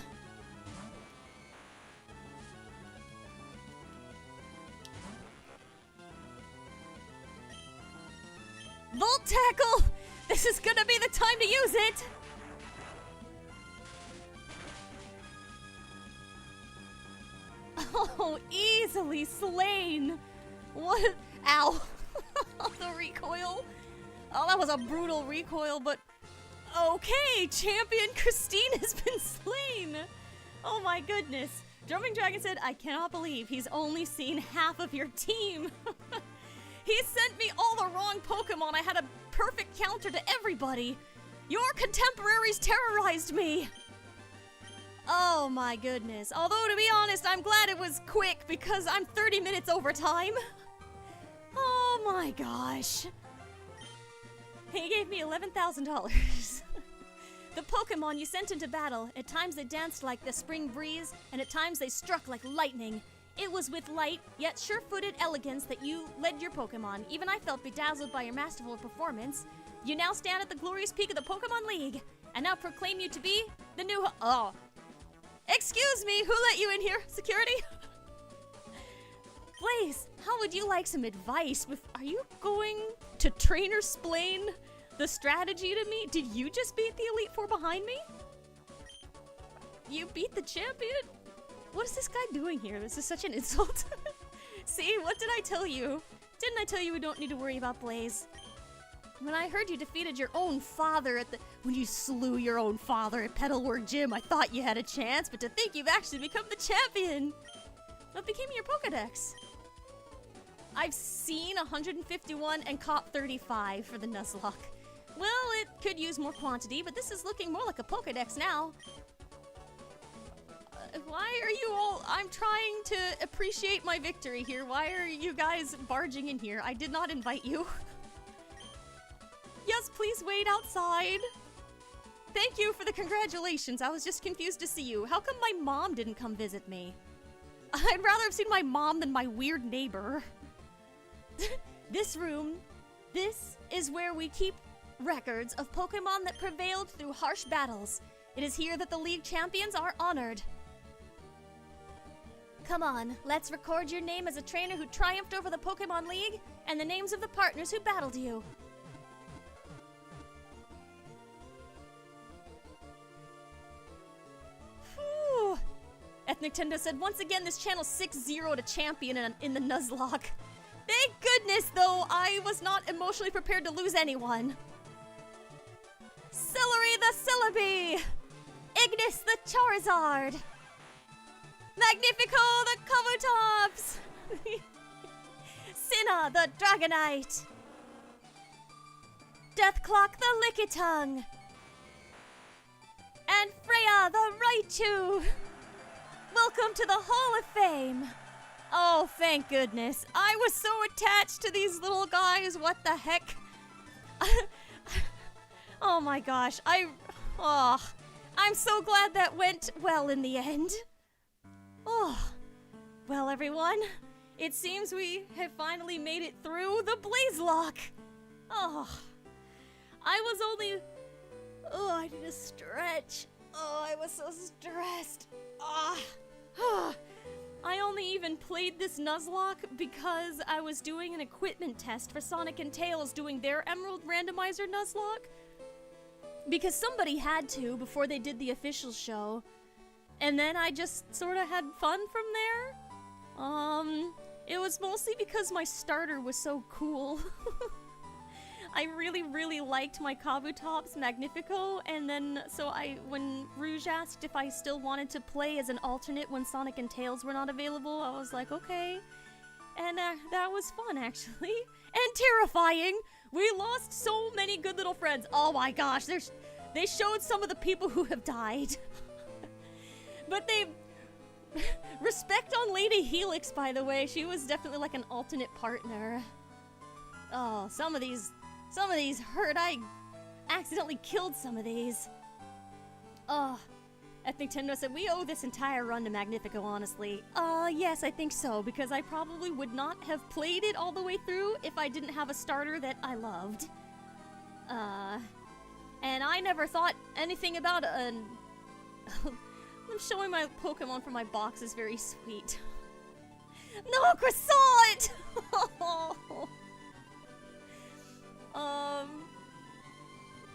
Volt Tackle! This is gonna be the time to use it! Oh, easily slain! What? Ow! The recoil. Oh, that was a brutal recoil, but... Okay, Champion Christine has been slain! Oh my goodness. Drumming Dragon said, I cannot believe he's only seen half of your team. He sent me all the wrong Pokemon. I had a perfect counter to everybody. Your contemporaries terrorized me. Oh my goodness. Although, to be honest, I'm glad it was quick because I'm 30 minutes over time. Oh my gosh. He gave me $11,000. The Pokemon you sent into battle, at times they danced like the spring breeze, and at times they struck like lightning. It was with light, yet sure-footed elegance that you led your Pokemon. Even I felt bedazzled by your masterful performance. You now stand at the glorious peak of the Pokemon League, and now proclaim you to be the new oh. Excuse me, who let you in here? Security? Blaze, how would you like some advice? Are you going to trainer-splain the strategy to me? Did you just beat the Elite Four behind me? You beat the champion? What is this guy doing here? This is such an insult. See, what did I tell you? Didn't I tell you we don't need to worry about Blaze? When I heard you defeated your own father when you slew your own father at Petalwork Gym, I thought you had a chance, but to think you've actually become the champion! What became of your Pokedex? I've seen 151 and caught 35 for the Nuzlocke. Well, it could use more quantity, but this is looking more like a Pokedex now. Why are you all... I'm trying to appreciate my victory here. Why are you guys barging in here? I did not invite you. Yes, please wait outside. Thank you for the congratulations. I was just confused to see you. How come my mom didn't come visit me? I'd rather have seen my mom than my weird neighbor. This room, this is where we keep records of Pokemon that prevailed through harsh battles. It is here that the League champions are honored. Come on, let's record your name as a trainer who triumphed over the Pokemon League and the names of the partners who battled you. Whew. Ethnic Tendo said, once again, this channel's 6-0 to champion in the Nuzlocke. Thank goodness, though, I was not emotionally prepared to lose anyone. Celery the Celebi! Ignis the Charizard! Magnifico the Kabutops! Cinna the Dragonite! Deathclock the Lickitung! And Freya the Raichu! Welcome to the Hall of Fame! Oh, thank goodness. I was so attached to these little guys, what the heck? Oh my gosh, I'm so glad that went well in the end. Oh, well everyone, it seems we have finally made it through the Blazelock. Oh, I need a stretch. Oh, I was so stressed. I only even played this Nuzlocke because I was doing an equipment test for Sonic and Tails doing their Emerald Randomizer Nuzlocke. Because somebody had to before they did the official show. And then I just sort of had fun from there. It was mostly because my starter was so cool. I really, really liked my Kabutops Magnifico, and then when Rouge asked if I still wanted to play as an alternate when Sonic and Tails were not available, I was like, okay. And that was fun, actually. And terrifying! We lost so many good little friends. Oh my gosh, they showed some of the people who have died. But respect on Lady Helix, by the way. She was definitely like an alternate partner. Oh, some of these hurt. I accidentally killed some of these. Oh, Ethnic Tendo said, we owe this entire run to Magnifico, honestly. Yes, I think so, because I probably would not have played it all the way through if I didn't have a starter that I loved. And I never thought anything about I'm showing my Pokemon from my box is very sweet. No, croissant!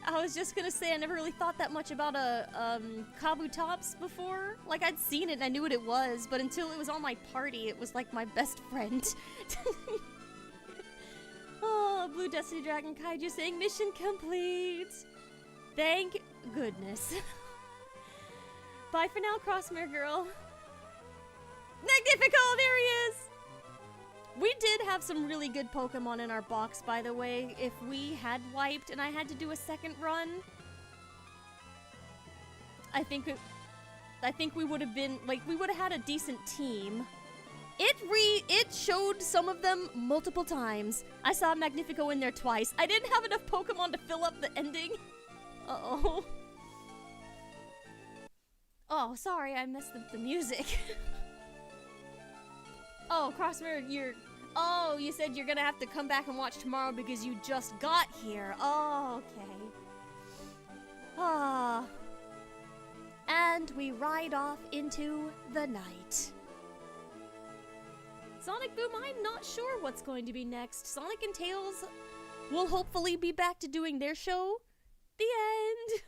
I was just gonna say I never really thought that much about a Kabutops before. Like, I'd seen it and I knew what it was, but until it was on my party, it was like my best friend. Oh, Blue Destiny Dragon Kaiju saying mission complete. Thank goodness. Bye for now, Crossmere Girl. Magnifico, there he is! We did have some really good Pokemon in our box, by the way. If we had wiped and I had to do a second run, I think we would have been, like, we would have had a decent team. It showed some of them multiple times. I saw Magnifico in there twice. I didn't have enough Pokemon to fill up the ending. Uh-oh. Oh, sorry, I messed up the music. Oh, Crossmere, oh, you said you're gonna have to come back and watch tomorrow because you just got here. Oh, okay. Ah. And we ride off into the night. Sonic Boom, I'm not sure what's going to be next. Sonic and Tails will hopefully be back to doing their show. The end.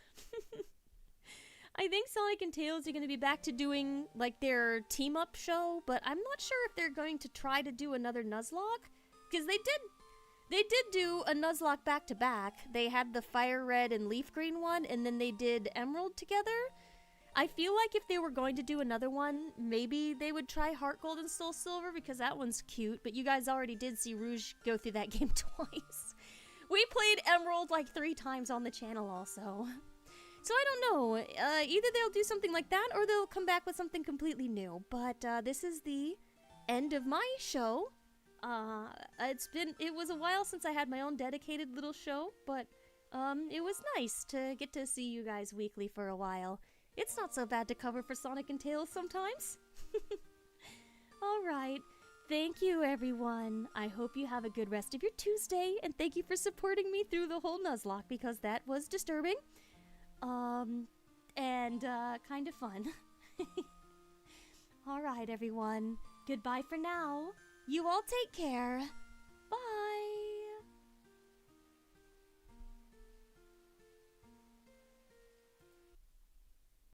I think Sonic and Tails are going to be back to doing, like, their team-up show, but I'm not sure if they're going to try to do another Nuzlocke, because they did do a Nuzlocke back-to-back. They had the Fire Red and Leaf Green one, and then they did Emerald together. I feel like if they were going to do another one, maybe they would try Heart Gold and Soul Silver, because that one's cute, but you guys already did see Rouge go through that game twice. We played Emerald like 3 times on the channel also. So I don't know. Either they'll do something like that or they'll come back with something completely new. But this is the end of my show. It was a while since I had my own dedicated little show, but it was nice to get to see you guys weekly for a while. It's not so bad to cover for Sonic and Tails sometimes. Alright, thank you everyone. I hope you have a good rest of your Tuesday, and thank you for supporting me through the whole Nuzlocke, because that was disturbing. And kind of fun. Alright everyone, goodbye for now. You all take care.